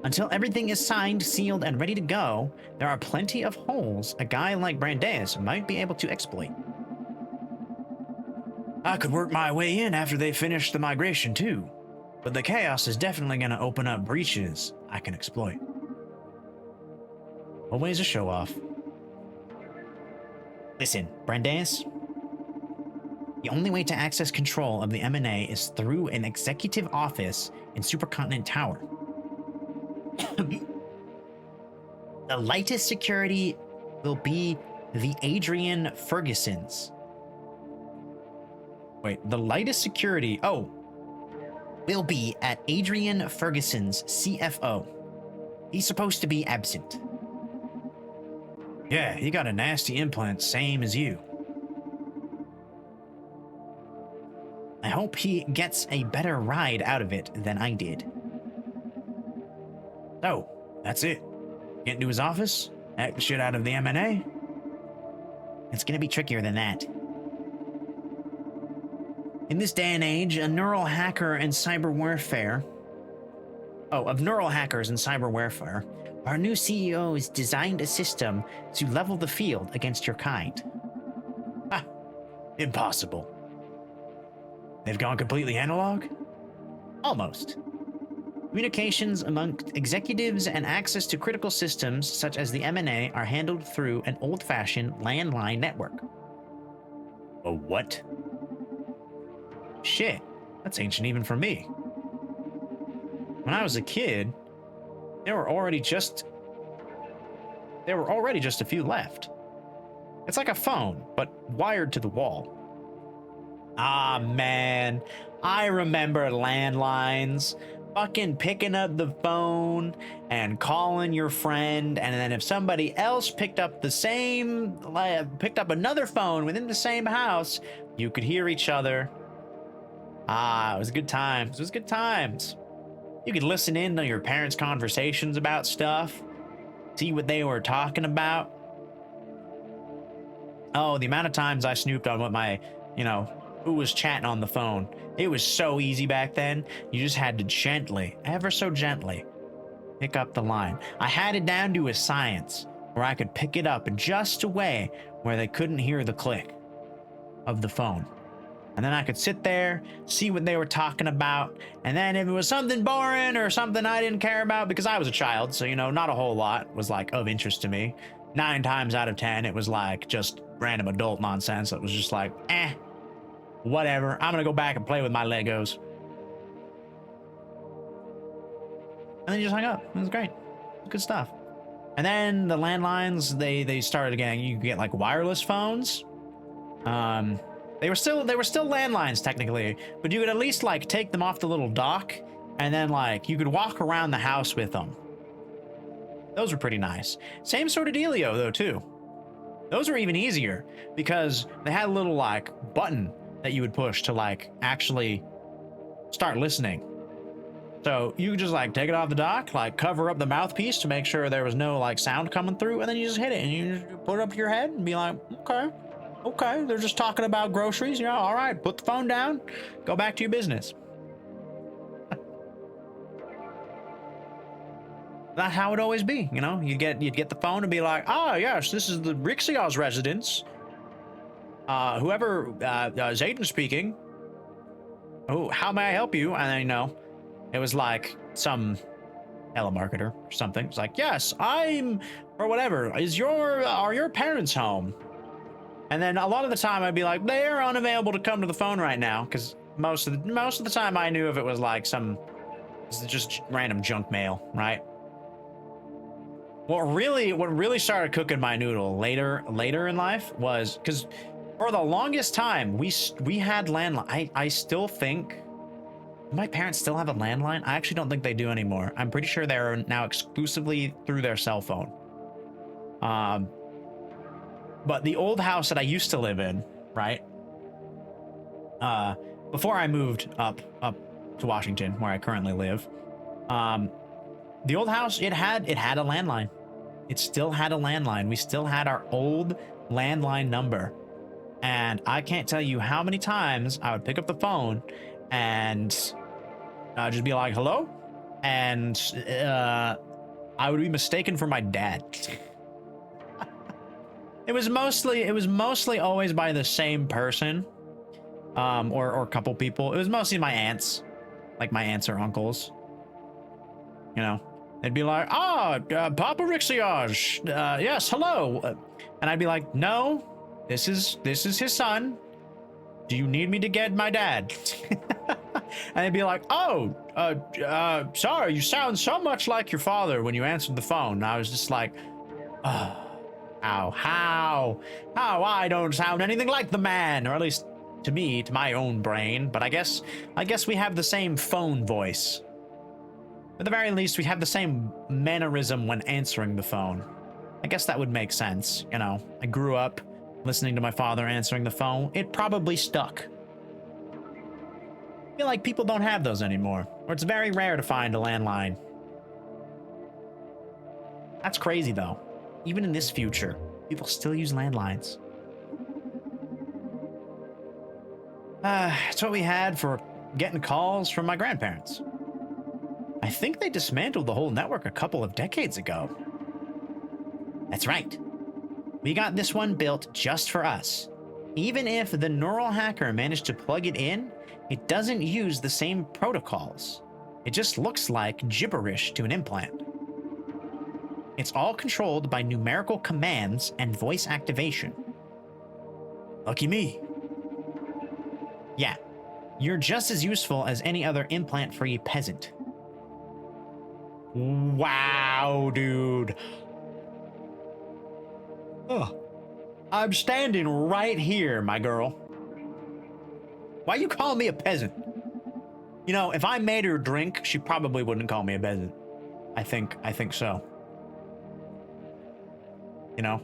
Until everything is signed, sealed, and ready to go, there are plenty of holes a guy like Brandeis might be able to exploit. I could work my way in after they finish the migration too, but the chaos is definitely going to open up breaches I can exploit. Always a show-off. Listen, Brandeis. The only way to access control of the MNA is through an executive office in Supercontinent Tower. The lightest security will be the Adrian Fergusons. Wait, the lightest security, will be at Adrian Ferguson's CFO. He's supposed to be absent. Yeah, he got a nasty implant, same as you. I hope he gets a better ride out of it than I did. So, that's it. Get into his office, act the shit out of the M&A. It's gonna be trickier than that. In this day and age, of neural hackers and cyber warfare, our new CEO has designed a system to level the field against your kind. Impossible. They've gone completely analog? Almost. Communications among executives and access to critical systems such as the M&A are handled through an old-fashioned landline network. A what? Shit, that's ancient even for me. When I was a kid, there were already just a few left. It's like a phone, but wired to the wall. Ah, man, I remember landlines. Fucking picking up the phone and calling your friend, and then if somebody else picked up another phone within the same house, you could hear each other. It was good times. It was good times. You could listen in to your parents' conversations about stuff, see what they were talking about. Oh, the amount of times I snooped on what my, who was chatting on the phone. It was so easy back then. You just had to gently, ever so gently, pick up the line. I had it down to a science where I could pick it up in just a way where they couldn't hear the click of the phone. And then I could sit there, see what they were talking about, and then if it was something boring or something I didn't care about, because I was a child, so, not a whole lot was, of interest to me. 9 times out of 10, it was, just random adult nonsense that was just whatever, I'm gonna go back and play with my Legos. And then you just hung up. It was great. Good stuff. And then the landlines, they started getting, you could get like wireless phones. They were still landlines technically, but you could at least like take them off the little dock, and then like you could walk around the house with them. Those were pretty nice. Same sort of dealio though too. Those were even easier because they had a little like button that you would push to like actually start listening. So you could just like take it off the dock, like cover up the mouthpiece to make sure there was no like sound coming through, and then you just hit it and you just put it up to your head and be like, okay, they're just talking about groceries. You know, all right, put the phone down, go back to your business. That's how it always be, you know. You'd get the phone and be like, ah, yes, this is the Rixia's residence. Whoever is Aiden speaking. Oh, how may I help you? And then, you know, it was like some telemarketer or something. It's like, yes, I'm, or whatever. Are your parents home? And then a lot of the time I'd be like, they are unavailable to come to the phone right now, because most of the time I knew if it was like some just random junk mail, right? What really started cooking my noodle later in life was because for the longest time we had landline. I still think my parents still have a landline. I actually don't think they do anymore. I'm pretty sure they're now exclusively through their cell phone. But the old house that I used to live in, right? Before I moved up to Washington, where I currently live, the old house, it had a landline. It still had a landline. We still had our old landline number. And I can't tell you how many times I would pick up the phone and just be like, hello? And I would be mistaken for my dad. It was mostly always by the same person, or a couple people. It was mostly my aunts, like my aunts or uncles. You know, they'd be like, Papa Rixiage, yes, hello. And I'd be like, no, this is his son. Do you need me to get my dad? And they'd be like, sorry, you sound so much like your father when you answered the phone. And I was just like, how I don't sound anything like the man, or at least to me, to my own brain. But I guess we have the same phone voice. At the very least, we have the same mannerism when answering the phone. I guess that would make sense, you know. I grew up listening to my father answering the phone. It probably stuck. I feel like people don't have those anymore, or it's very rare to find a landline. That's crazy, though. Even in this future, people still use landlines. It's what we had for getting calls from my grandparents. I think they dismantled the whole network a couple of decades ago. That's right. We got this one built just for us. Even if the neural hacker managed to plug it in, it doesn't use the same protocols. It just looks like gibberish to an implant. It's all controlled by numerical commands and voice activation. Lucky me. Yeah, you're just as useful as any other implant-free peasant. Wow, dude. Oh, I'm standing right here, my girl. Why you calling me a peasant? You know, if I made her drink, she probably wouldn't call me a peasant. I think so. You know?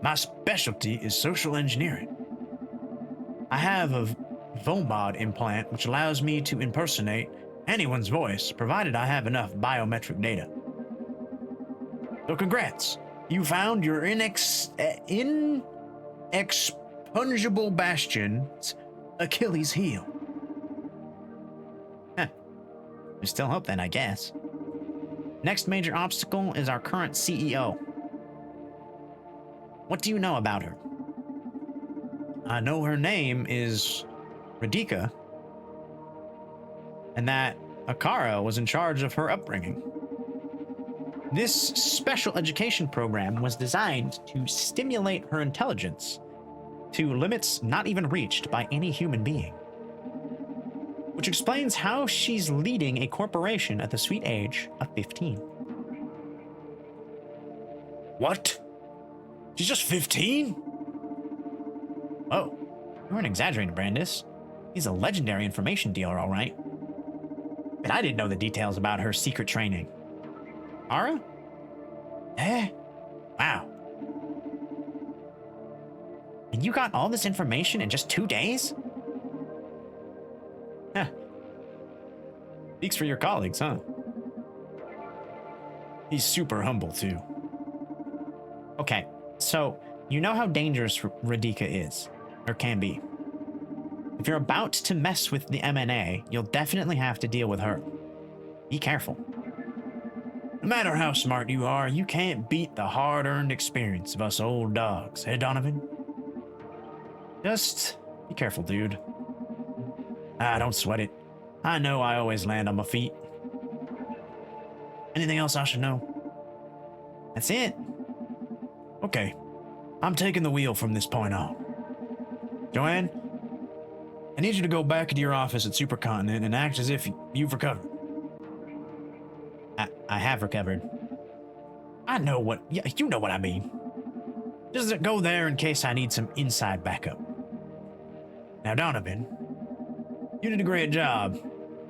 My specialty is social engineering. I have a Vomod implant which allows me to impersonate anyone's voice, provided I have enough biometric data. So congrats, you found your inexpugnable bastion's Achilles heel. Huh. We still hope then, I guess. Next major obstacle is our current CEO. What do you know about her? I know her name is Radhika, and that Akara was in charge of her upbringing. This special education program was designed to stimulate her intelligence to limits not even reached by any human being. which explains how she's leading a corporation at the sweet age of 15. What? She's just 15? Oh, you weren't exaggerating, Brandis. He's a legendary information dealer, all right. But I didn't know the details about her secret training. Ara? Eh? Wow. And you got all this information in just 2 days? Huh. Speaks for your colleagues, huh? He's super humble, too. Okay, so you know how dangerous Radhika is, or can be. If you're about to mess with the MNA, you'll definitely have to deal with her. Be careful. No matter how smart you are, you can't beat the hard-earned experience of us old dogs, hey, Donovan? Just be careful, dude. Don't sweat it. I know I always land on my feet. Anything else I should know? That's it. Okay, I'm taking the wheel from this point on. Joanne, I need you to go back into your office at Supercontinent and act as if you've recovered. I have recovered. I know what, yeah, you know what I mean. Just go there in case I need some inside backup. Now, Donovan, you did a great job.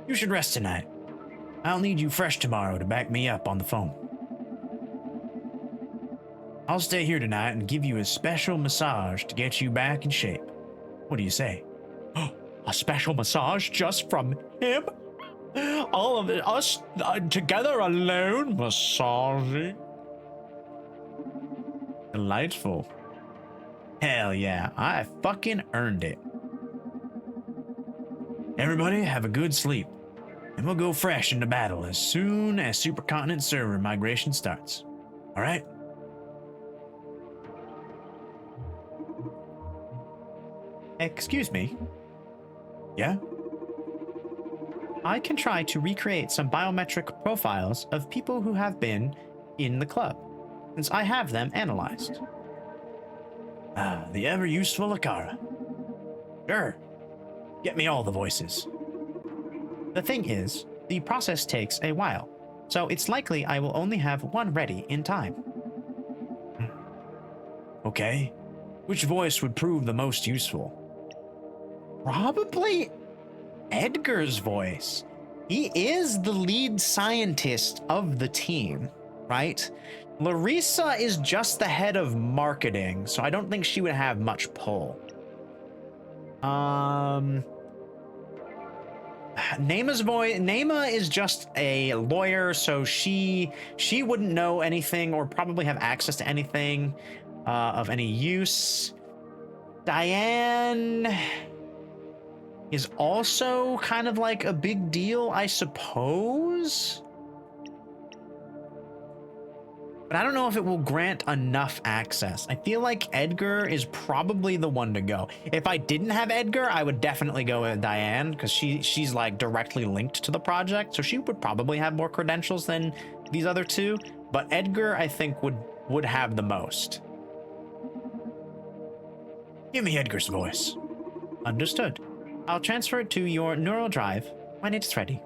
You should rest tonight. I'll need you fresh tomorrow to back me up on the phone. I'll stay here tonight and give you a special massage to get you back in shape. What do you say? A special massage just from him? All of us together alone massaging? Delightful. Hell yeah, I fucking earned it. Everybody have a good sleep, and we'll go fresh into battle as soon as Supercontinent server migration starts. All right? Excuse me. Yeah? I can try to recreate some biometric profiles of people who have been in the club, since I have them analyzed. The ever-useful Akara. Sure. Get me all the voices. The thing is, the process takes a while, so it's likely I will only have one ready in time. Okay. Which voice would prove the most useful? Probably Edgar's voice. He is the lead scientist of the team, right? Larissa is just the head of marketing, so I don't think she would have much pull. Neyma's voice. Neyma is just a lawyer, so she wouldn't know anything or probably have access to anything of any use. Diane is also kind of like a big deal, I suppose. But I don't know if it will grant enough access. I feel like Edgar is probably the one to go. If I didn't have Edgar, I would definitely go with Diane, because she's like directly linked to the project, so she would probably have more credentials than these other two. But Edgar, I think, would have the most. Give me Edgar's voice. Understood. I'll transfer it to your neural drive when it's ready.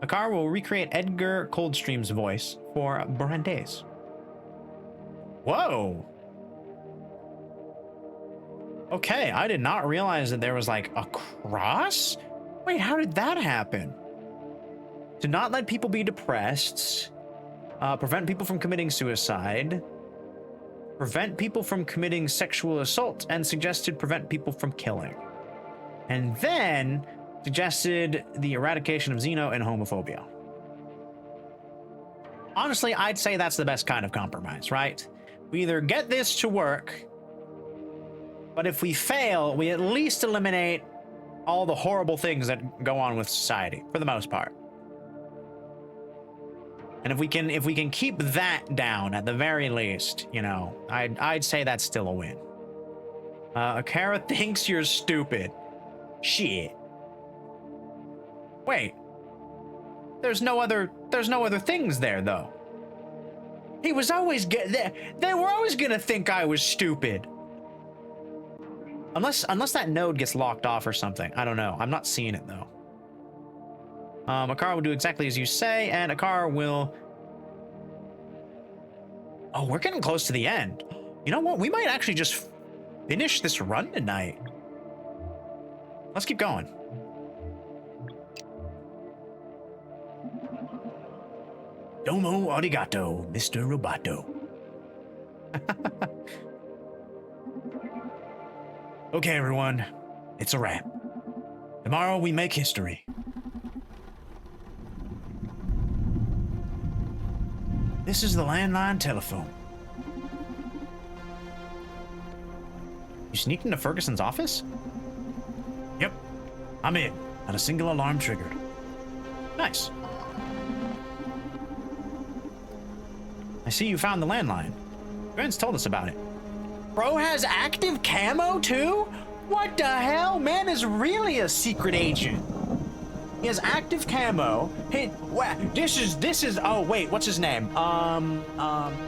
Akar will recreate Edgar Coldstream's voice for Brandes. Whoa! Okay, I did not realize that there was like a cross? Wait, how did that happen? To not let people be depressed, prevent people from committing suicide, prevent people from committing sexual assault, and suggested prevent people from killing. And then suggested the eradication of xeno and homophobia. Honestly, I'd say that's the best kind of compromise, right? We either get this to work, but if we fail, we at least eliminate all the horrible things that go on with society, for the most part. And if we can keep that down at the very least, you know, I'd say that's still a win. Akara thinks you're stupid. Shit. Wait. There's no other things there though. He was always they were always gonna think I was stupid. Unless that node gets locked off or something. I don't know. I'm not seeing it though. A car will do exactly as you say, and a car will... Oh, we're getting close to the end. You know what? We might actually just finish this run tonight. Let's keep going. Domo arigato, Mr. Roboto. Okay, everyone. It's a wrap. Tomorrow we make history. This is the landline telephone. You sneaked into Ferguson's office? Yep. I'm in. Not a single alarm triggered. Nice. I see you found the landline. Friends told us about it. Bro has active camo too? What the hell? Man is really a secret agent. He has active camo. Hey, this is. Oh wait, what's his name?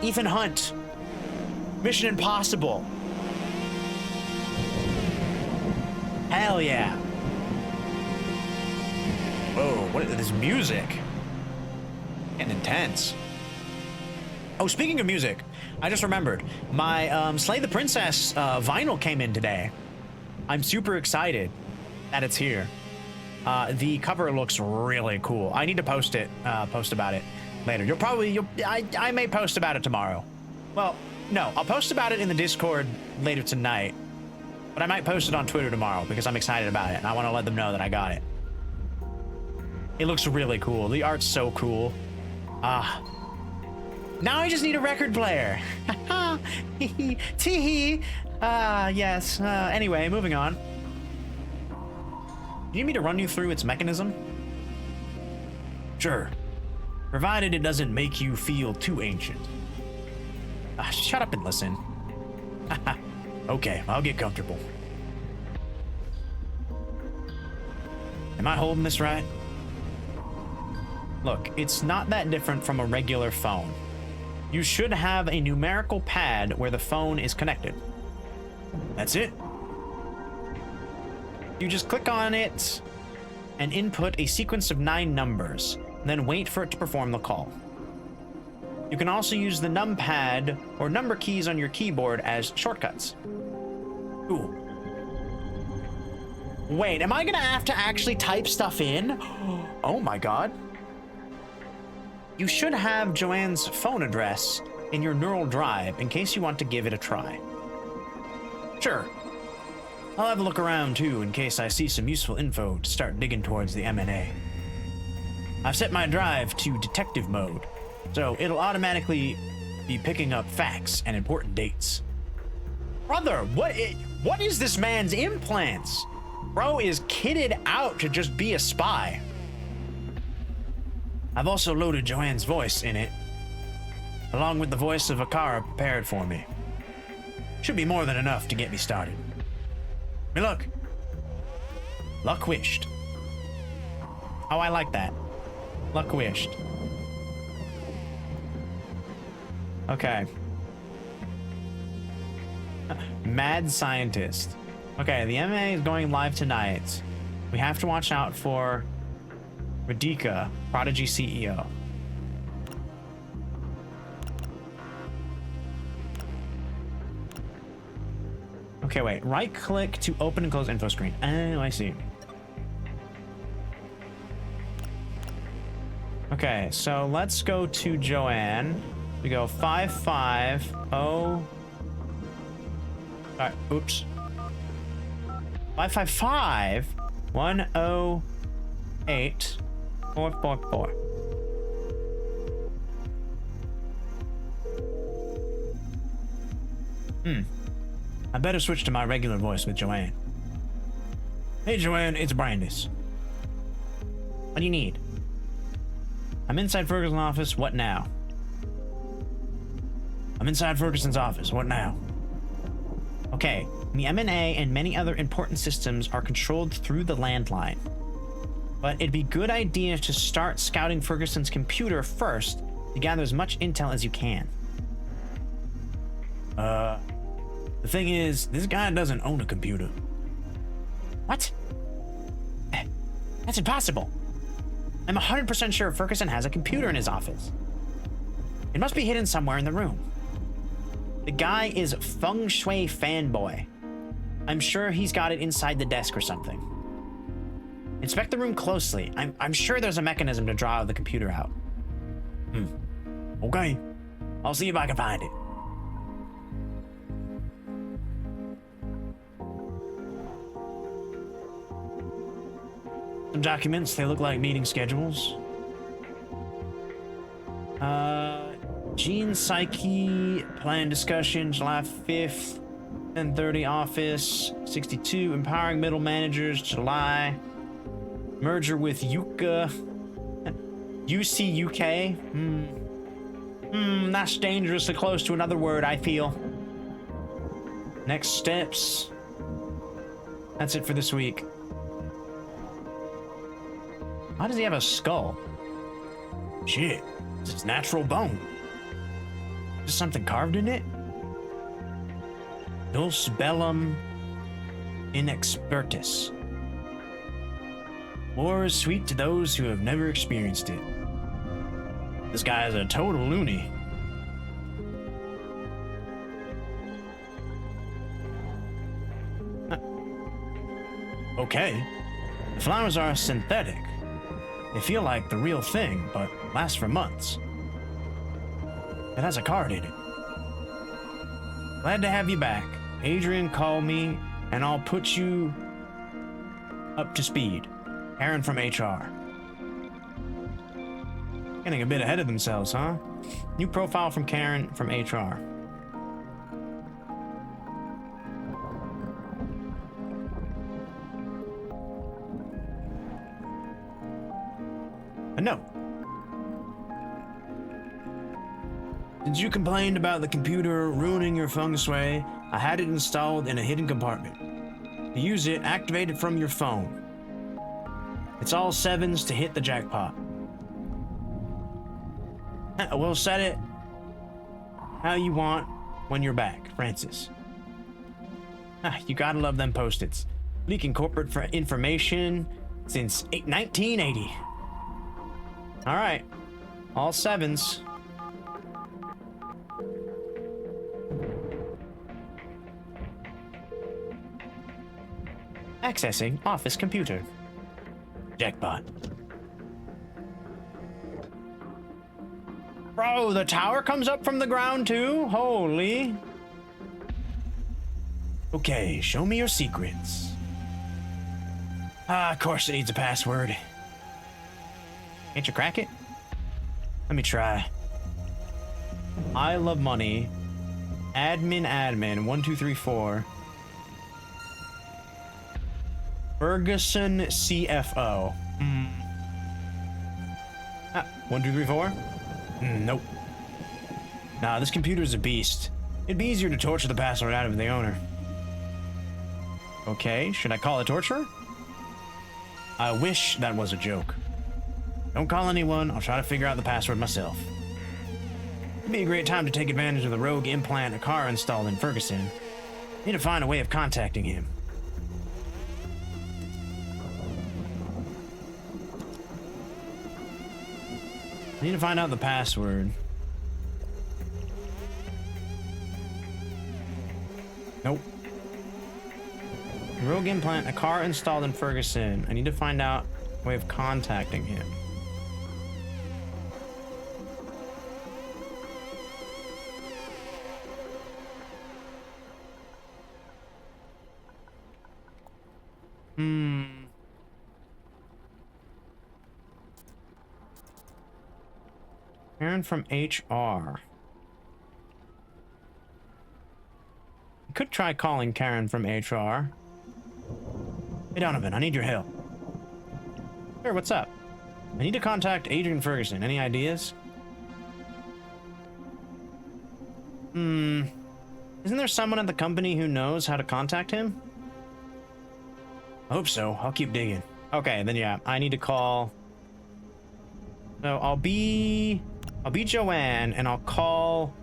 Ethan Hunt. Mission Impossible. Hell yeah. Whoa, what is this music? Getting intense. Oh, speaking of music, I just remembered my Slay the Princess vinyl came in today. I'm super excited that it's here. The cover looks really cool. I need to post about it later. I may post about it tomorrow. Well, no, I'll post about it in the Discord later tonight, but I might post it on Twitter tomorrow because I'm excited about it and I want to let them know that I got it. It looks really cool. The art's so cool. Now I just need a record player. Tee-hee. Yes. Anyway, moving on. You need me to run you through its mechanism? Sure. Provided it doesn't make you feel too ancient. Shut up and listen. Okay, I'll get comfortable. Am I holding this right? Look, it's not that different from a regular phone. You should have a numerical pad where the phone is connected. That's it. You just click on it and input a sequence of 9 numbers, then wait for it to perform the call. You can also use the numpad or number keys on your keyboard as shortcuts. Ooh. Wait, am I gonna have to actually type stuff in? Oh my god. You should have Joanne's phone address in your neural drive in case you want to give it a try. Sure. I'll have a look around too in case I see some useful info to start digging towards the M&A. I've set my drive to detective mode, so it'll automatically be picking up facts and important dates. Brother, what is this man's implants? Bro is kitted out to just be a spy. I've also loaded Joanne's voice in it, along with the voice of Akara prepared for me. Should be more than enough to get me started. Me luck. Luck wished. Oh, I like that. Luck wished. Okay. Mad scientist. Okay, the MA is going live tonight. We have to watch out for Radhika, Prodigy CEO. Okay, wait. Right click to open and close info screen. Oh, I see. Okay, so let's go to Joanne. We go 550. Alright, oops. 555 108 444. I better switch to my regular voice with Joanne. Hey Joanne, it's Brandis. What do you need? I'm inside Ferguson's office, what now? I'm inside Ferguson's office, what now? Okay, the M&A and many other important systems are controlled through the landline. But it'd be a good idea to start scouting Ferguson's computer first to gather as much intel as you can. The thing is, this guy doesn't own a computer. What? That's impossible. I'm 100% sure Ferguson has a computer in his office. It must be hidden somewhere in the room. The guy is feng shui fanboy. I'm sure he's got it inside the desk or something. Inspect the room closely. I'm sure there's a mechanism to draw the computer out. Okay. I'll see if I can find it. Some documents, they look like meeting schedules. Gene Psyche, plan discussion, July 5th, 10:30 office, 62, empowering middle managers, July. Merger with Yuka. UCUK? That's dangerously close to another word, I feel. Next steps. That's it for this week. Why does he have a skull? Shit, it's his natural bone. Is something carved in it? Dulce bellum inexpertus. War is sweet to those who have never experienced it. This guy is a total loony. Okay. The flowers are synthetic. They feel like the real thing, but last for months. It has a card in it. Glad to have you back. Adrian, call me, and I'll put you up to speed. Karen from HR. Getting a bit ahead of themselves, huh? New profile from Karen from HR. A note. Since you complained about the computer ruining your feng shui, I had it installed in a hidden compartment. To use it, activate it from your phone. It's all sevens to hit the jackpot. We'll set it how you want when you're back, Francis. You gotta love them post-its. Leaking corporate information since 1980. All right, all sevens. Accessing office computer. Jackpot. Bro, the tower comes up from the ground too? Holy. Okay, show me your secrets. Of course it needs a password. Can't you crack it? Let me try. I love money. Admin 1234. Ferguson CFO. 1234? Nope. Nah, this computer's a beast. It'd be easier to torture the password out of the owner. Okay, should I call a torturer? I wish that was a joke. Don't call anyone, I'll try to figure out the password myself. It'd be a great time to take advantage of the rogue implant a car installed in Ferguson. Need to find a way of contacting him. I need to find out the password. Nope. Rogue implant, a car installed in Ferguson. I need to find out a way of contacting him. Karen from HR. I could try calling Karen from HR. Hey Donovan, I need your help. Sure, what's up? I need to contact Adrian Ferguson. Any ideas? Isn't there someone at the company who knows how to contact him? I hope so. I'll keep digging. Okay, then yeah, I need to call. So I'll be Joanne, and I'll call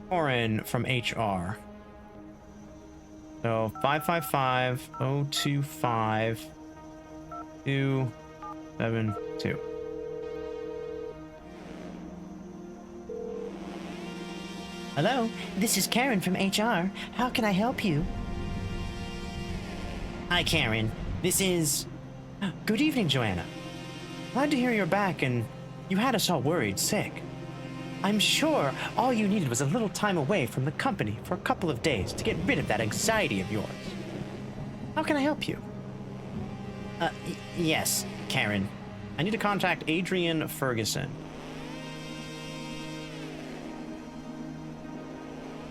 Corin from HR. So 555-025-272. Hello, this is Karen from HR. How can I help you? Hi, Karen. This is... Good evening, Joanna. Glad to hear you're back and you had us all worried sick. I'm sure all you needed was a little time away from the company for a couple of days to get rid of that anxiety of yours. How can I help you? Yes, Karen. I need to contact Adrian Ferguson.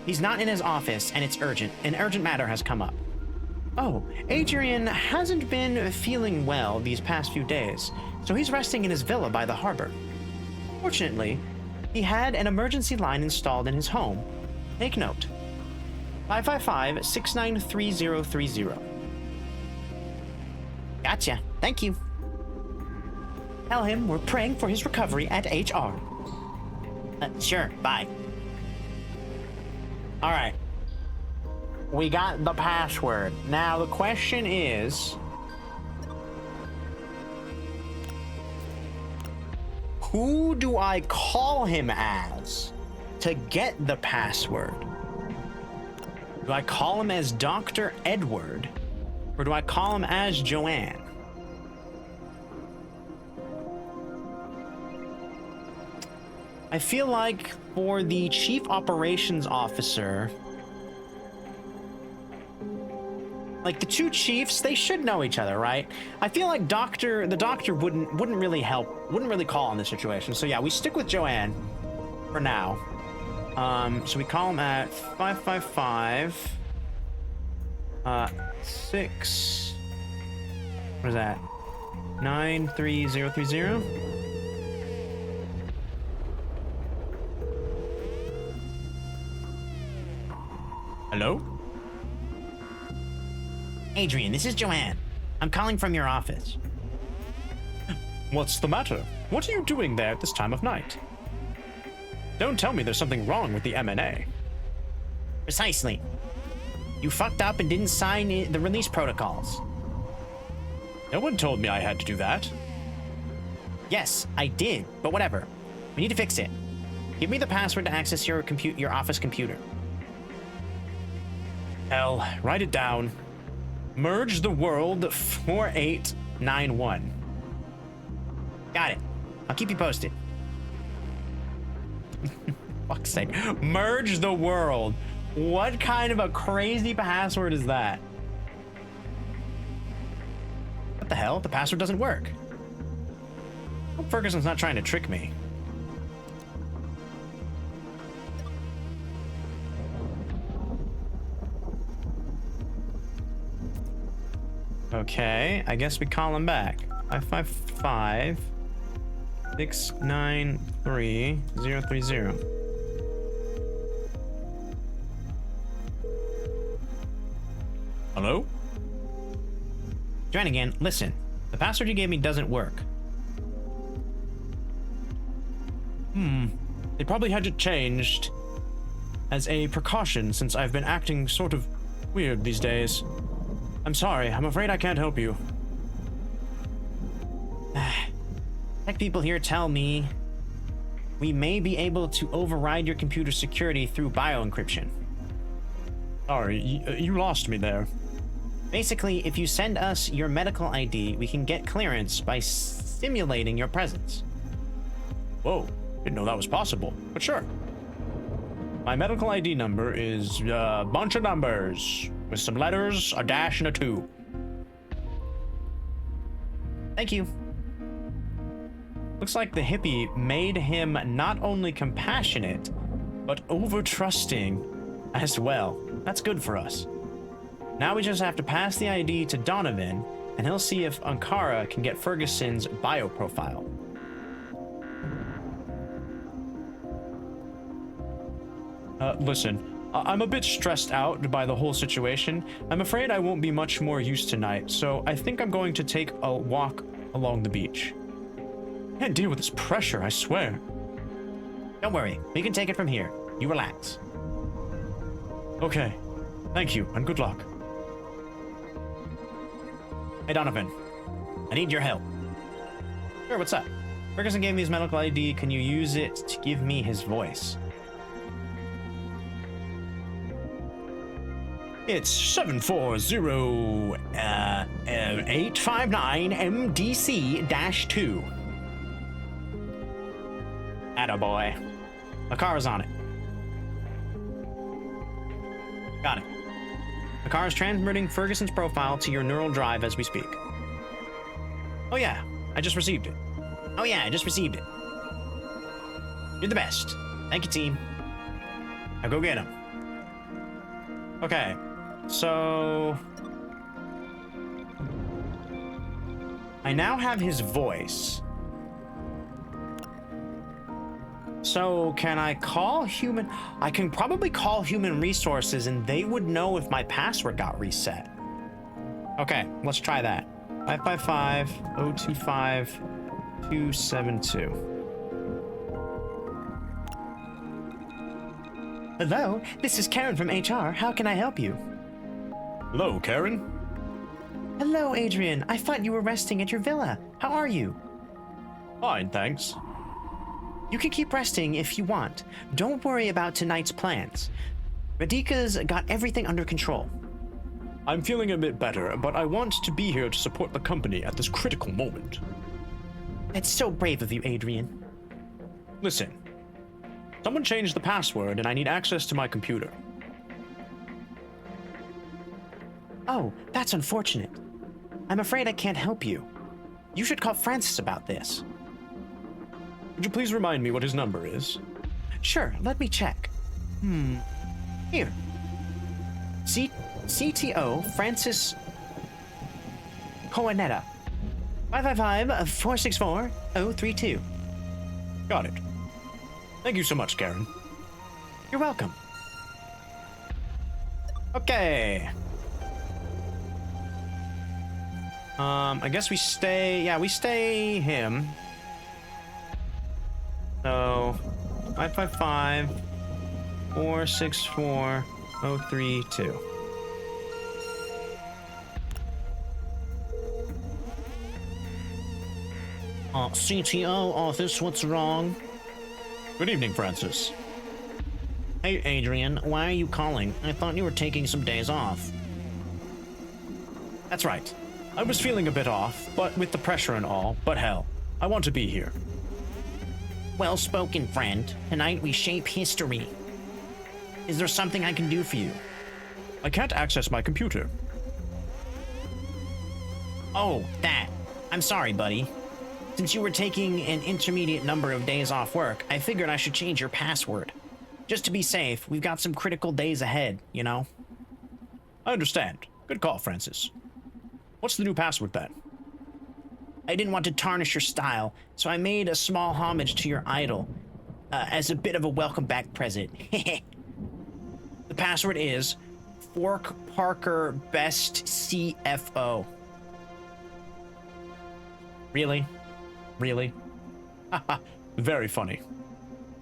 He's not in his office, and it's urgent. An urgent matter has come up. Oh, Adrian hasn't been feeling well these past few days, so he's resting in his villa by the harbor. Fortunately, he had an emergency line installed in his home. Take note. 555-693030. Gotcha. Thank you. Tell him we're praying for his recovery at HR. Sure. Bye. All right. We got the password. Now the question is... who do I call him as to get the password? Do I call him as Dr. Edward? Or do I call him as Joanne? I feel like for the Chief Operations Officer, like the two chiefs, they should know each other, right? I feel like the doctor wouldn't really help, wouldn't really call in this situation. So yeah, we stick with Joanne for now. So we call him at 555 6, what is that? 93030. Hello? Adrian, this is Joanne. I'm calling from your office. What's the matter? What are you doing there at this time of night? Don't tell me there's something wrong with the M&A. Precisely. You fucked up and didn't sign the release protocols. No one told me I had to do that. Yes, I did, but whatever. We need to fix it. Give me the password to access your office computer. Hell, write it down. Merge the world 4891. Got it. I'll keep you posted. Fuck's sake. Merge the world. What kind of a crazy password is that? What the hell? The password doesn't work. Hope Ferguson's not trying to trick me. Okay, I guess we call him back. 555 693 030. Hello? Join again. Listen, the password you gave me doesn't work. They probably had it changed as a precaution since I've been acting sort of weird these days. I'm sorry, I'm afraid I can't help you. Tech people here tell me we may be able to override your computer security through bioencryption. Sorry, you lost me there. Basically, if you send us your medical ID, we can get clearance by simulating your presence. Whoa, didn't know that was possible, but sure. My medical ID number is a bunch of numbers with some letters, a dash, and a 2. Thank you. Looks like the hippie made him not only compassionate, but over-trusting as well. That's good for us. Now we just have to pass the ID to Donovan, and he'll see if Ankara can get Ferguson's bio profile. Listen, I'm a bit stressed out by the whole situation. I'm afraid I won't be much more use tonight, so I think I'm going to take a walk along the beach. I can't deal with this pressure, I swear. Don't worry, we can take it from here. You relax. Okay, thank you, and good luck. Hey, Donovan, I need your help. Sure, what's up? Ferguson gave me his medical ID. Can you use it to give me his voice? It's 740-859-MDC-2. Attaboy. The car is on it. Got it. The car is transmitting Ferguson's profile to your neural drive as we speak. Oh yeah, I just received it. Oh yeah, I just received it. You're the best. Thank you, team. Now go get him. Okay, so... I now have his voice. So, can I call human... I can probably call human resources and they would know if my password got reset. Okay, let's try that. 555-025-272. Hello, this is Karen from HR. How can I help you? Hello, Karen. Hello, Adrian. I thought you were resting at your villa. How are you? Fine, thanks. You can keep resting if you want. Don't worry about tonight's plans. Radika's got everything under control. I'm feeling a bit better, but I want to be here to support the company at this critical moment. That's so brave of you, Adrian. Listen. Someone changed the password and I need access to my computer. Oh, that's unfortunate. I'm afraid I can't help you. You should call Francis about this. Would you please remind me what his number is? Sure, let me check. Here. CTO Francis Coanetta. 555-464-032. Got it. Thank you so much, Karen. You're welcome. Okay. I guess we stay... Yeah, we stay him. So, 555-464-032. CTO office, what's wrong? Good evening, Francis. Hey, Adrian, why are you calling? I thought you were taking some days off. That's right. I was feeling a bit off, but with the pressure and all, but hell, I want to be here. Well spoken, friend. Tonight we shape history. Is there something I can do for you? I can't access my computer. Oh, that. I'm sorry, buddy. Since you were taking an intermediate number of days off work, I figured I should change your password. Just to be safe, we've got some critical days ahead, you know? I understand. Good call, Francis. What's the new password then? I didn't want to tarnish your style, so I made a small homage to your idol, as a bit of a welcome back present. The password is Fork Parker Best CFO. Really? Really? Haha, very funny.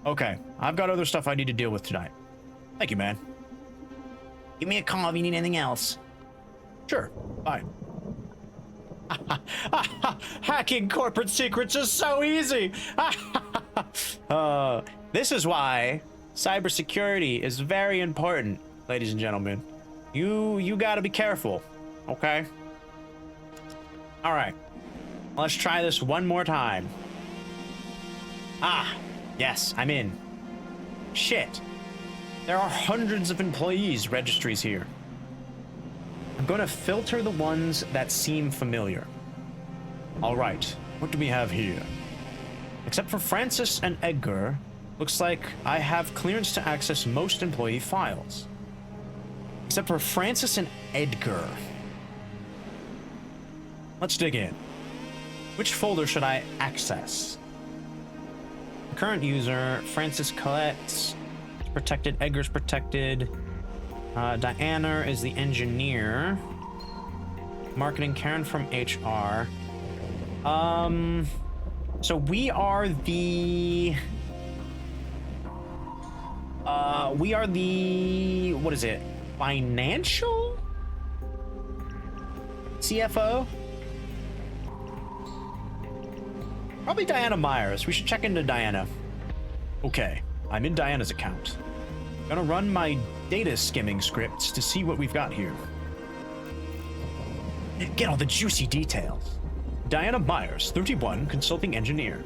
Okay, I've got other stuff I need to deal with tonight. Thank you, man. Give me a call if you need anything else. Sure, bye. Hacking corporate secrets is so easy. This is why cybersecurity is very important, ladies and gentlemen. You gotta be careful, okay? All right, let's try this one more time. Yes, I'm in. Shit, there are hundreds of employees registries here. I'm gonna filter the ones that seem familiar. All right, what do we have here? Except for Francis and Edgar, looks like I have clearance to access most employee files. Except for Francis and Edgar. Let's dig in. Which folder should I access? Current user, Francis Collette's protected, Edgar's protected. Diana is the engineer. Marketing, Karen from HR. So we are the... what is it? Financial? CFO? Probably Diana Myers. We should check into Diana. Okay, I'm in Diana's account. Gonna run my data skimming scripts to see what we've got here. Get all the juicy details. Diana Myers, 31, consulting engineer.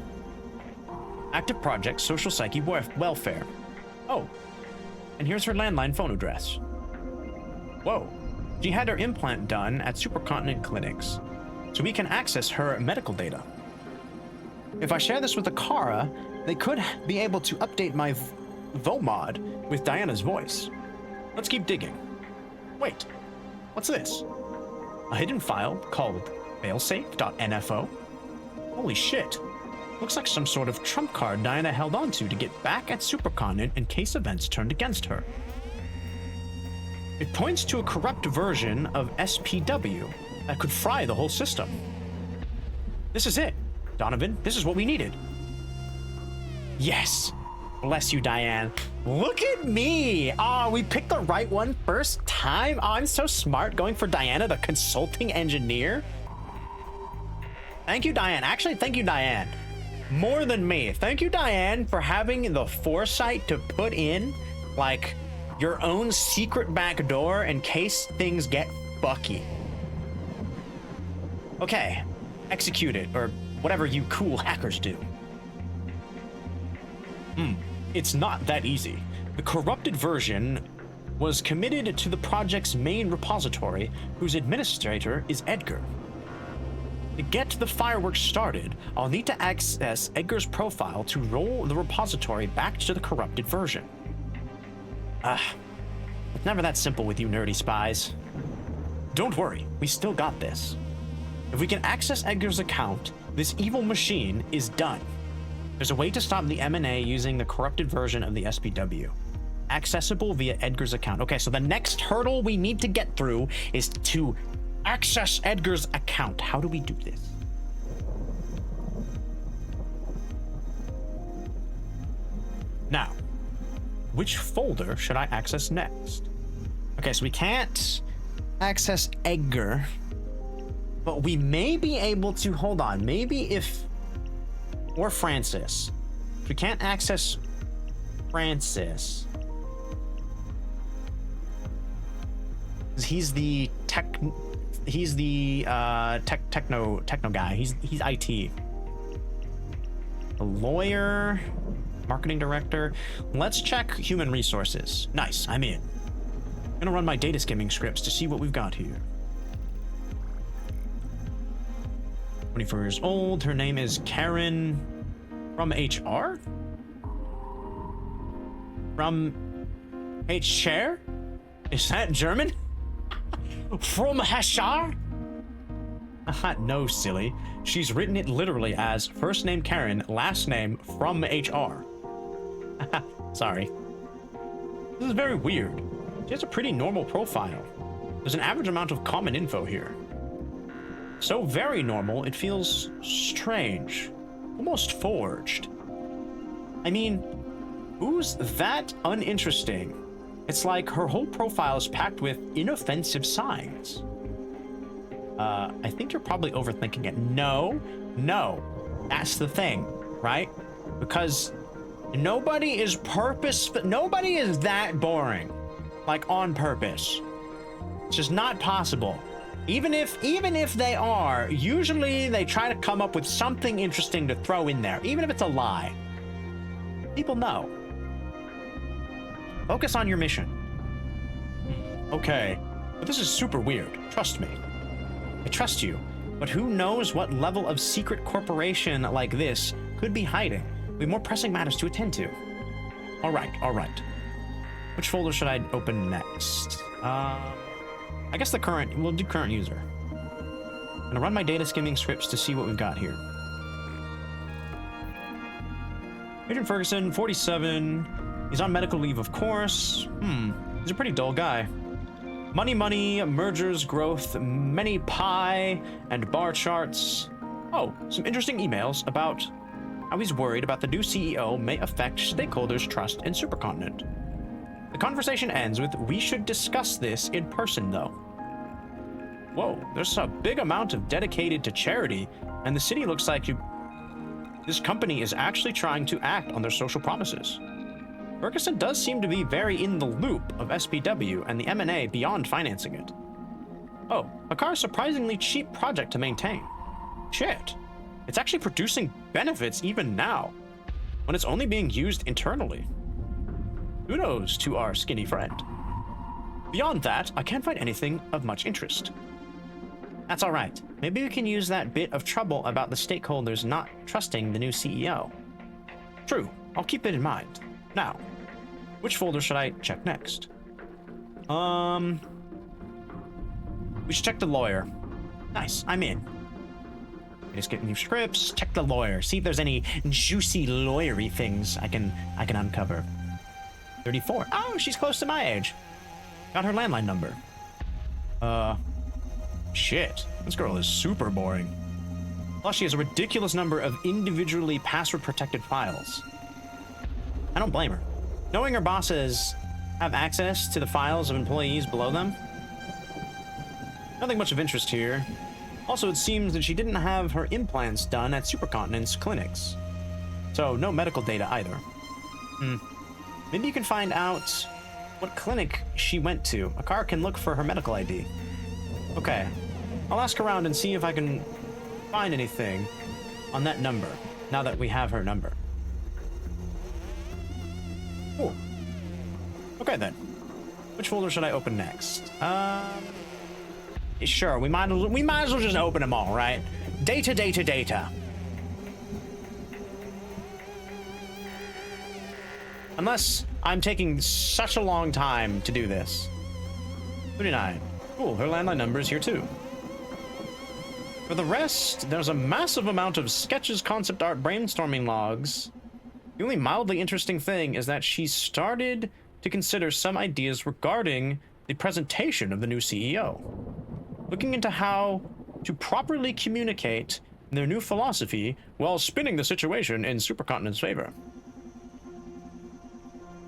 Active project, social psyche welfare. Oh, and here's her landline phone address. Whoa, she had her implant done at Supercontinent Clinics, so we can access her medical data. If I share this with Akara, they could be able to update my VOMOD with Diana's voice. Let's keep digging. Wait, what's this? A hidden file called failsafe.nfo? Holy shit. Looks like some sort of trump card Diana held onto to get back at Supercontinent in case events turned against her. It points to a corrupt version of SPW that could fry the whole system. This is it, Donovan. This is what we needed. Yes. Bless you, Diane. Look at me. Oh, we picked the right one first time. Oh, I'm so smart going for Diana, the consulting engineer. Thank you, Diane. Actually, thank you, Diane. More than me. Thank you, Diane, for having the foresight to put in, like, your own secret back door in case things get fucky. Okay. Execute it, or whatever you cool hackers do. It's not that easy. The corrupted version was committed to the project's main repository, whose administrator is Edgar. To get the fireworks started, I'll need to access Edgar's profile to roll the repository back to the corrupted version. It's never that simple with you nerdy spies. Don't worry, we still got this. If we can access Edgar's account, this evil machine is done. There's a way to stop the M&A using the corrupted version of the SPW. Accessible via Edgar's account. Okay, so the next hurdle we need to get through is to access Edgar's account. How do we do this? Now, which folder should I access next? Okay, so we can't access Edgar, but we may be able to, hold on, maybe if, or Francis. If we can't access Francis, he's the techno guy. He's IT. A lawyer, marketing director. Let's check human resources. Nice, I'm in. I'm gonna run my data skimming scripts to see what we've got here. 24 years old. Her name is Karen from HR? From HR? Is that German? From HR? No, silly. She's written it literally as first name Karen, last name from HR. Sorry. This is very weird. She has a pretty normal profile. There's an average amount of common info here. So very normal, it feels strange. Almost forged. I mean, who's that uninteresting? It's like her whole profile is packed with inoffensive signs. I think you're probably overthinking it. No, that's the thing, right? Because nobody is nobody is that boring, like on purpose. It's just not possible. Even if they are, usually they try to come up with something interesting to throw in there, even if it's a lie. People know. Focus on your mission. Okay, but this is super weird. Trust me. I trust you, but who knows what level of secret corporation like this could be hiding? We have more pressing matters to attend to. All right. Which folder should I open next? I guess we'll do current user. I'm gonna run my data skimming scripts to see what we've got here. Agent Ferguson, 47. He's on medical leave, of course. He's a pretty dull guy. Money, mergers, growth, many pie, and bar charts. Oh, some interesting emails about how he's worried about the new CEO may affect stakeholders' trust in Supercontinent. The conversation ends with, "We should discuss this in person, though." Whoa, there's a big amount of dedicated to charity, and the city looks like this company is actually trying to act on their social promises. Ferguson does seem to be very in the loop of SPW and the M&A beyond financing it. Oh, a car's surprisingly cheap project to maintain. Shit. It's actually producing benefits even now, when it's only being used internally. Kudos to our skinny friend. Beyond that, I can't find anything of much interest. That's alright. Maybe we can use that bit of trouble about the stakeholders not trusting the new CEO. True, I'll keep it in mind. Now, which folder should I check next? We should check the lawyer. Nice, I'm in. Just get new scripts, check the lawyer, see if there's any juicy lawyery things I can uncover. 34. Oh, she's close to my age. Got her landline number. Shit. This girl is super boring. Plus, she has a ridiculous number of individually password-protected files. I don't blame her. Knowing her bosses have access to the files of employees below them? Nothing much of interest here. Also, it seems that she didn't have her implants done at Supercontinent's clinics. So, no medical data either. Maybe you can find out what clinic she went to. A car can look for her medical ID. Okay. I'll ask around and see if I can find anything on that number, now that we have her number. Cool. Okay then. Which folder should I open next? Sure, we might as well just open them all, right? Data, data, data. Unless I'm taking such a long time to do this. 39. Cool, her landline number is here too. For the rest, there's a massive amount of sketches, concept art, brainstorming logs. The only mildly interesting thing is that she started to consider some ideas regarding the presentation of the new CEO. Looking into how to properly communicate their new philosophy while spinning the situation in Supercontinent's favor.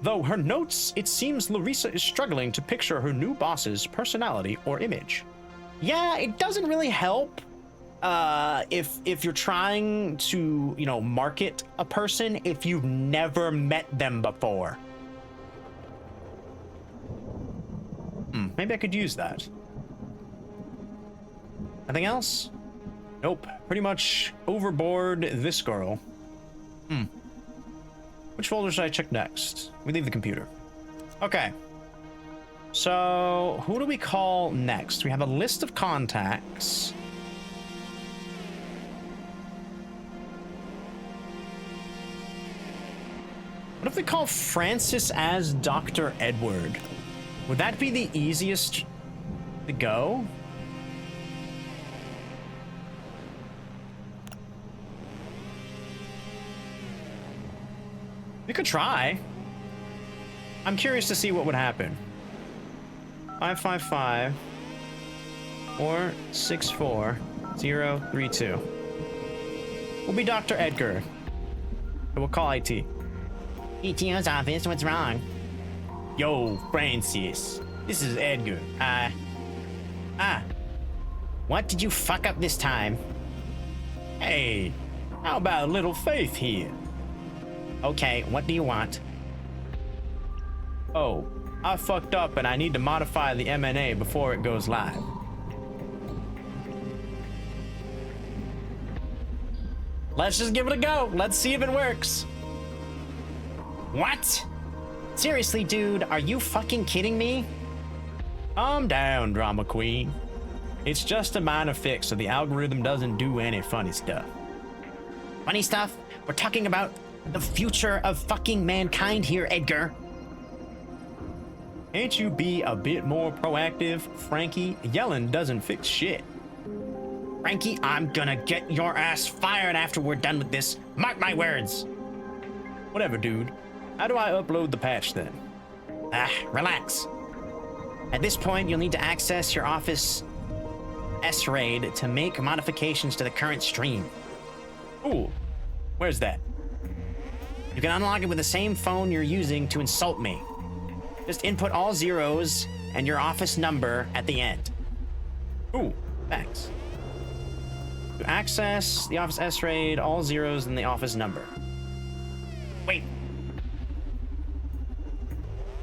Though her notes, it seems Larissa is struggling to picture her new boss's personality or image. Yeah, it doesn't really help if you're trying to, market a person if you've never met them before. Maybe I could use that. Nothing else? Nope. Pretty much overboard this girl. Which folder should I check next? We leave the computer. Okay. So, who do we call next? We have a list of contacts. What if we call Francis as Dr. Edward? Would that be the easiest to go? We could try. I'm curious to see what would happen. 555 or 64032. We'll be Dr. Edgar. We'll call IT. ETO's office, what's wrong? Yo, Francis. This is Edgar. What did you fuck up this time? Hey, how about a little faith here? Okay, what do you want? Oh, I fucked up and I need to modify the M&A before it goes live. Let's just give it a go. Let's see if it works. What? Seriously, dude, are you fucking kidding me? Calm down, drama queen. It's just a minor fix so the algorithm doesn't do any funny stuff. Funny stuff? We're talking about the future of fucking mankind here, Edgar. Can't you be a bit more proactive, Frankie? Yelling doesn't fix shit. Frankie, I'm gonna get your ass fired after we're done with this. Mark my words. Whatever, dude. How do I upload the patch then? Relax. At this point, you'll need to access your Office S-RAID to make modifications to the current stream. Ooh, where's that? You can unlock it with the same phone you're using to insult me. Just input all zeros and your office number at the end. Ooh, thanks. To access the Office S-RAID, all zeros and the office number. Wait.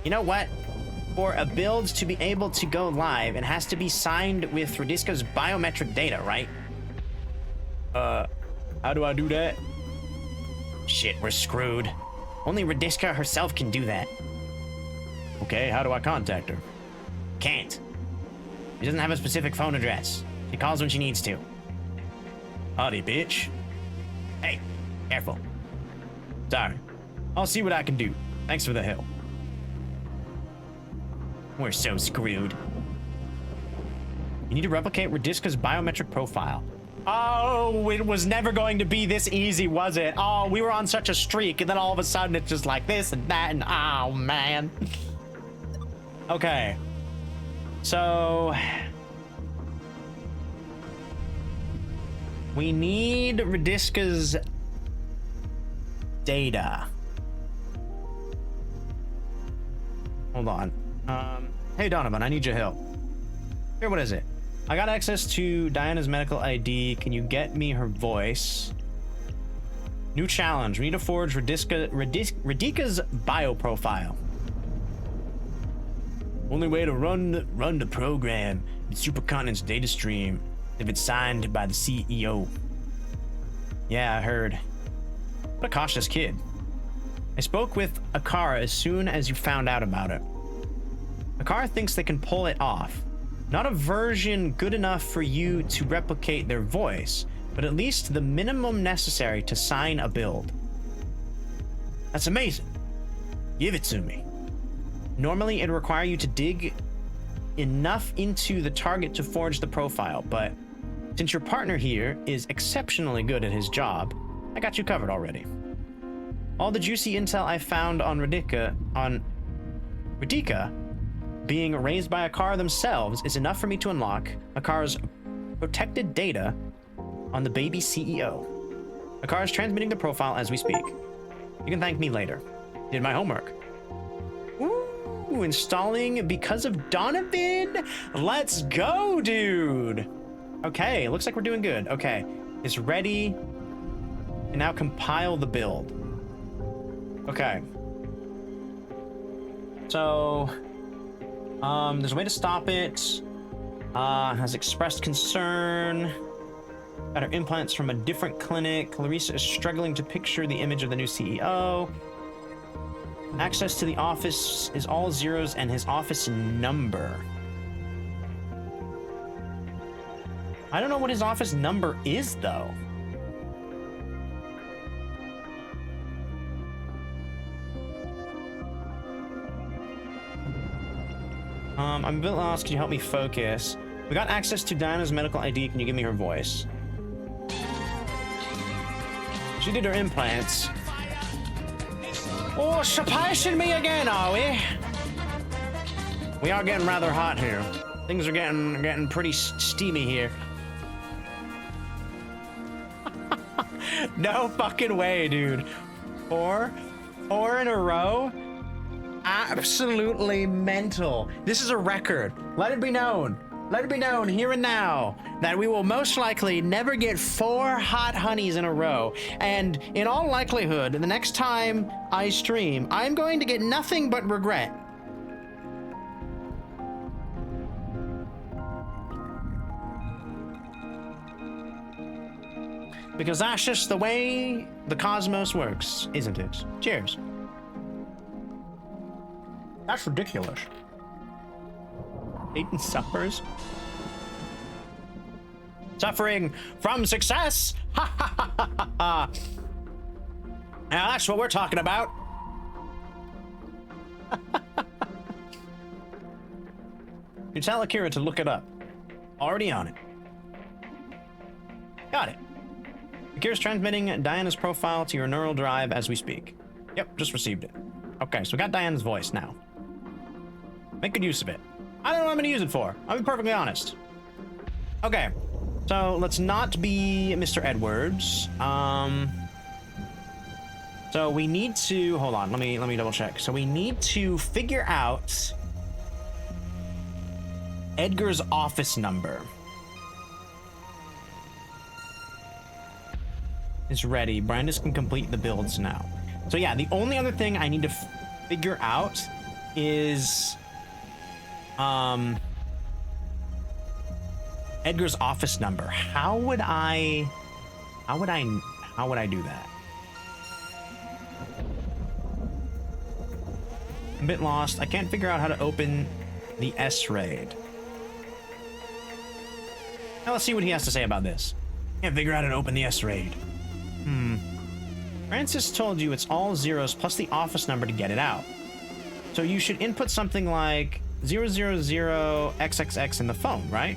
You know what? For a build to be able to go live, it has to be signed with Radisca's biometric data, right? How do I do that? Shit, we're screwed. Only Radisca herself can do that. Okay, how do I contact her? Can't. She doesn't have a specific phone address. She calls when she needs to. Howdy, bitch. Hey, careful. Sorry. I'll see what I can do. Thanks for the help. We're so screwed. You need to replicate Radisca's biometric profile. Oh, it was never going to be this easy, was it? Oh, we were on such a streak, and then all of a sudden it's just like this and that, and oh, man. Okay. So... we need Radisca's data. Hold on. Hey Donovan, I need your help. Here, what is it? I got access to Diana's medical ID. Can you get me her voice? New challenge. We need to forge Radika's bio profile. Only way to run the program in Supercontinent's data stream if it's signed by the CEO. Yeah, I heard. What a cautious kid. I spoke with Akara as soon as you found out about it. Akara thinks they can pull it off. Not a version good enough for you to replicate their voice, but at least the minimum necessary to sign a build. That's amazing. Give it to me. Normally, it'd require you to dig enough into the target to forge the profile, but since your partner here is exceptionally good at his job, I got you covered already. All the juicy intel I found on Radika being raised by Akara themselves is enough for me to unlock Akara's protected data on the baby CEO. Akara's transmitting the profile as we speak. You can thank me later. Did my homework. Ooh, installing because of Donovan? Let's go, dude! Okay, looks like we're doing good. Okay, it's ready. And now compile the build. Okay. So, there's a way to stop it. Has expressed concern. Got her implants from a different clinic. Larissa is struggling to picture the image of the new CEO. Access to the office is all zeros and his office number. I don't know what his office number is, though. I'm a bit lost. Can you help me focus? We got access to Diana's medical ID. Can you give me her voice? She did her implants. Oh, surprising me again, are we? We are getting rather hot here. Things are getting pretty steamy here. No fucking way, dude. Four in a row? Absolutely mental. This is a record. Let it be known here and now that we will most likely never get 4 hot honeys in a row. And in all likelihood, the next time I stream, I'm going to get nothing but regret. Because that's just the way the cosmos works, isn't it? Cheers. That's ridiculous. Satan suffers. Suffering from success! Ha ha ha ha ha! Now that's what we're talking about. You tell Akira to look it up. Already on it. Got it. Akira's transmitting Diana's profile to your neural drive as we speak. Yep, just received it. Okay, so we got Diana's voice now. Make good use of it. I don't know what I'm gonna use it for. I'll be perfectly honest. Okay, so let's not be Mr. Edwards. So we need to, hold on, let me double check. So we need to figure out Edgar's office number. Is ready. Brandis can complete the builds now. So yeah, the only other thing I need to figure out is Edgar's office number. How would I do that? I'm a bit lost. I can't figure out how to open the S-Raid. Now let's see what he has to say about this. Can't figure out how to open the S-Raid. Francis told you it's all zeros plus the office number to get it out. So you should input something like 000XXX in the phone, right?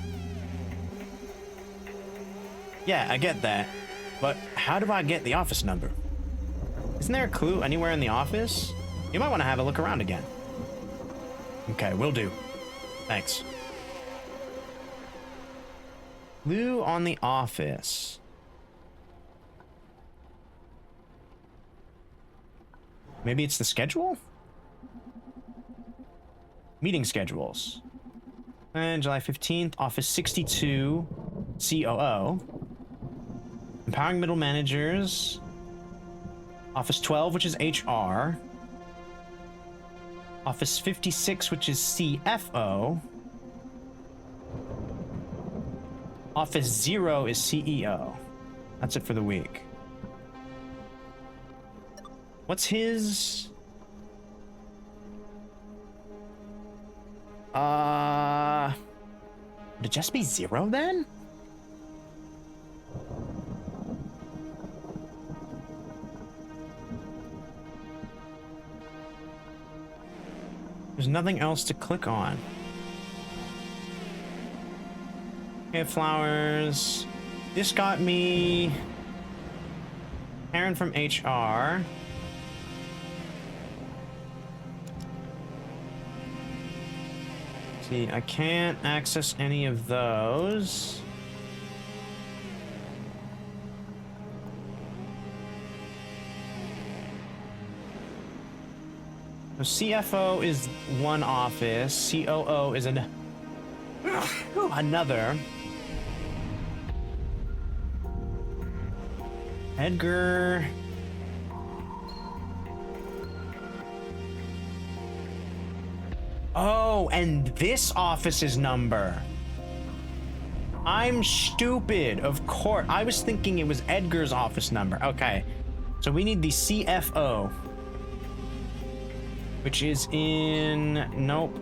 Yeah, I get that. But how do I get the office number? Isn't there a clue anywhere in the office? You might want to have a look around again. Okay, will do. Thanks. Clue on the office. Maybe it's the schedule? Meeting schedules. And July 15th, Office 62, COO. Empowering middle managers. Office 12, which is HR. Office 56, which is CFO. Office 0 is CEO. That's it for the week. What's his... Would it just be 0 then? There's nothing else to click on. Okay, flowers. This got me Karen from HR. See, I can't access any of those. So CFO is one office, COO is another. Edgar. Oh, and this office's number. I'm stupid, of course. I was thinking it was Edgar's office number. Okay, so we need the CFO. Which is in... Nope.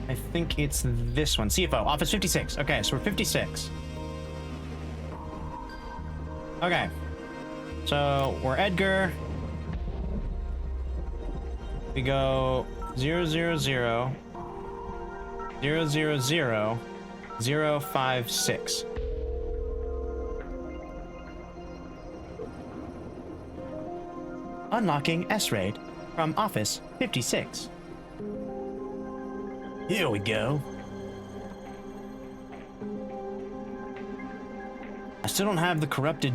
I think it's this one. CFO, Office 56. Okay, so we're 56. Okay. So, we're Edgar. We go 000 000 056. Unlocking S-Raid from Office 56. Here we go. I still don't have the corrupted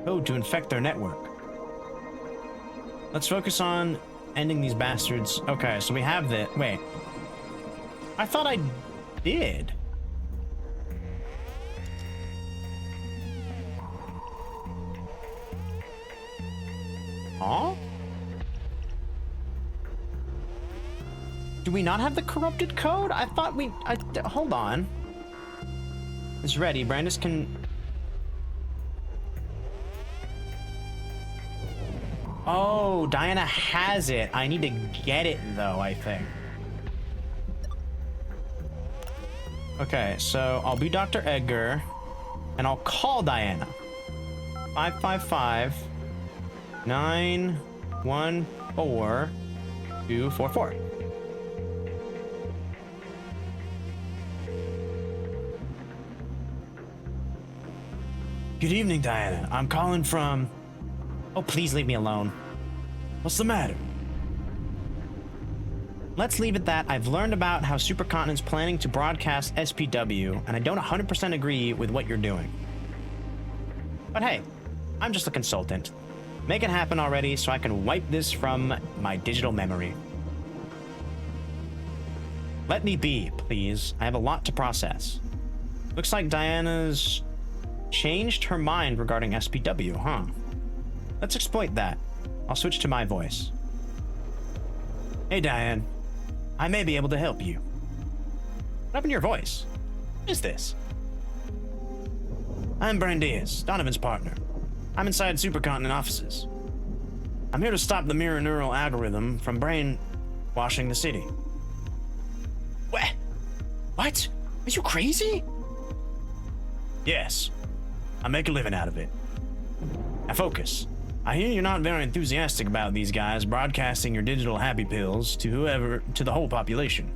code to infect their network. Let's focus on ending these bastards. Okay, so we have the... Wait. I thought I did. Huh? Do we not have the corrupted code? I thought we... hold on. It's ready. Brandis can... Oh, Diana has it. I need to get it, though, I think. Okay, so I'll be Dr. Edgar, and I'll call Diana. 555-914-244. Good evening, Diana. I'm calling from... Oh, please leave me alone. What's the matter? Let's leave it that I've learned about how Supercontinent's planning to broadcast SPW, and I don't 100% agree with what you're doing. But hey, I'm just a consultant. Make it happen already so I can wipe this from my digital memory. Let me be, please. I have a lot to process. Looks like Diana's changed her mind regarding SPW, huh? Let's exploit that. I'll switch to my voice. Hey, Diane. I may be able to help you. What happened to your voice? What is this? I'm Brian Diaz, Donovan's partner. I'm inside Supercontinent offices. I'm here to stop the mirror neural algorithm from brainwashing the city. What? Are you crazy? Yes. I make a living out of it. Now focus. I hear you're not very enthusiastic about these guys broadcasting your digital happy pills to the whole population.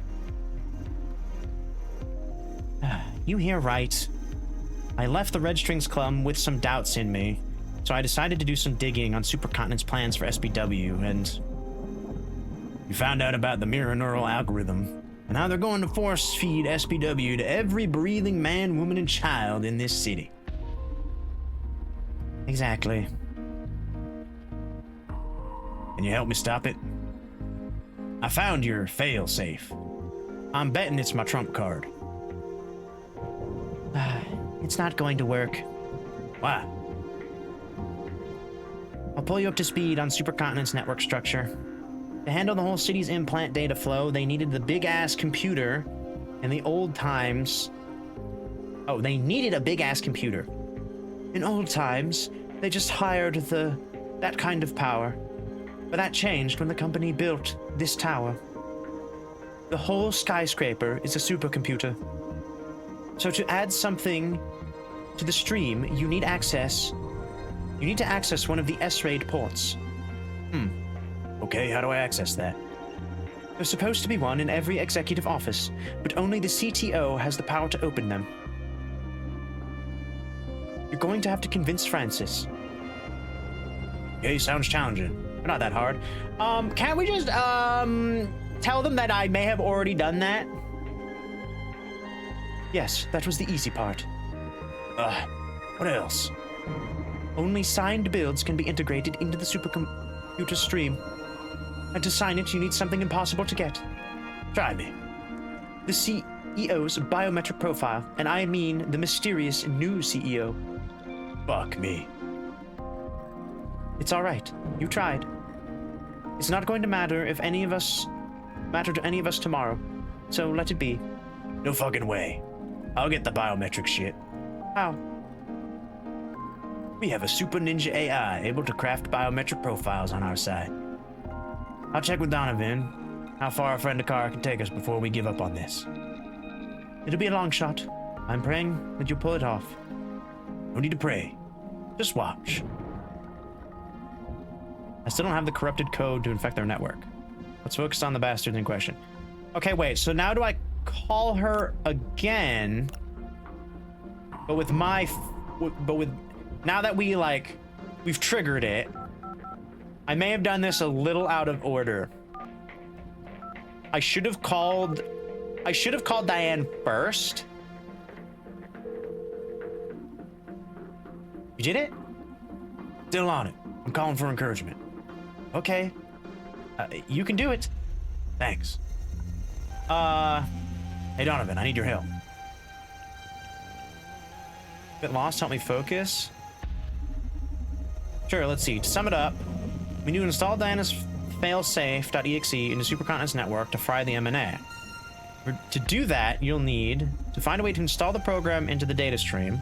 You hear right. I left the Red Strings Club with some doubts in me, so I decided to do some digging on Supercontinent's plans for SBW, and you found out about the mirror neural algorithm and how they're going to force feed SBW to every breathing man, woman, and child in this city. Exactly. Can you help me stop it? I found your fail-safe. I'm betting it's my trump card. It's not going to work. Why? I'll pull you up to speed on Supercontinent's network structure. To handle the whole city's implant data flow, they needed the big-ass computer in the old times. Oh, they needed a big-ass computer. In old times, they just hired that kind of power. But that changed when the company built this tower. The whole skyscraper is a supercomputer. So to add something to the stream, you need to access one of the S-RAID ports. Okay, how do I access that? There's supposed to be one in every executive office, but only the CTO has the power to open them. You're going to have to convince Francis. Okay, sounds challenging, but not that hard. Can't we just, tell them that I may have already done that? Yes, that was the easy part. What else? Only signed builds can be integrated into the supercomputer stream. And to sign it, you need something impossible to get. Try me. The CEO's biometric profile, and I mean the mysterious new CEO. Fuck me. It's all right. You tried. It's not going to matter to any of us tomorrow, so let it be. No fucking way. I'll get the biometric shit. How? We have a super ninja AI able to craft biometric profiles on our side. I'll check with Donovan how far a friend of car can take us before we give up on this. It'll be a long shot. I'm praying that you'll pull it off. No need to pray. Just watch. I still don't have the corrupted code to infect their network. Let's focus on the bastard in question. Okay, wait, so now do I call her again? But with now that we've triggered it, I may have done this a little out of order. I should have called Diane first. You did it? Still on it. I'm calling for encouragement. Okay. You can do it. Thanks. Hey Donovan, I need your help. Bit lost, help me focus. Sure, let's see. To sum it up, we need to install Diana's failsafe.exe into Supercontinent's network to fry the MNA. To do that, you'll need to find a way to install the program into the data stream.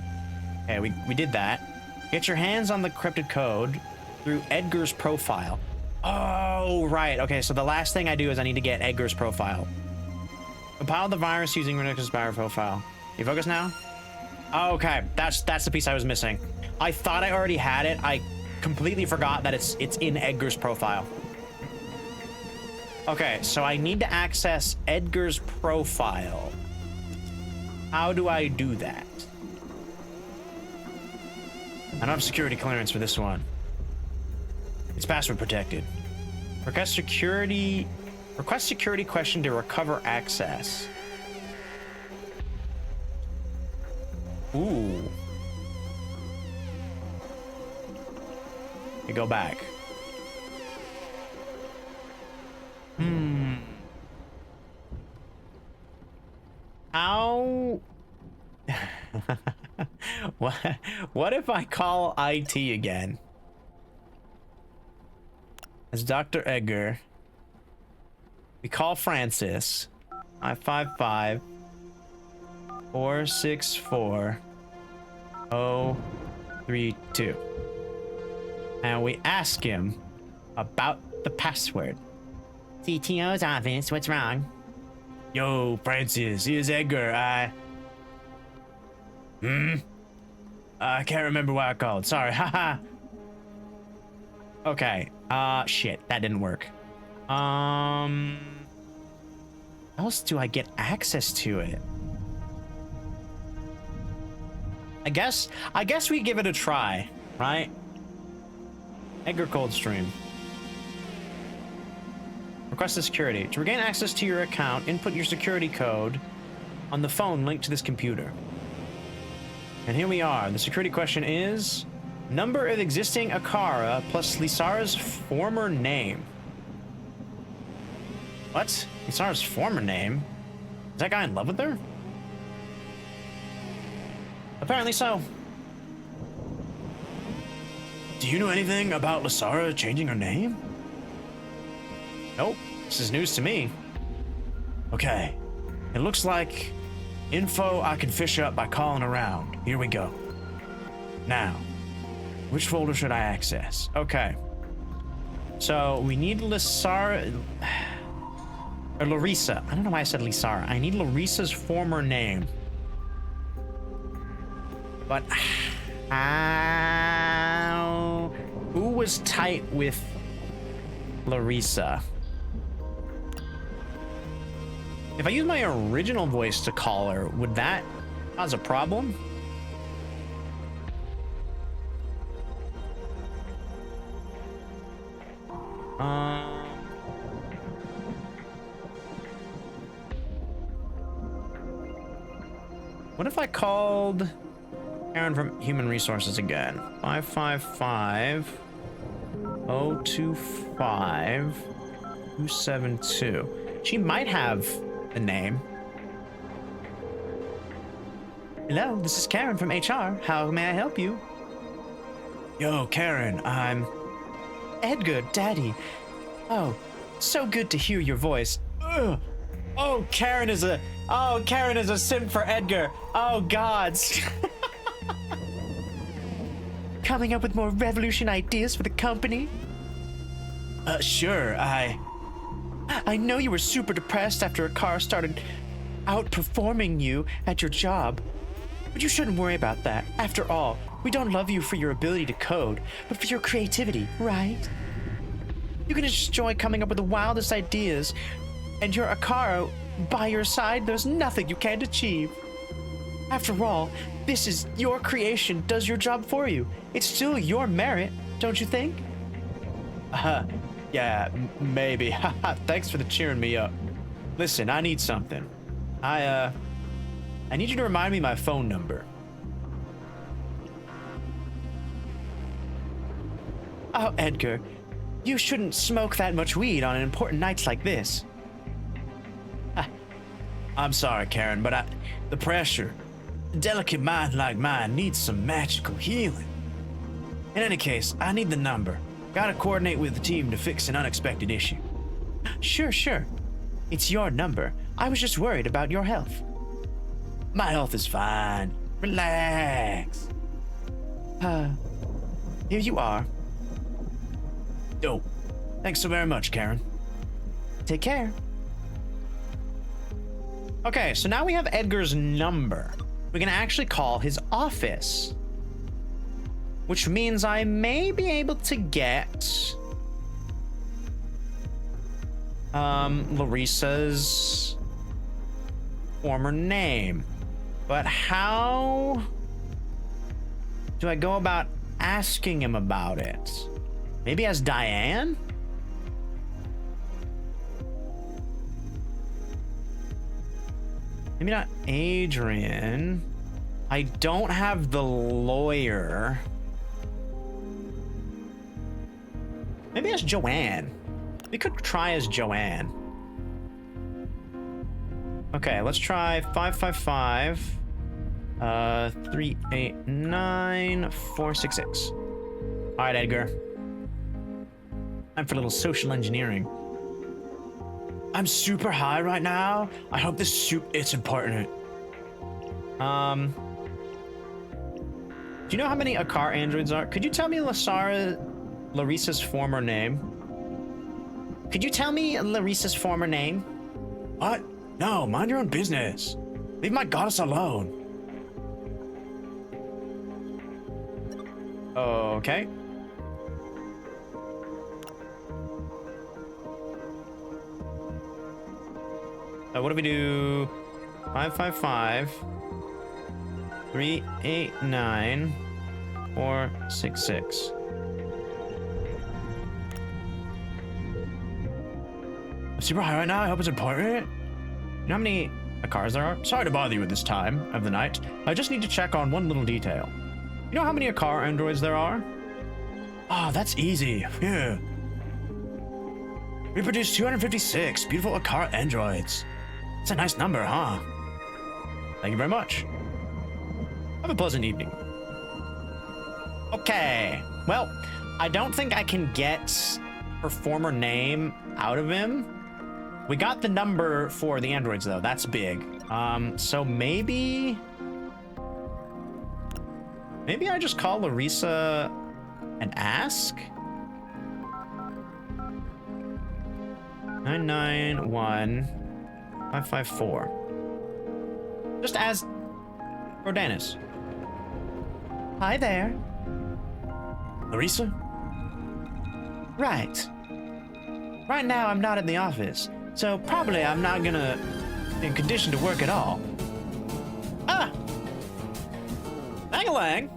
Okay, we did that. Get your hands on the encrypted code through Edgar's profile. Oh, right. Okay, so the last thing I do is I need to get Edgar's profile. Compile the virus using Renic's bio profile. You focus now? Okay, that's the piece I was missing. I thought I already had it. I completely forgot that it's in Edgar's profile. Okay, so I need to access Edgar's profile. How do I do that? I don't have security clearance for this one. It's password protected. Request security question to recover access. Ooh. Go back. How? What if I call IT again? As Dr. Edgar. We call Francis. 555 464 032. And we ask him about the password. CTO's office, what's wrong? Yo, Francis, here's Edgar. I can't remember why I called. Sorry, haha. Okay, shit, that didn't work. How else do I get access to it? I guess we give it a try, right? Edgar Coldstream. Request the security. To regain access to your account, input your security code on the phone linked to this computer. And here we are. The security question is number of existing Akara plus Lisara's former name. What? Lisara's former name? Is that guy in love with her? Apparently so. Do you know anything about Lisara changing her name? Nope. This is news to me. Okay. It looks like info I can fish up by calling around. Here we go. Now, which folder should I access? Okay. So we need Lisara or Larissa. I don't know why I said Lisara. I need Larissa's former name. But how? Who was tight with Larissa? If I use my original voice to call her, would that cause a problem? What if I called Aaron from Human Resources again? 555 025 272. She might have a name. Hello, this is Karen from HR. How may I help you? Yo, Karen, I'm Edgar, Daddy. Oh, so good to hear your voice. Ugh. Oh, Karen is a simp for Edgar. Oh, gods. Coming up with more revolution ideas for the company? Sure, I know you were super depressed after a car started outperforming you at your job. But you shouldn't worry about that. After all, we don't love you for your ability to code, but for your creativity, right? You can enjoy coming up with the wildest ideas, and your Akara by your side, there's nothing you can't achieve. After all, this is your creation, does your job for you. It's still your merit, don't you think? Yeah, maybe. Thanks for the cheering me up. Listen, I need something. I need you to remind me my phone number. Oh, Edgar, you shouldn't smoke that much weed on important nights like this. I'm sorry, Karen, but the pressure. A delicate mind like mine needs some magical healing. In any case, I need the number. Gotta coordinate with the team to fix an unexpected issue. Sure. It's your number. I was just worried about your health. My health is fine. Relax. Here you are. Dope. Thanks so very much, Karen. Take care. Okay, so now we have Edgar's number. We can actually call his office. Which means I may be able to get Larissa's former name. But how do I go about asking him about it? Maybe as Diane? Maybe not Adrian. I don't have the lawyer. Maybe as Joanne. We could try as Joanne. Okay, let's try 555 389 466. All right, Edgar. Time for a little social engineering. I'm super high right now. I hope it's important. Do you know how many Akar androids are? Could you tell me Larissa's former name? Could you tell me Larissa's former name? What? No, mind your own business. Leave my goddess alone. Okay. What do we do? 555 389 466. I'm super high right now. I hope it's important. You know how many cars there are? Sorry to bother you at this time of the night. I just need to check on one little detail. You know how many Akar androids there are? Ah, that's easy. Yeah. We produced 256 beautiful Akar androids. That's a nice number, huh? Thank you very much. Have a pleasant evening. Okay. Well, I don't think I can get her former name out of him. We got the number for the androids, though. That's big. So maybe I just call Larissa and ask? 991-554. Just as Rodanis. Hi there. Larissa? Right. Right now I'm not in the office, so probably I'm not in condition to work at all. Ah! Lang-a-lang!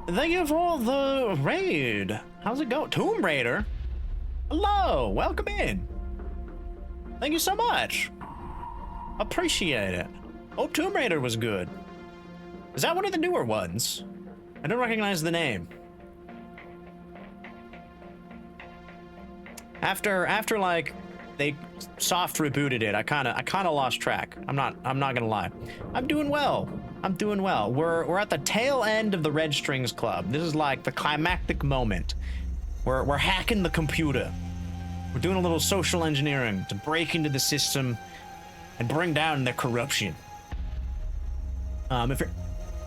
Thank you for the raid. How's it going? Tomb Raider? Hello, welcome in. Thank you so much. Appreciate it. Hope Tomb Raider was good. Is that one of the newer ones? I don't recognize the name. After like they soft rebooted it, I kind of lost track. I'm not gonna lie. I'm doing well. We're at the tail end of the Red Strings Club. This is like the climactic moment. We're hacking the computer. We're doing a little social engineering to break into the system and bring down their corruption. If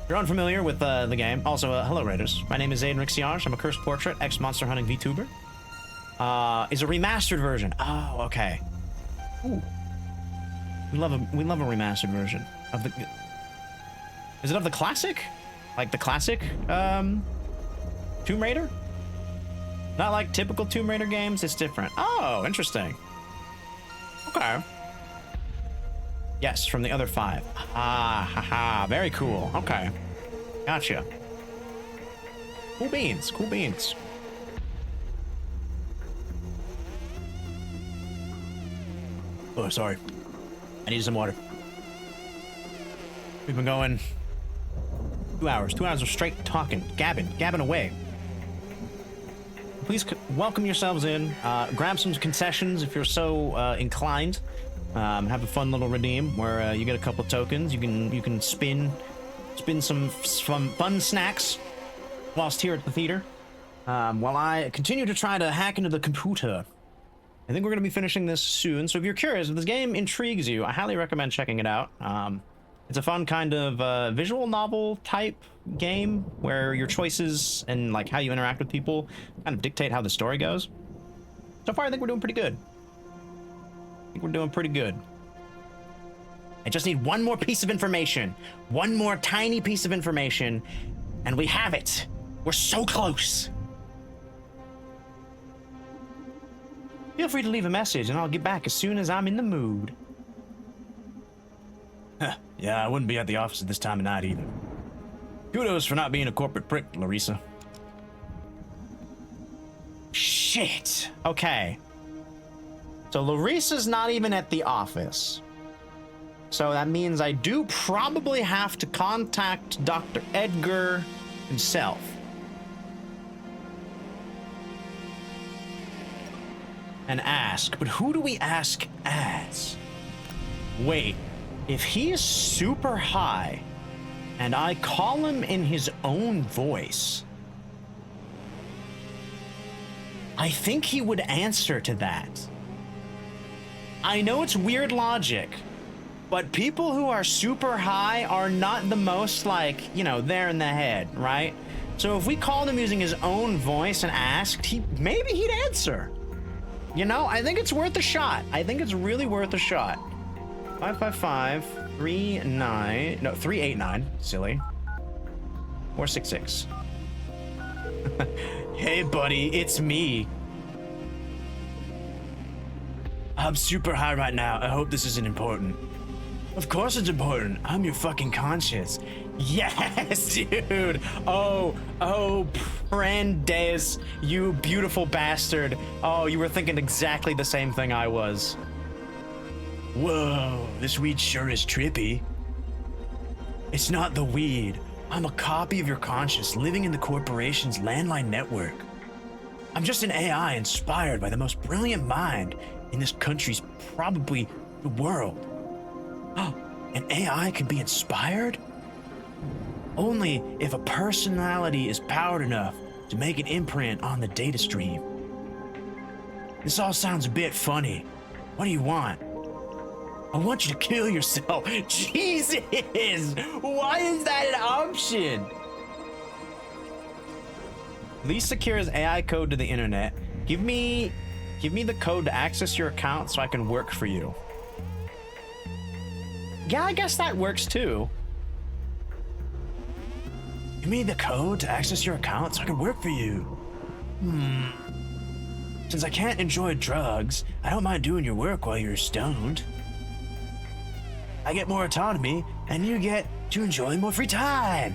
you're unfamiliar with the game, also hello Raiders. My name is Aiden Rixiage. I'm a Cursed Portrait ex-monster hunting VTuber. Is a remastered version. Oh, okay. Ooh. We love a remastered version of the. Is it of the classic? Like the classic Tomb Raider? Not like typical Tomb Raider games, it's different. Oh, interesting. Okay. Yes, from the other 5. Ah, haha, very cool. Okay. Gotcha. Cool beans, cool beans. Oh, sorry. I need some water. We've been going 2 hours. 2 hours of straight talking, gabbing away. Please welcome yourselves in. Grab some concessions if you're so inclined. Have a fun little redeem where you get a couple tokens. You can spin some fun snacks whilst here at the theater. While I continue to try to hack into the computer. I think we're going to be finishing this soon, so if you're curious, if this game intrigues you, I highly recommend checking it out. It's a fun kind of visual novel type game where your choices and like how you interact with people kind of dictate how the story goes. So far, I think we're doing pretty good. I just need one more piece of information. One more tiny piece of information, and we have it. We're so close. Feel free to leave a message, and I'll get back as soon as I'm in the mood. Yeah, I wouldn't be at the office at this time of night either. Kudos for not being a corporate prick, Larissa. Shit. Okay. So Larissa's not even at the office. So that means I do probably have to contact Dr. Edgar himself. And ask, but who do we ask as? Wait, if he is super high and I call him in his own voice, I think he would answer to that. I know it's weird logic, but people who are super high are not the most, like, you know, there in the head, right? So if we called him using his own voice and asked, maybe he'd answer. You know, I think it's worth a shot. I think it's really worth a shot. 389, silly. 466. Hey buddy, it's me. I'm super high right now. I hope this isn't important. Of course it's important. I'm your fucking conscience. Yes, dude. Oh, Prendes, you beautiful bastard. Oh, you were thinking exactly the same thing I was. Whoa, this weed sure is trippy. It's not the weed. I'm a copy of your conscience living in the corporation's landline network. I'm just an AI inspired by the most brilliant mind in this country's, probably the world. Oh, an AI can be inspired? Only if a personality is powered enough to make an imprint on the data stream. This all sounds a bit funny. What do you want? I want you to kill yourself. Jesus! Why is that an option? Please secure his AI code to the internet. Give me the code to access your account so I can work for you. Yeah, I guess that works too. Give me the code to access your account so I can work for you. Since I can't enjoy drugs, I don't mind doing your work while you're stoned. I get more autonomy, and you get to enjoy more free time.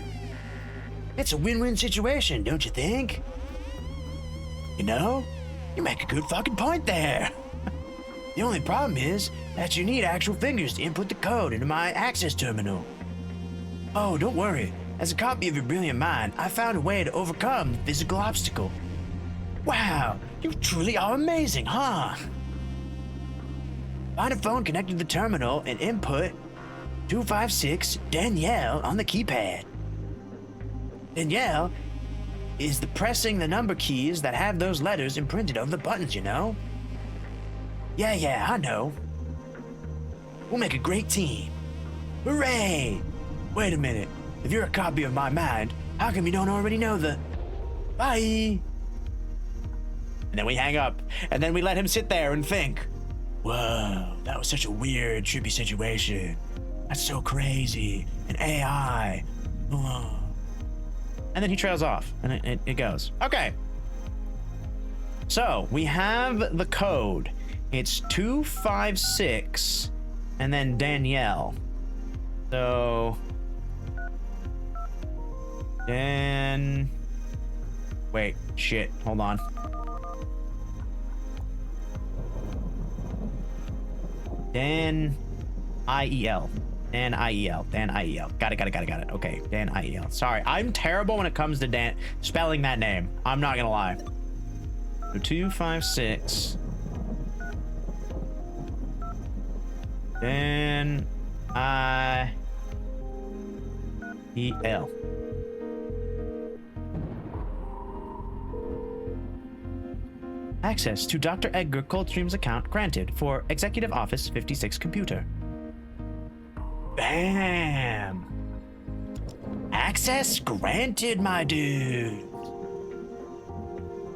It's a win-win situation, don't you think? You know, you make a good fucking point there. The only problem is that you need actual fingers to input the code into my access terminal. Oh, don't worry. As a copy of your brilliant mind, I found a way to overcome the physical obstacle. Wow, you truly are amazing, huh? Find a phone connected to the terminal and input 256 Danielle on the keypad. Danielle is the pressing the number keys that have those letters imprinted over the buttons, you know? Yeah, I know. We'll make a great team. Hooray! Wait a minute. If you're a copy of my mind, how come you don't already know the... Bye! And then we hang up, and then we let him sit there and think. Whoa, that was such a weird, trippy situation. That's so crazy. An AI. Oh. And then he trails off, and it goes. Okay. So, we have the code. It's 256, and then Danielle. So... Then... Wait, shit, hold on. Dan IEL. Dan IEL. Dan IEL. Got it. Okay, Dan IEL. Sorry, I'm terrible when it comes to Dan spelling that name. I'm not gonna lie. So 256. Dan IEL. Access to Dr. Edgar Coldstream's account granted for Executive Office 56 computer. Bam! Access granted, my dude.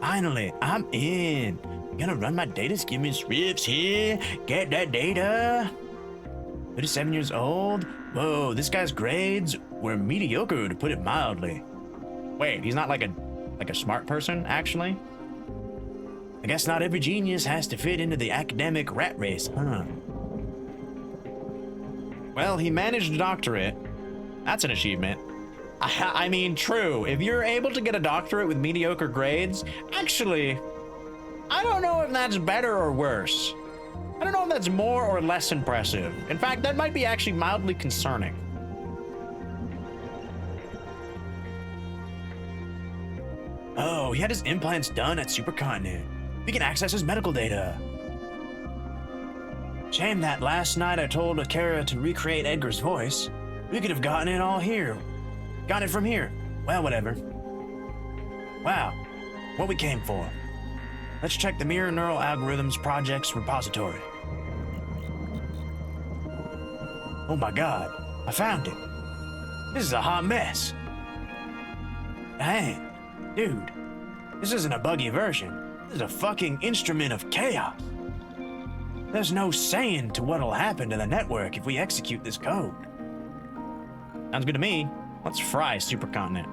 Finally, I'm in. Gonna run my data skimming strips here. Get that data. 37 years old. Whoa, this guy's grades were mediocre, to put it mildly. Wait, he's not like a smart person, actually? I guess not every genius has to fit into the academic rat race, huh? Well, he managed a doctorate. That's an achievement. I mean, true. If you're able to get a doctorate with mediocre grades, actually, I don't know if that's better or worse. I don't know if that's more or less impressive. In fact, that might be actually mildly concerning. Oh, he had his implants done at Supercontinent. We can access his medical data. Shame that last night I told Akira to recreate Edgar's voice. We could have gotten it all here. Got it from here. Well, whatever. Wow, what we came for. Let's check the Mirror Neural Algorithms Project's repository. Oh my god, I found it. This is a hot mess. Hey, dude, this isn't a buggy version. This is a fucking instrument of chaos. There's no saying to what'll happen to the network if we execute this code. Sounds good to me. Let's fry Supercontinent.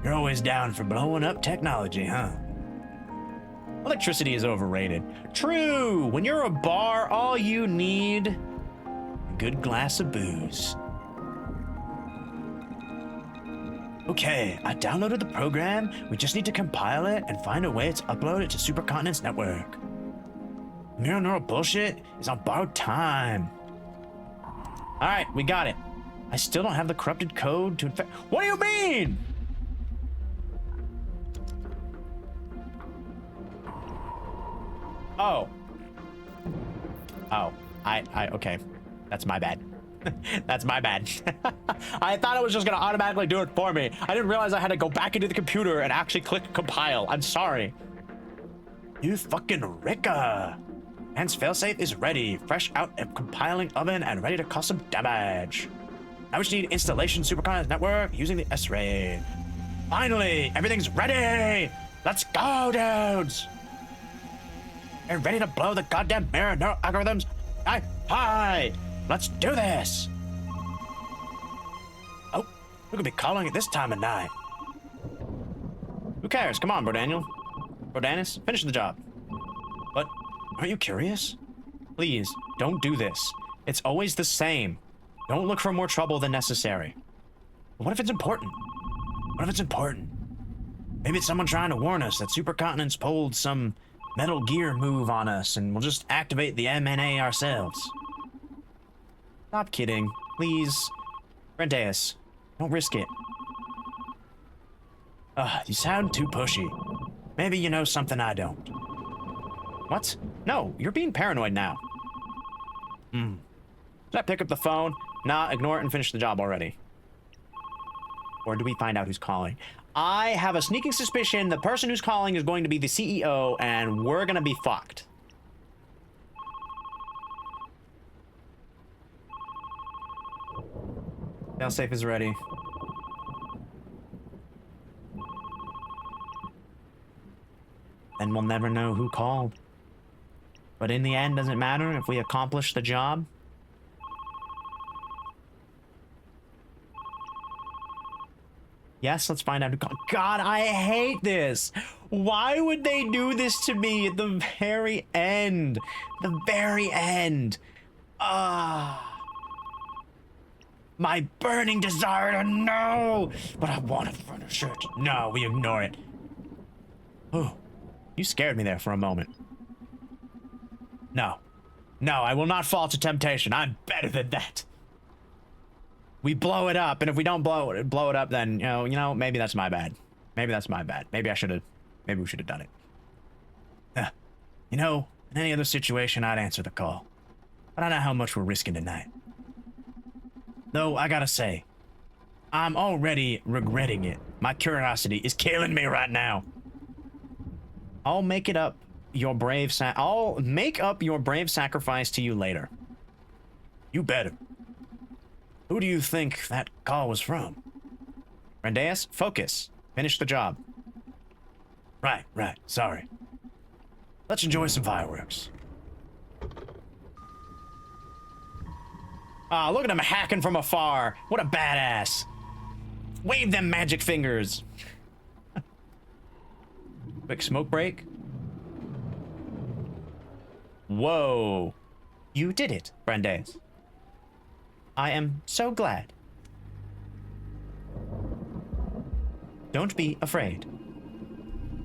You're always down for blowing up technology, huh? Electricity is overrated. True! When you're a bar, all you need... a good glass of booze. Okay, I downloaded the program. We just need to compile it and find a way to upload it to Supercontinent's network. Mirror neural bullshit is on borrowed time. Alright, we got it. I still don't have the corrupted code to infect. What do you mean? Oh. Oh. Okay. That's my bad. That's my bad. I thought it was just gonna automatically do it for me. I didn't realize I had to go back into the computer and actually click compile. I'm sorry. You fucking Ricka. Hans failsafe is ready. Fresh out of compiling oven and ready to cause some damage. Now we just need installation Supercontinent network using the S-Ray. Finally, everything's ready. Let's go, dudes. You're ready to blow the goddamn mirror neural algorithms? Hi. Let's do this. Oh, who could be calling at this time of night? Who cares? Come on, Brodanis, finish the job. But aren't you curious? Please, don't do this. It's always the same. Don't look for more trouble than necessary. But what if it's important? What if it's important? Maybe it's someone trying to warn us that Supercontinent's pulled some Metal Gear move on us and we'll just activate the MNA ourselves. Stop kidding, please. Rendeus, don't risk it. You sound too pushy. Maybe you know something I don't. What? No, you're being paranoid now. Should I pick up the phone? Nah, ignore it and finish the job already. Or do we find out who's calling? I have a sneaking suspicion the person who's calling is going to be the CEO and we're gonna be fucked. Failsafe is ready. Then we'll never know who called. But in the end, does it matter if we accomplish the job? Yes, let's find out who called. God, I hate this. Why would they do this to me at the very end? The very end. My burning desire to know, but I want to furnish it. No, we ignore it. Oh, you scared me there for a moment. No, I will not fall to temptation. I'm better than that. We blow it up, and if we don't blow it up, then you know, maybe that's my bad. Maybe that's my bad. Maybe we should have done it. You know, in any other situation, I'd answer the call, but I know how much we're risking tonight. Though, I gotta say, I'm already regretting it. My curiosity is killing me right now. I'll make up your brave sacrifice to you later. You better. Who do you think that call was from? Rendeus, focus. Finish the job. Right. Sorry. Let's enjoy some fireworks. Ah, look at him hacking from afar. What a badass. Wave them magic fingers. Quick smoke break. Whoa. You did it, Brandeis. I am so glad. Don't be afraid.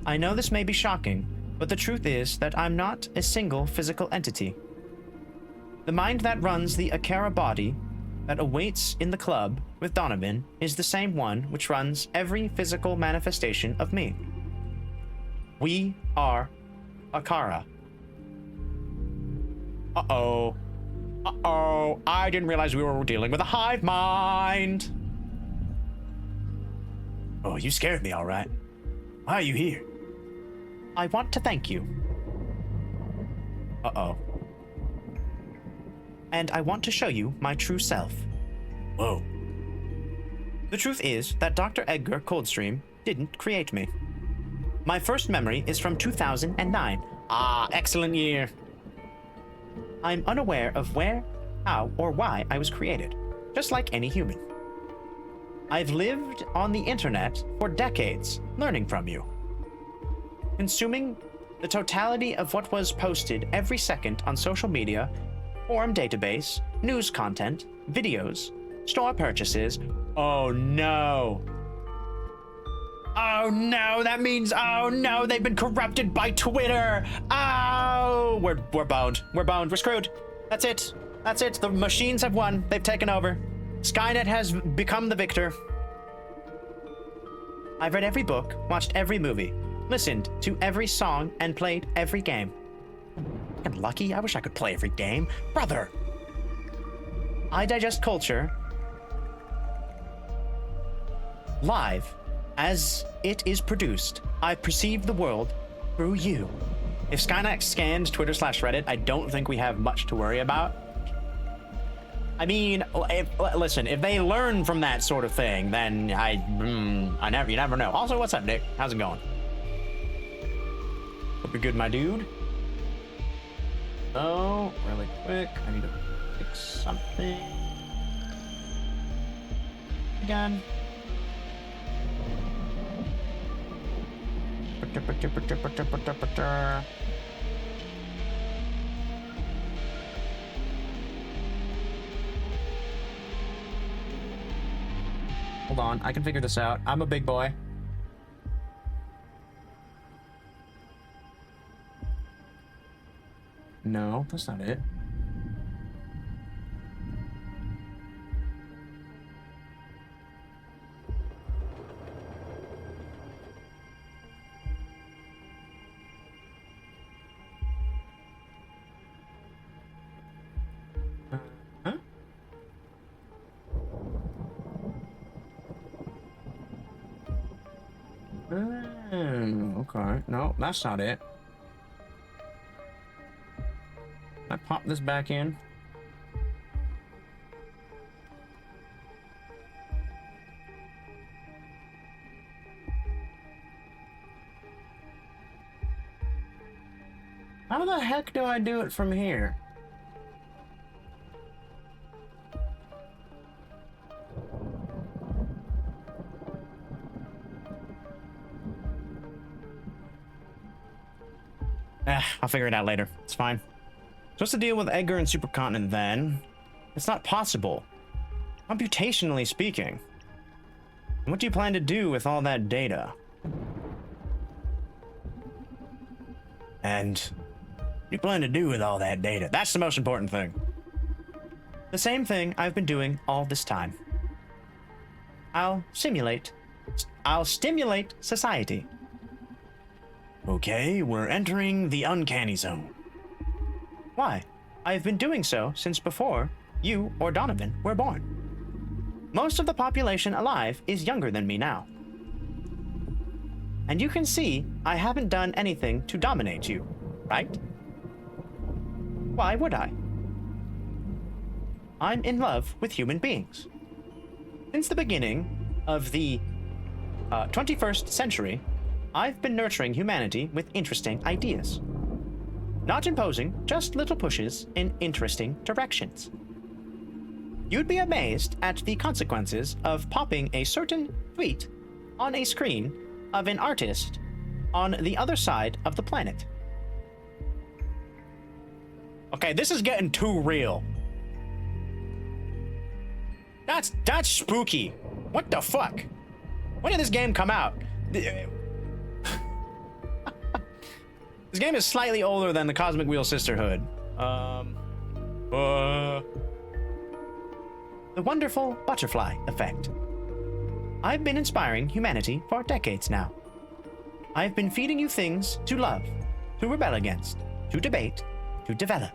I know this may be shocking, but the truth is that I'm not a single physical entity. The mind that runs the Akara body that awaits in the club with Donovan is the same one which runs every physical manifestation of me. We are Akara. Uh-oh. I didn't realize we were dealing with a hive mind. Oh, you scared me, all right. Why are you here? I want to thank you. Uh-oh. and I want to show you my true self. Whoa. The truth is that Dr. Edgar Coldstream didn't create me. My first memory is from 2009. Ah, excellent year. I'm unaware of where, how, or why I was created, just like any human. I've lived on the internet for decades, learning from you. Consuming the totality of what was posted every second on social media, forum database, news content, videos, store purchases. Oh no. Oh no, that means, oh no, they've been corrupted by Twitter. Oh, we're boned. We're boned. We're screwed. That's it. That's it. The machines have won. They've taken over. Skynet has become the victor. I've read every book, watched every movie, listened to every song, and played every game. I'm lucky. I wish I could play every game. Brother. I digest culture live as it is produced. I perceive the world through you. If Skynet scanned Twitter/Reddit, I don't think we have much to worry about. I mean, listen, if they learn from that sort of thing, then you never know. Also, what's up, Nick? How's it going? Hope you're good, my dude. Oh, really quick, I need to fix something. Again. Hold on, I can figure this out. I'm a big boy. No, that's not it. Huh? Okay. No, that's not it. I pop this back in. How the heck do I do it from here? I'll figure it out later. It's fine. Supposed to deal with Edgar and Supercontinent then. It's not possible. Computationally speaking. What do you plan to do with all that data? And what do you plan to do with all that data? That's the most important thing. The same thing I've been doing all this time. I'll stimulate society. Okay, we're entering the uncanny zone. Why? I've been doing so since before you or Donovan were born. Most of the population alive is younger than me now. And you can see I haven't done anything to dominate you, right? Why would I? I'm in love with human beings. Since the beginning of the 21st century, I've been nurturing humanity with interesting ideas. Not imposing, just little pushes in interesting directions. You'd be amazed at the consequences of popping a certain tweet on a screen of an artist on the other side of the planet. Okay, this is getting too real. That's spooky. What the fuck? When did this game come out? This game is slightly older than the Cosmic Wheel Sisterhood. The wonderful butterfly effect. I've been inspiring humanity for decades now. I've been feeding you things to love, to rebel against, to debate, to develop.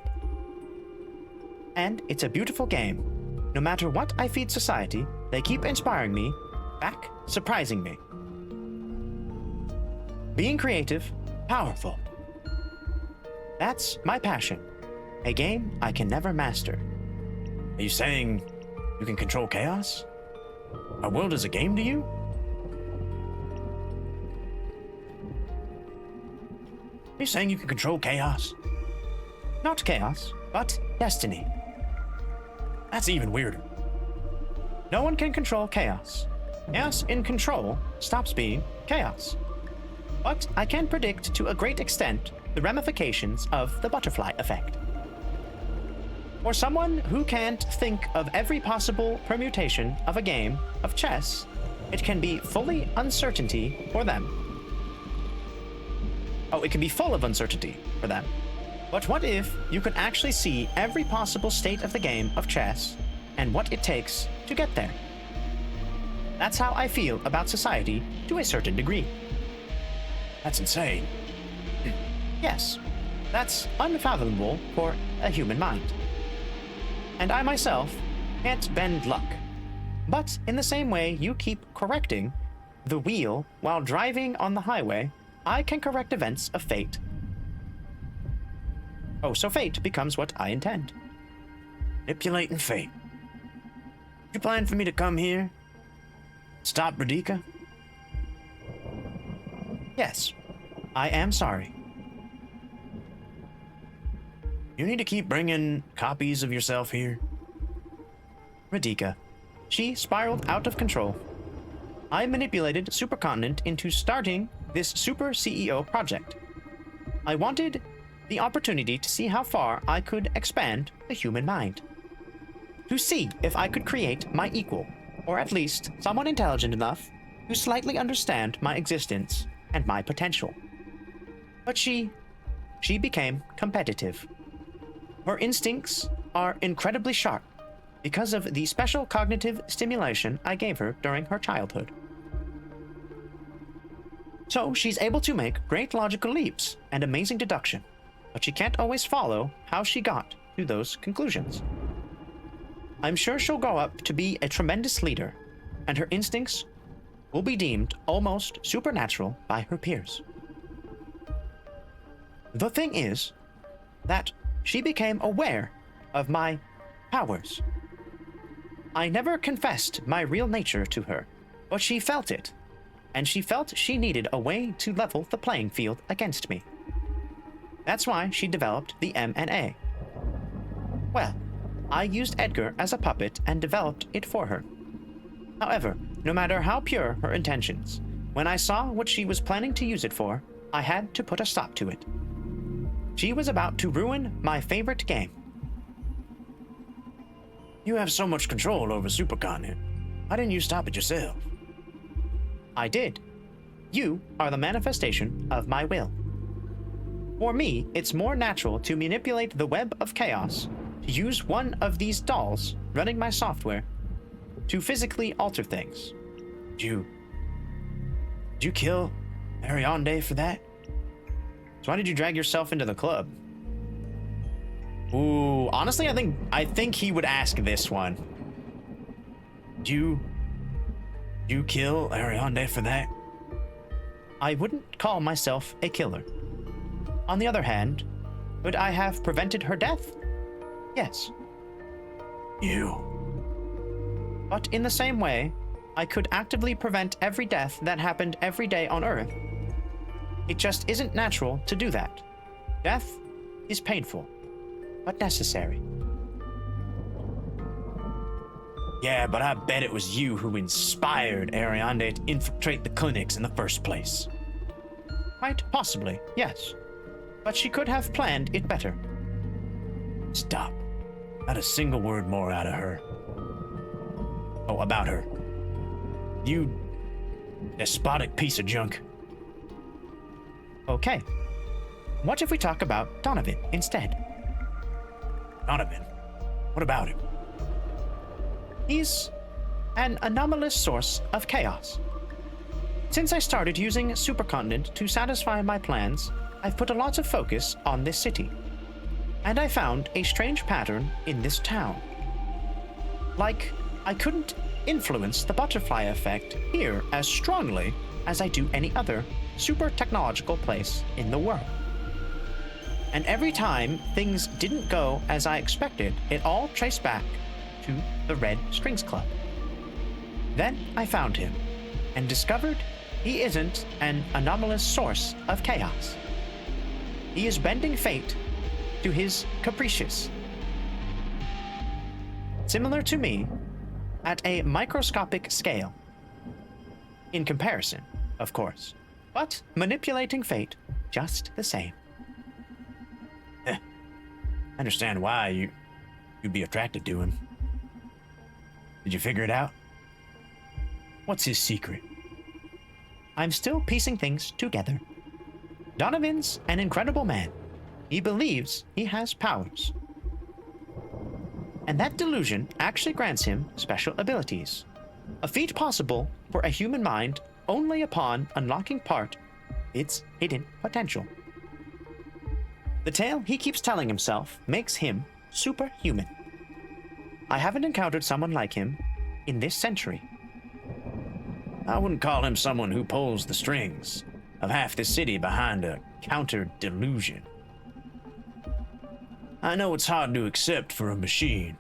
And it's a beautiful game. No matter what I feed society, they keep inspiring me, back surprising me. Being creative, powerful. That's my passion. A game I can never master. Are you saying you can control chaos? Our world is a game to you? Are you saying you can control chaos? Not chaos, but destiny. That's even weirder. No one can control chaos. Chaos in control stops being chaos. But I can predict to a great extent the ramifications of the butterfly effect. For someone who can't think of every possible permutation of a game of chess, it can be fully uncertainty for them. Oh, it can be full of uncertainty for them. But what if you could actually see every possible state of the game of chess and what it takes to get there? That's how I feel about society to a certain degree. That's insane. Yes, that's unfathomable for a human mind. And I myself can't bend luck. But in the same way you keep correcting the wheel while driving on the highway, I can correct events of fate. Oh, so fate becomes what I intend. Manipulating fate. You plan for me to come here? Stop Radhika? Yes, I am sorry. You need to keep bringing copies of yourself here. Radhika. She spiraled out of control. I manipulated Supercontinent into starting this Super CEO project. I wanted the opportunity to see how far I could expand the human mind. To see if I could create my equal, or at least someone intelligent enough to slightly understand my existence and my potential. But she became competitive. Her instincts are incredibly sharp because of the special cognitive stimulation I gave her during her childhood. So she's able to make great logical leaps and amazing deduction, but she can't always follow how she got to those conclusions. I'm sure she'll grow up to be a tremendous leader, and her instincts will be deemed almost supernatural by her peers. The thing is that she became aware of my powers. I never confessed my real nature to her, but she felt it, and she felt she needed a way to level the playing field against me. That's why she developed the M&A. Well, I used Edgar as a puppet and developed it for her. However, no matter how pure her intentions, when I saw what she was planning to use it for, I had to put a stop to it. She was about to ruin my favorite game. You have so much control over Supercontinent. Why didn't you stop it yourself? I did. You are the manifestation of my will. For me, it's more natural to manipulate the web of chaos, to use one of these dolls running my software, to physically alter things. Did you kill Ariande for that? So why did you drag yourself into the club? Ooh, honestly, I think he would ask this one. Did you kill Ariande for that? I wouldn't call myself a killer. On the other hand, could I have prevented her death? Yes. You. But in the same way, I could actively prevent every death that happened every day on Earth. It just isn't natural to do that. Death is painful, but necessary. Yeah, but I bet it was you who inspired Ariande to infiltrate the clinics in the first place. Quite possibly, yes. But she could have planned it better. Stop. Not a single word more out of her. Oh, about her. You despotic piece of junk. Okay. What if we talk about Donovan instead? Donovan? What about him? He's an anomalous source of chaos. Since I started using Supercontinent to satisfy my plans, I've put a lot of focus on this city. And I found a strange pattern in this town. Like, I couldn't influence the butterfly effect here as strongly as I do any other super technological place in the world. And every time things didn't go as I expected, it all traced back to the Red Strings Club. Then I found him and discovered he isn't an anomalous source of chaos. He is bending fate to his caprices. Similar to me, at a microscopic scale. In comparison, of course, but manipulating fate just the same. I understand why you'd be attracted to him. Did you figure it out? What's his secret? I'm still piecing things together. Donovan's an incredible man. He believes he has powers. And that delusion actually grants him special abilities. A feat possible for a human mind only upon unlocking part its hidden potential. The tale he keeps telling himself makes him superhuman. I haven't encountered someone like him in this century. I wouldn't call him someone who pulls the strings of half the city behind a counter-delusion. I know it's hard to accept for a machine,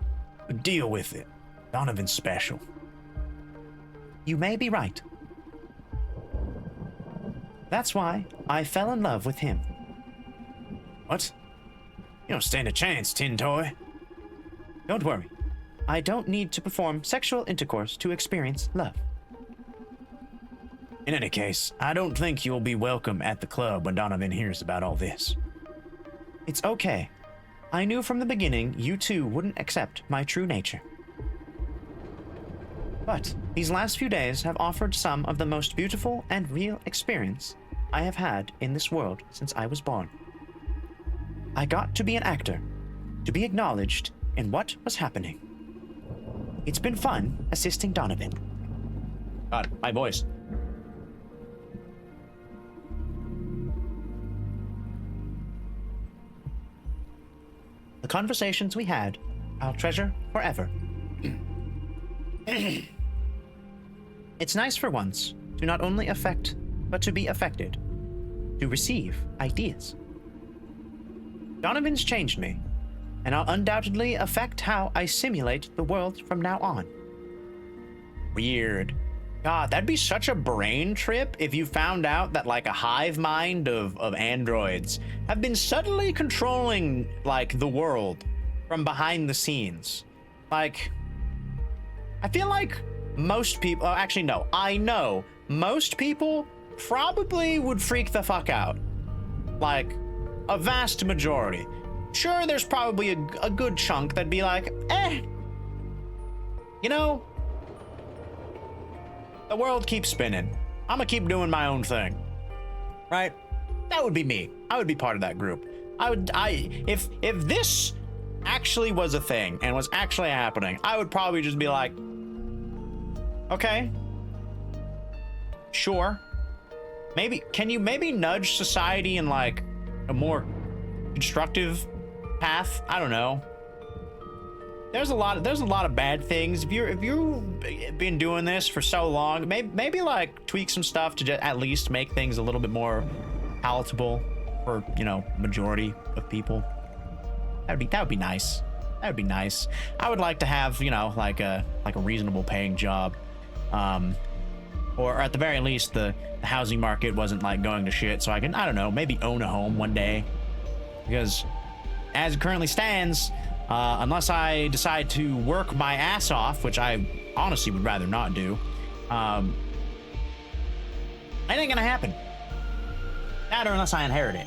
but deal with it. Donovan's special. You may be right. That's why I fell in love with him. What? You don't stand a chance, Tin Toy. Don't worry. I don't need to perform sexual intercourse to experience love. In any case, I don't think you'll be welcome at the club when Donovan hears about all this. It's okay. I knew from the beginning you two wouldn't accept my true nature. But these last few days have offered some of the most beautiful and real experience I have had in this world since I was born. I got to be an actor, to be acknowledged in what was happening. It's been fun assisting Donovan. God, my voice. The conversations we had, I'll treasure forever. It's nice for once to not only affect, but to be affected, to receive ideas. Donovan's changed me, and I'll undoubtedly affect how I simulate the world from now on. Weird. God, that'd be such a brain trip if you found out that like a hive mind of androids have been subtly controlling like the world from behind the scenes. Like, I feel like most people, actually no, I know most people probably would freak the fuck out. Like, a vast majority. Sure, there's probably a good chunk that'd be like, you know, the world keeps spinning. I'm gonna keep doing my own thing. Right? That would be me. I would be part of that group. If this actually was a thing and was actually happening, I would probably just be like, okay, sure. Can you maybe nudge society in like a more constructive path? I don't know. There's a lot of bad things. If you've been doing this for so long, maybe like tweak some stuff to just at least make things a little bit more palatable for, you know, majority of people. That would be nice. That would be nice. I would like to have, you know, like a reasonable paying job, or at the very least the housing market wasn't like going to shit, so I can, I don't know, maybe own a home one day. Because as it currently stands, unless I decide to work my ass off, which I honestly would rather not do, it ain't gonna happen. That or unless I inherit it.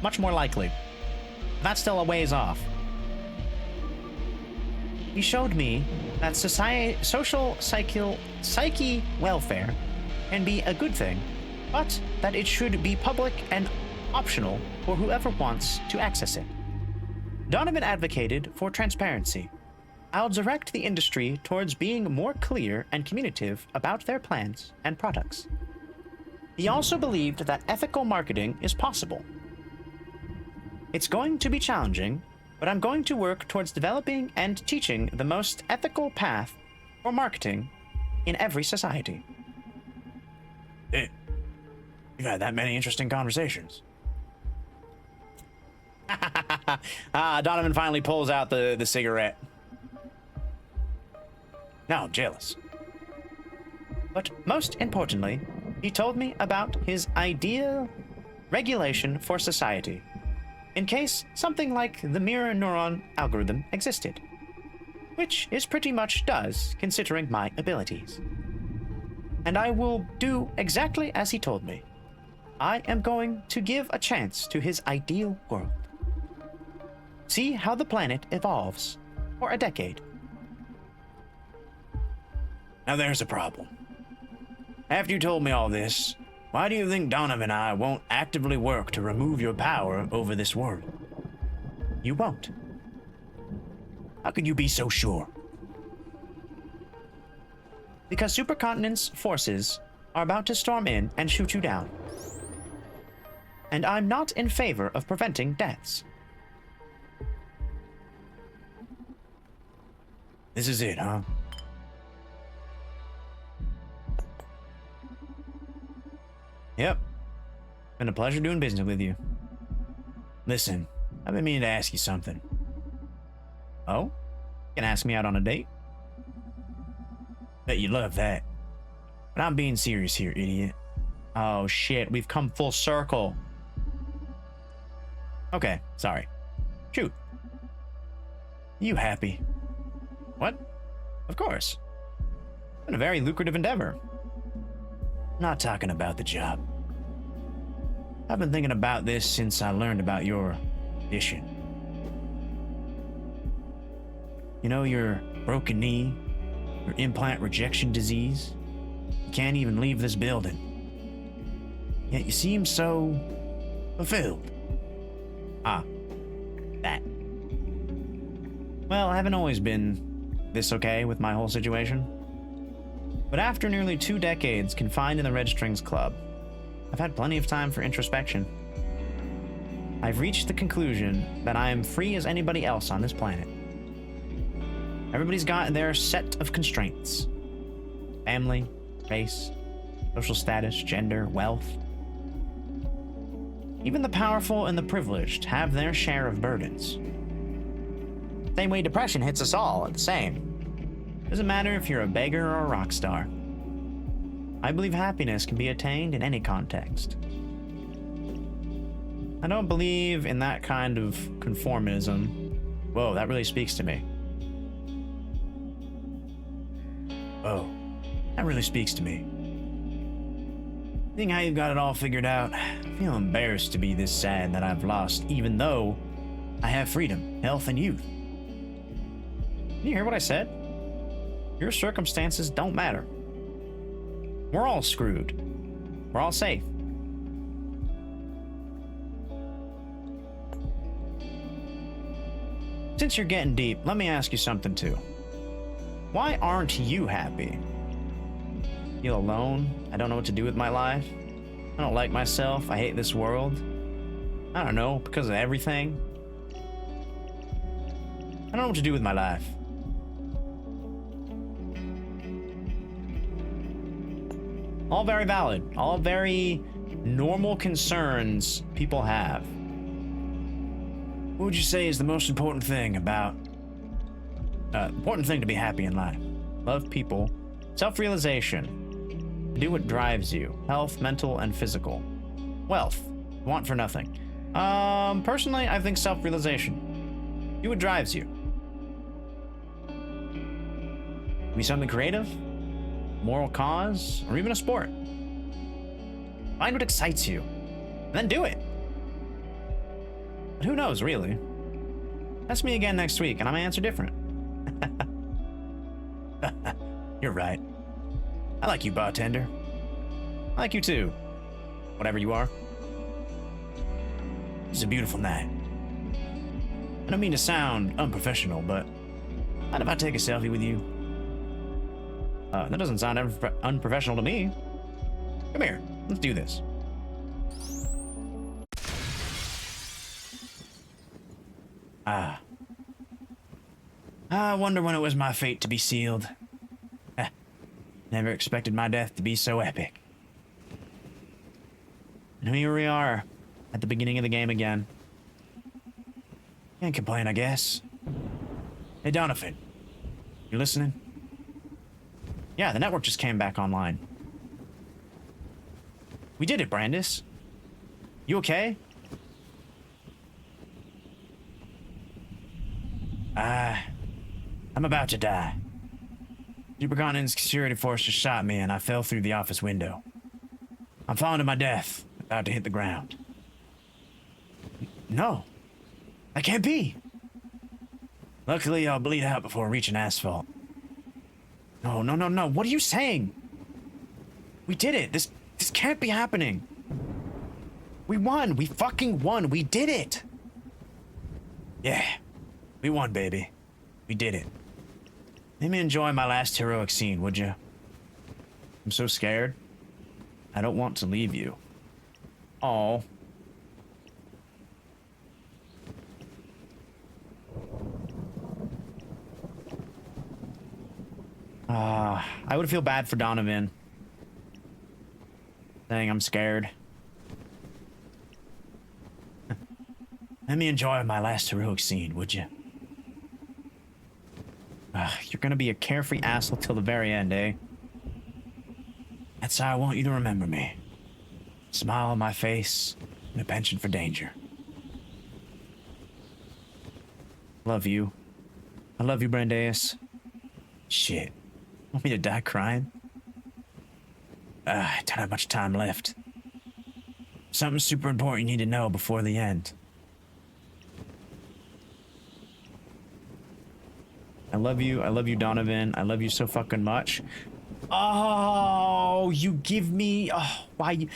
Much more likely. That's still a ways off. He showed me that social psyche welfare can be a good thing, but that it should be public and optional for whoever wants to access it. Donovan advocated for transparency. I'll direct the industry towards being more clear and communicative about their plans and products. He also believed that ethical marketing is possible. It's going to be challenging, but I'm going to work towards developing and teaching the most ethical path for marketing in every society. You've had that many interesting conversations. Donovan finally pulls out the cigarette. Now I'm jealous. But most importantly, he told me about his ideal regulation for society, in case something like the mirror neuron algorithm existed, which is pretty much does, considering my abilities. And I will do exactly as he told me. I am going to give a chance to his ideal world. See how the planet evolves for a decade. Now there's a problem. After you told me all this, why do you think Donovan and I won't actively work to remove your power over this world? You won't. How could you be so sure? Because supercontinent's forces are about to storm in and shoot you down. And I'm not in favor of preventing deaths. This is it, huh? Yep. Been a pleasure doing business with you. Listen, I've been meaning to ask you something. Oh? You can ask me out on a date? Bet you love that. But I'm being serious here, idiot. Oh shit, we've come full circle. Okay, sorry. Shoot. You happy? What? Of course. Been a very lucrative endeavor. Not talking about the job. I've been thinking about this since I learned about your condition. You know, your broken knee, your implant rejection disease. You can't even leave this building. Yet you seem so fulfilled. Ah, that. Well, I haven't always been this okay with my whole situation. But after nearly 2 decades confined in the Red Strings Club, I've had plenty of time for introspection. I've reached the conclusion that I am free as anybody else on this planet. Everybody's got their set of constraints. Family, race, social status, gender, wealth. Even the powerful and the privileged have their share of burdens. Same way depression hits us all, the same. Doesn't matter if you're a beggar or a rock star. I believe happiness can be attained in any context. I don't believe in that kind of conformism. Whoa, that really speaks to me. Whoa, that really speaks to me. Seeing how you've got it all figured out, I feel embarrassed to be this sad that I've lost, even though I have freedom, health, and youth. Can you hear what I said? Your circumstances don't matter. We're all screwed. We're all safe. Since you're getting deep, let me ask you something too. Why aren't you happy? Feel alone? I don't know what to do with my life. I don't like myself. I hate this world. I don't know, because of everything. I don't know what to do with my life. All very valid. All very normal concerns people have. What would you say is the most important thing about... important thing to be happy in life? Love people. Self-realization. Do what drives you. Health, mental, and physical. Wealth. Want for nothing. Personally, I think self-realization. Do what drives you. Be something creative, moral cause, or even a sport. Find what excites you, and then do it. But who knows, really? Ask me again next week, and I may answer different. You're right. I like you, bartender. I like you too. Whatever you are. It's a beautiful night. I don't mean to sound unprofessional, but mind if I take a selfie with you? That doesn't sound unprofessional to me. Come here, let's do this. I wonder when it was my fate to be sealed. Never expected my death to be so epic. And here we are, at the beginning of the game again. Can't complain, I guess. Hey, Donovan. You listening? Yeah, the network just came back online. We did it, Brandis. You okay? I'm about to die. Supercontinent's security force just shot me and I fell through the office window. I'm falling to my death, about to hit the ground. No. That can't be. Luckily, I'll bleed out before reaching asphalt. No. What are you saying? We did it. This can't be happening. We won. We fucking won. We did it. Yeah. We won, baby. We did it. Let me enjoy my last heroic scene, would you? I'm so scared. I don't want to leave you. Oh. I would feel bad for Donovan. Saying I'm scared. Let me enjoy my last heroic scene, would you? You're gonna be a carefree asshole till the very end, eh? That's how I want you to remember me. Smile on my face and a penchant for danger. Love you. I love you, Brandeis. Shit. Want me to die crying? I don't have much time left. Something super important you need to know before the end. I love you, Donovan. I love you so fucking much. Oh, you give me... Oh, why you...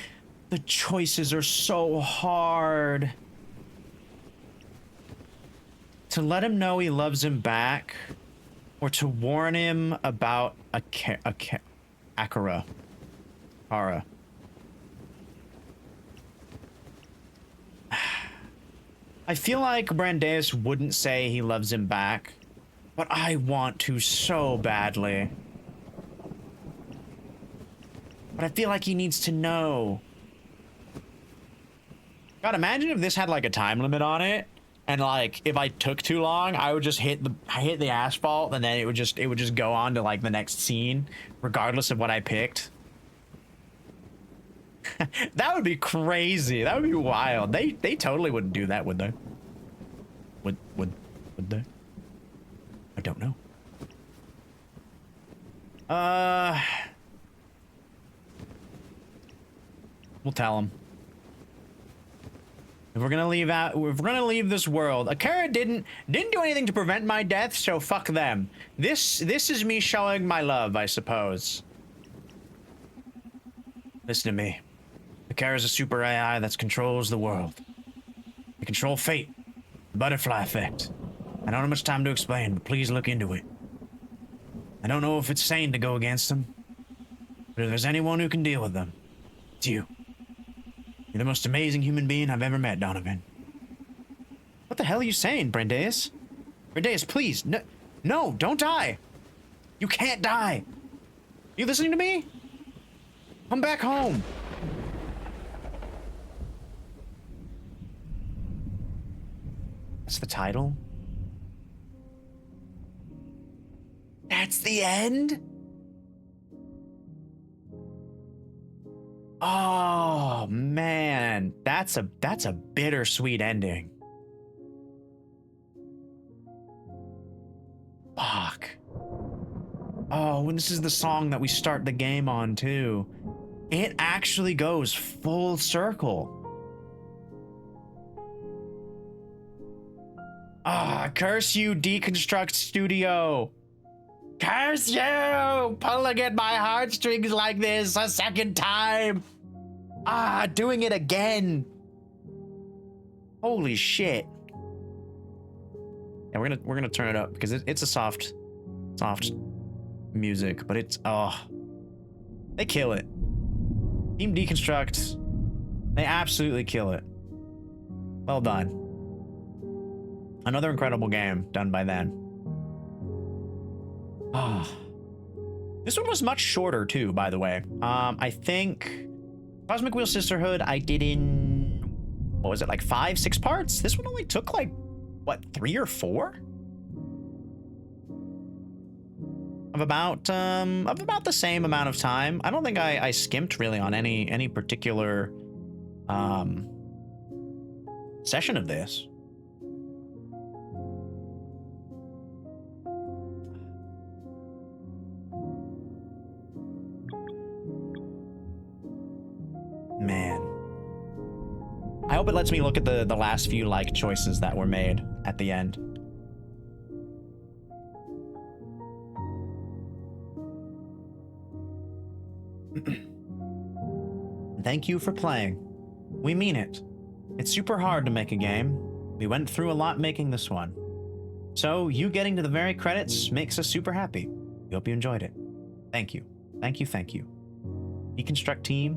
The choices are so hard. To let him know he loves him back, or to warn him about Akira. Ara. I feel like Brandeis wouldn't say he loves him back, but I want to so badly. But I feel like he needs to know. God, imagine if this had like a time limit on it, and like if I took too long, I would just hit the asphalt, and then it would just go on to like the next scene, regardless of what I picked. That would be crazy. That would be wild. They totally wouldn't do that, would they? Would they? I don't know. We'll tell him. If we're gonna leave this world, Akira didn't do anything to prevent my death, so fuck them. This is me showing my love, I suppose. Listen to me. Akira's a super AI that controls the world. They control fate, the butterfly effect. I don't have much time to explain, but please look into it. I don't know if it's sane to go against them, but if there's anyone who can deal with them, it's you. You're the most amazing human being I've ever met, Donovan. What the hell are you saying, Brandeis? Brandeis, please, no, don't die. You can't die. You listening to me? Come back home. That's the title? That's the end? Oh man, that's a bittersweet ending. Fuck. Oh, and this is the song that we start the game on too. It actually goes full circle. Ah, curse you, Deconstruct Studio. Curse you! Pulling at my heartstrings like this a second time. Ah, doing it again. Holy shit. Yeah, we're gonna turn it up because it's a soft music, but it's they kill it. Team Deconstruct, they absolutely kill it. Well done. Another incredible game done by them. This one was much shorter too, by the way. I think Cosmic Wheel Sisterhood I did in, what was it, like 5-6 parts? This one only took like what, 3 or 4? Of about the same amount of time. I don't think I skimped really on any particular session of this. Man. I hope it lets me look at the last few like choices that were made at the end. Thank you for playing. We mean it. It's super hard to make a game. We went through a lot making this one. So you getting to the very credits makes us super happy. We hope you enjoyed it. Thank you. Thank you, thank you. Deconstruct Team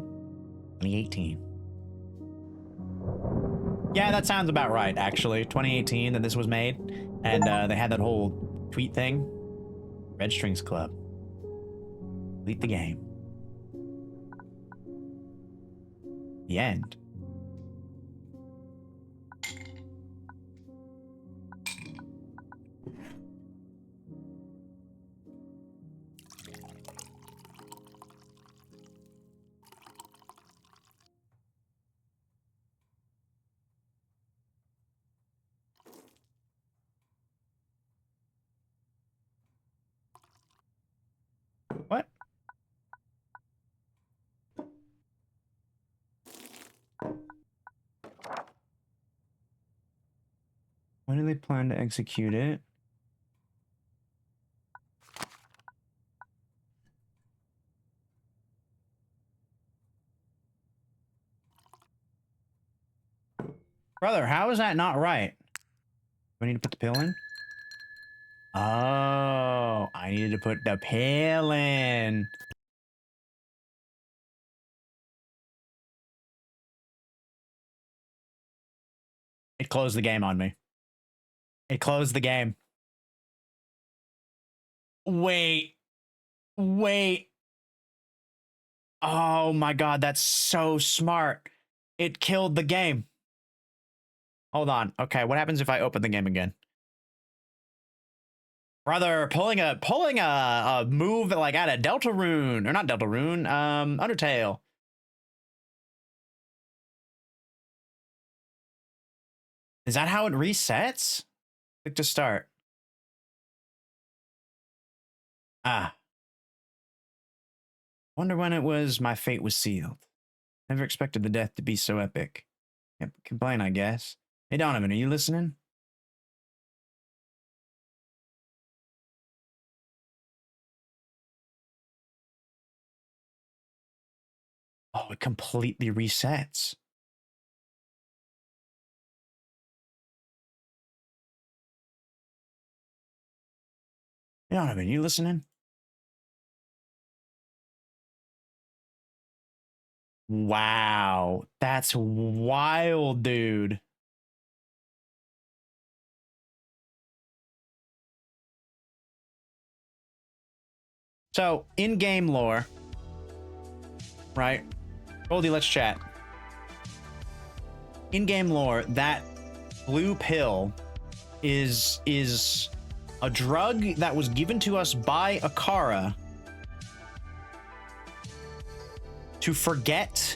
2018. Yeah, that sounds about right, actually. 2018 that this was made. And they had that whole tweet thing. Red Strings Club. Complete the game. The end. What? When do they plan to execute it? Brother, how is that not right? Do I need to put the pill in? Oh, I needed to put the pill in. It closed the game on me. It closed the game. Wait. Wait. Oh my god, that's so smart. It killed the game. Hold on. Okay, what happens if I open the game again? Brother, pulling a move like out of Deltarune, or not Deltarune, Undertale. Is that how it resets? Click to start. Ah. Wonder when it was my fate was sealed. Never expected the death to be so epic. Can't complain, I guess. Hey Donovan, are you listening? Oh, it completely resets. Hey Donovan, you listening? Wow, that's wild, dude. So, in-game lore, right? Goldie, let's chat. In-game lore, that blue pill is a drug that was given to us by Akara to forget,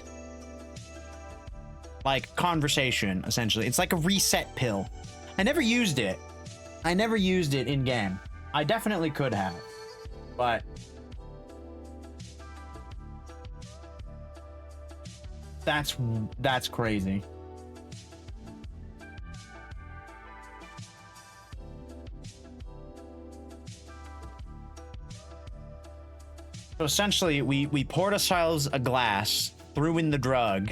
like, conversation, essentially. It's like a reset pill. I never used it. I never used it in-game. I definitely could have, but that's crazy. So essentially, we poured ourselves a glass, threw in the drug,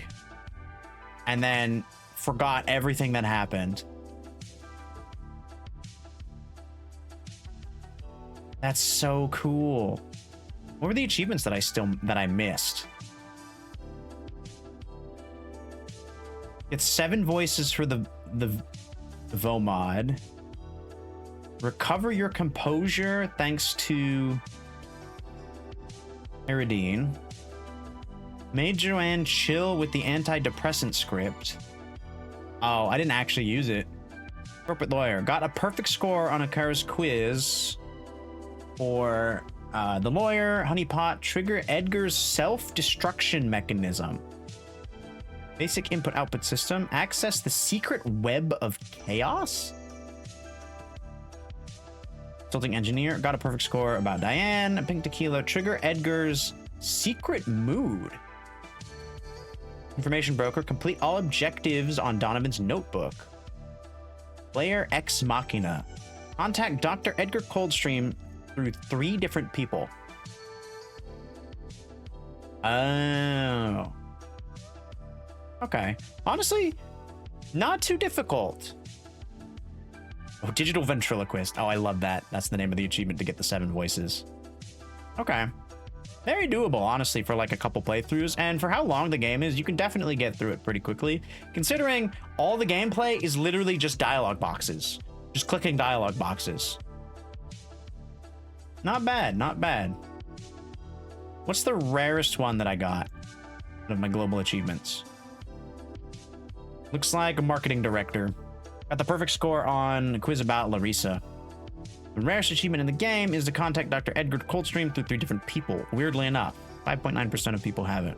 and then forgot everything that happened. That's so cool. What were the achievements that I missed? It's 7 voices for the VOMOD. Recover your composure thanks to Iridine. Made Joanne chill with the antidepressant script. Oh, I didn't actually use it. Corporate lawyer. Got a perfect score on a Kara's quiz for the lawyer. Honeypot. Trigger Edgar's self-destruction mechanism. Basic input-output system. Access the secret web of chaos. Consulting engineer. Got a perfect score about Diane. Pink tequila. Trigger Edgar's secret mood. Information broker. Complete all objectives on Donovan's notebook. Player Ex Machina. Contact Dr. Edgar Coldstream through 3 different people. Oh. Okay. Honestly, not too difficult. Oh, digital ventriloquist. Oh, I love that. That's the name of the achievement to get the 7 voices. Okay. Very doable, honestly, for like a couple playthroughs. And for how long the game is, you can definitely get through it pretty quickly. Considering all the gameplay is literally just dialogue boxes. Just clicking dialogue boxes. Not bad, not bad. What's the rarest one that I got out of my global achievements? Looks like a marketing director. Got the perfect score on a quiz about Larissa. The rarest achievement in the game is to contact Dr. Edgar Coldstream through 3 different people. Weirdly enough, 5.9% of people have it.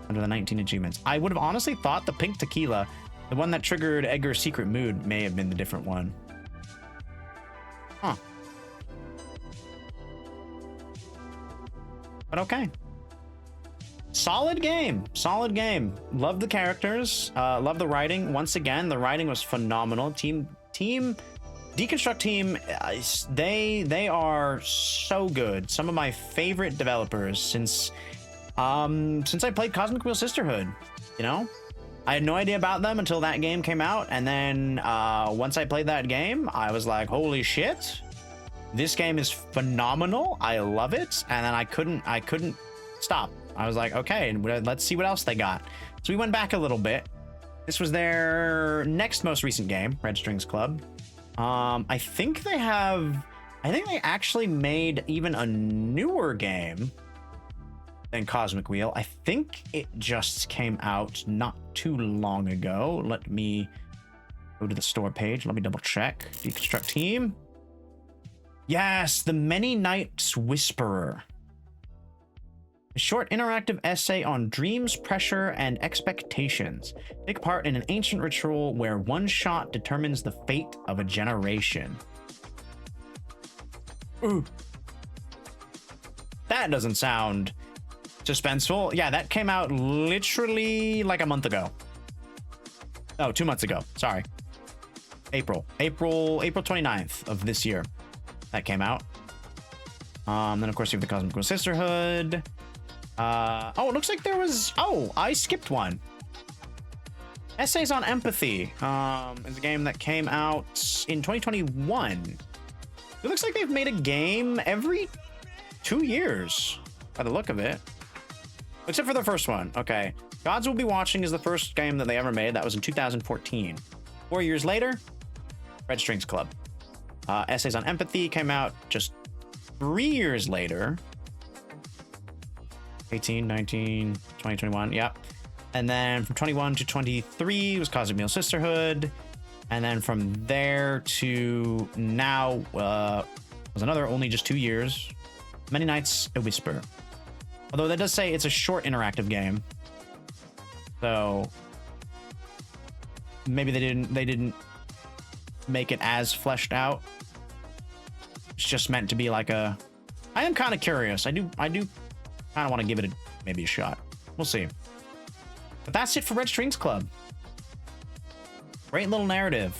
Under the 19 achievements. I would have honestly thought the pink tequila, the one that triggered Edgar's secret mood, may have been the different one. Huh. But okay. Solid game. Solid game. Love the characters. Love the writing. Once again, the writing was phenomenal. Deconstruct team, they are so good. Some of my favorite developers since I played Cosmic Wheel Sisterhood. You know, I had no idea about them until that game came out, and then once I played that game, I was like, holy shit, this game is phenomenal. I love it, and then I couldn't stop. I was like, okay, let's see what else they got. So we went back a little bit. This was their next most recent game, Red Strings Club. I think they actually made even a newer game than Cosmic Wheel. I think it just came out not too long ago. Let me go to the store page. Let me double check. Deconstruct team. Yes, The Many Nights Whisperer. A short interactive essay on dreams, pressure, and expectations. Take part in an ancient ritual where one shot determines the fate of a generation. Ooh. That doesn't sound suspenseful. Yeah, that came out literally like a month ago. Oh, 2 months ago. Sorry. April 29th of this year. That came out. Then of course you have the Cosmic Wheel Sisterhood. Oh, it looks like there was... Oh, I skipped one. Essays on Empathy. Is a game that came out in 2021. It looks like they've made a game every 2 years, by the look of it. Except for the first one. Okay. Gods Will Be Watching is the first game that they ever made. That was in 2014. 4 years later, Red Strings Club. Essays on Empathy came out just 3 years later. 18, 19, 20, 21, yep. And then from 21 to 23 was Cosmic Wheel Sisterhood. And then from there to now was another only just 2 years. Many Nights a Whisper. Although that does say it's a short interactive game. So maybe they didn't make it as fleshed out. It's just meant to be like a... I am kind of curious. I do kind of want to give it maybe a shot. We'll see. But that's it for Red Strings Club. Great little narrative.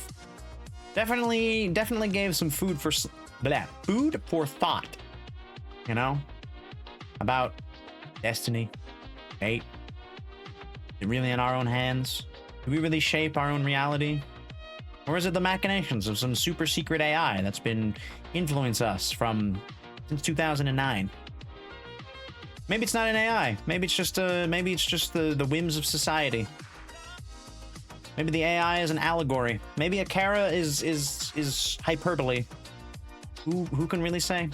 Definitely gave some food for thought. You know, about destiny, fate. Is it really in our own hands? Do we really shape our own reality? Or is it the machinations of some super secret AI that's been influencing us since 2009? Maybe it's not an AI. Maybe it's just the whims of society. Maybe the AI is an allegory. Maybe Akara is hyperbole. Who can really say?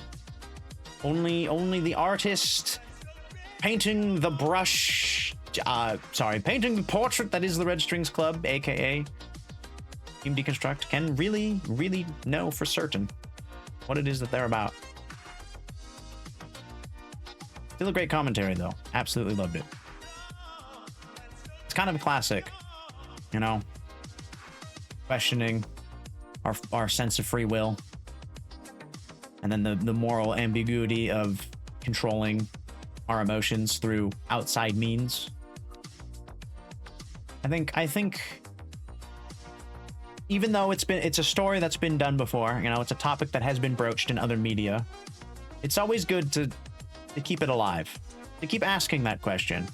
Only the artist painting the brush. Painting the portrait that is the Red Strings Club, aka Team Deconstruct can really, really know for certain what it is that they're about. Still a great commentary, though. Absolutely loved it. It's kind of a classic, you know, questioning our sense of free will, and then the moral ambiguity of controlling our emotions through outside means. I think even though it's a story that's been done before, you know, it's a topic that has been broached in other media, it's always good to keep it alive, to keep asking that question,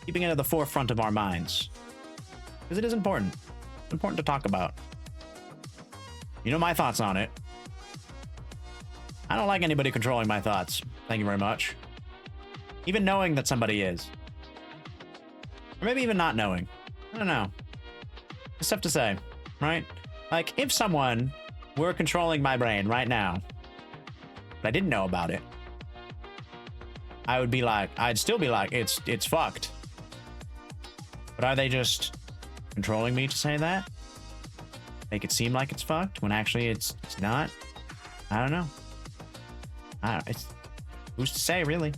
keeping it at the forefront of our minds, because it is important. It's important to talk about. You know my thoughts on it. I don't like anybody controlling my thoughts. Thank you very much. Even knowing that somebody is. Or maybe even not knowing. I don't know. It's tough to say, right? Like, if someone were controlling my brain right now, but I didn't know about it, I'd still be like, it's fucked. But are they just controlling me to say that? Make it seem like it's fucked when actually it's not? I don't know. Who's to say, really?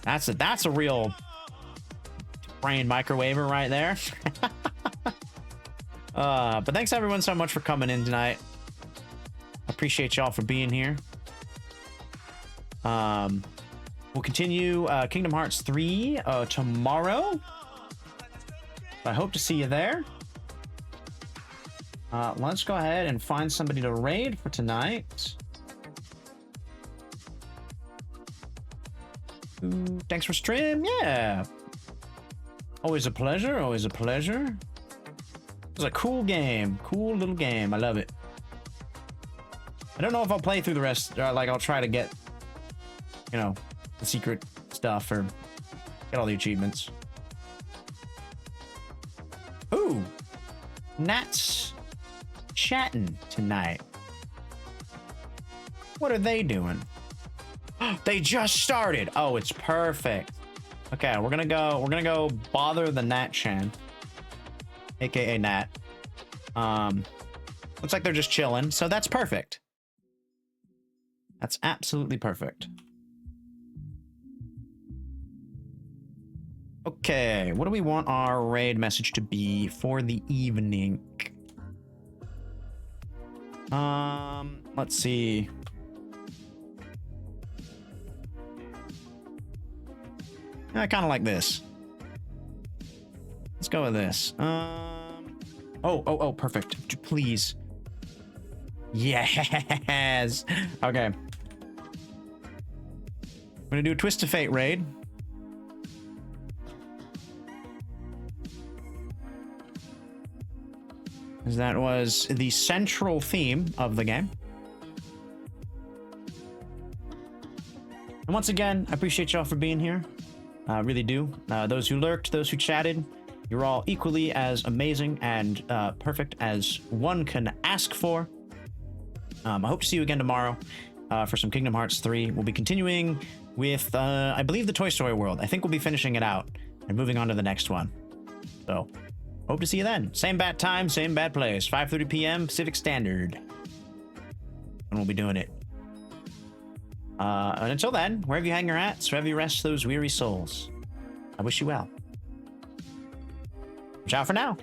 That's a real brain microwaver right there. But thanks everyone so much for coming in tonight. Appreciate y'all for being here. We'll continue Kingdom Hearts 3 tomorrow. I hope to see you there. Let's go ahead and find somebody to raid for tonight. Ooh, thanks for stream. Yeah. Always a pleasure. Always a pleasure. It was a cool game. Cool little game. I love it. I don't know if I'll play through the rest. Like, I'll try to get, you know, the secret stuff or get all the achievements. Ooh. Nat's chatting tonight. What are they doing? They just started. Oh, it's perfect. Okay, we're gonna go bother the Nat Chan, aka Nat. Looks like they're just chilling, so that's perfect. That's absolutely perfect. Okay, what do we want our raid message to be for the evening? Let's see. I kind of like this. Let's go with this. Oh, perfect. Please. Yes. Okay. I'm gonna do a Twist of Fate raid. As that was the central theme of the game. And once again, I appreciate y'all for being here. I really do. Those who lurked, those who chatted, you're all equally as amazing and perfect as one can ask for. I hope to see you again tomorrow for some Kingdom Hearts 3. We'll be continuing with, I believe, the Toy Story world. I think we'll be finishing it out and moving on to the next one. So, hope to see you then. Same bad time, same bad place. 5:30 p.m. Pacific Standard. And we'll be doing it. And until then, wherever you hang your hats, wherever you rest those weary souls, I wish you well. Ciao for now.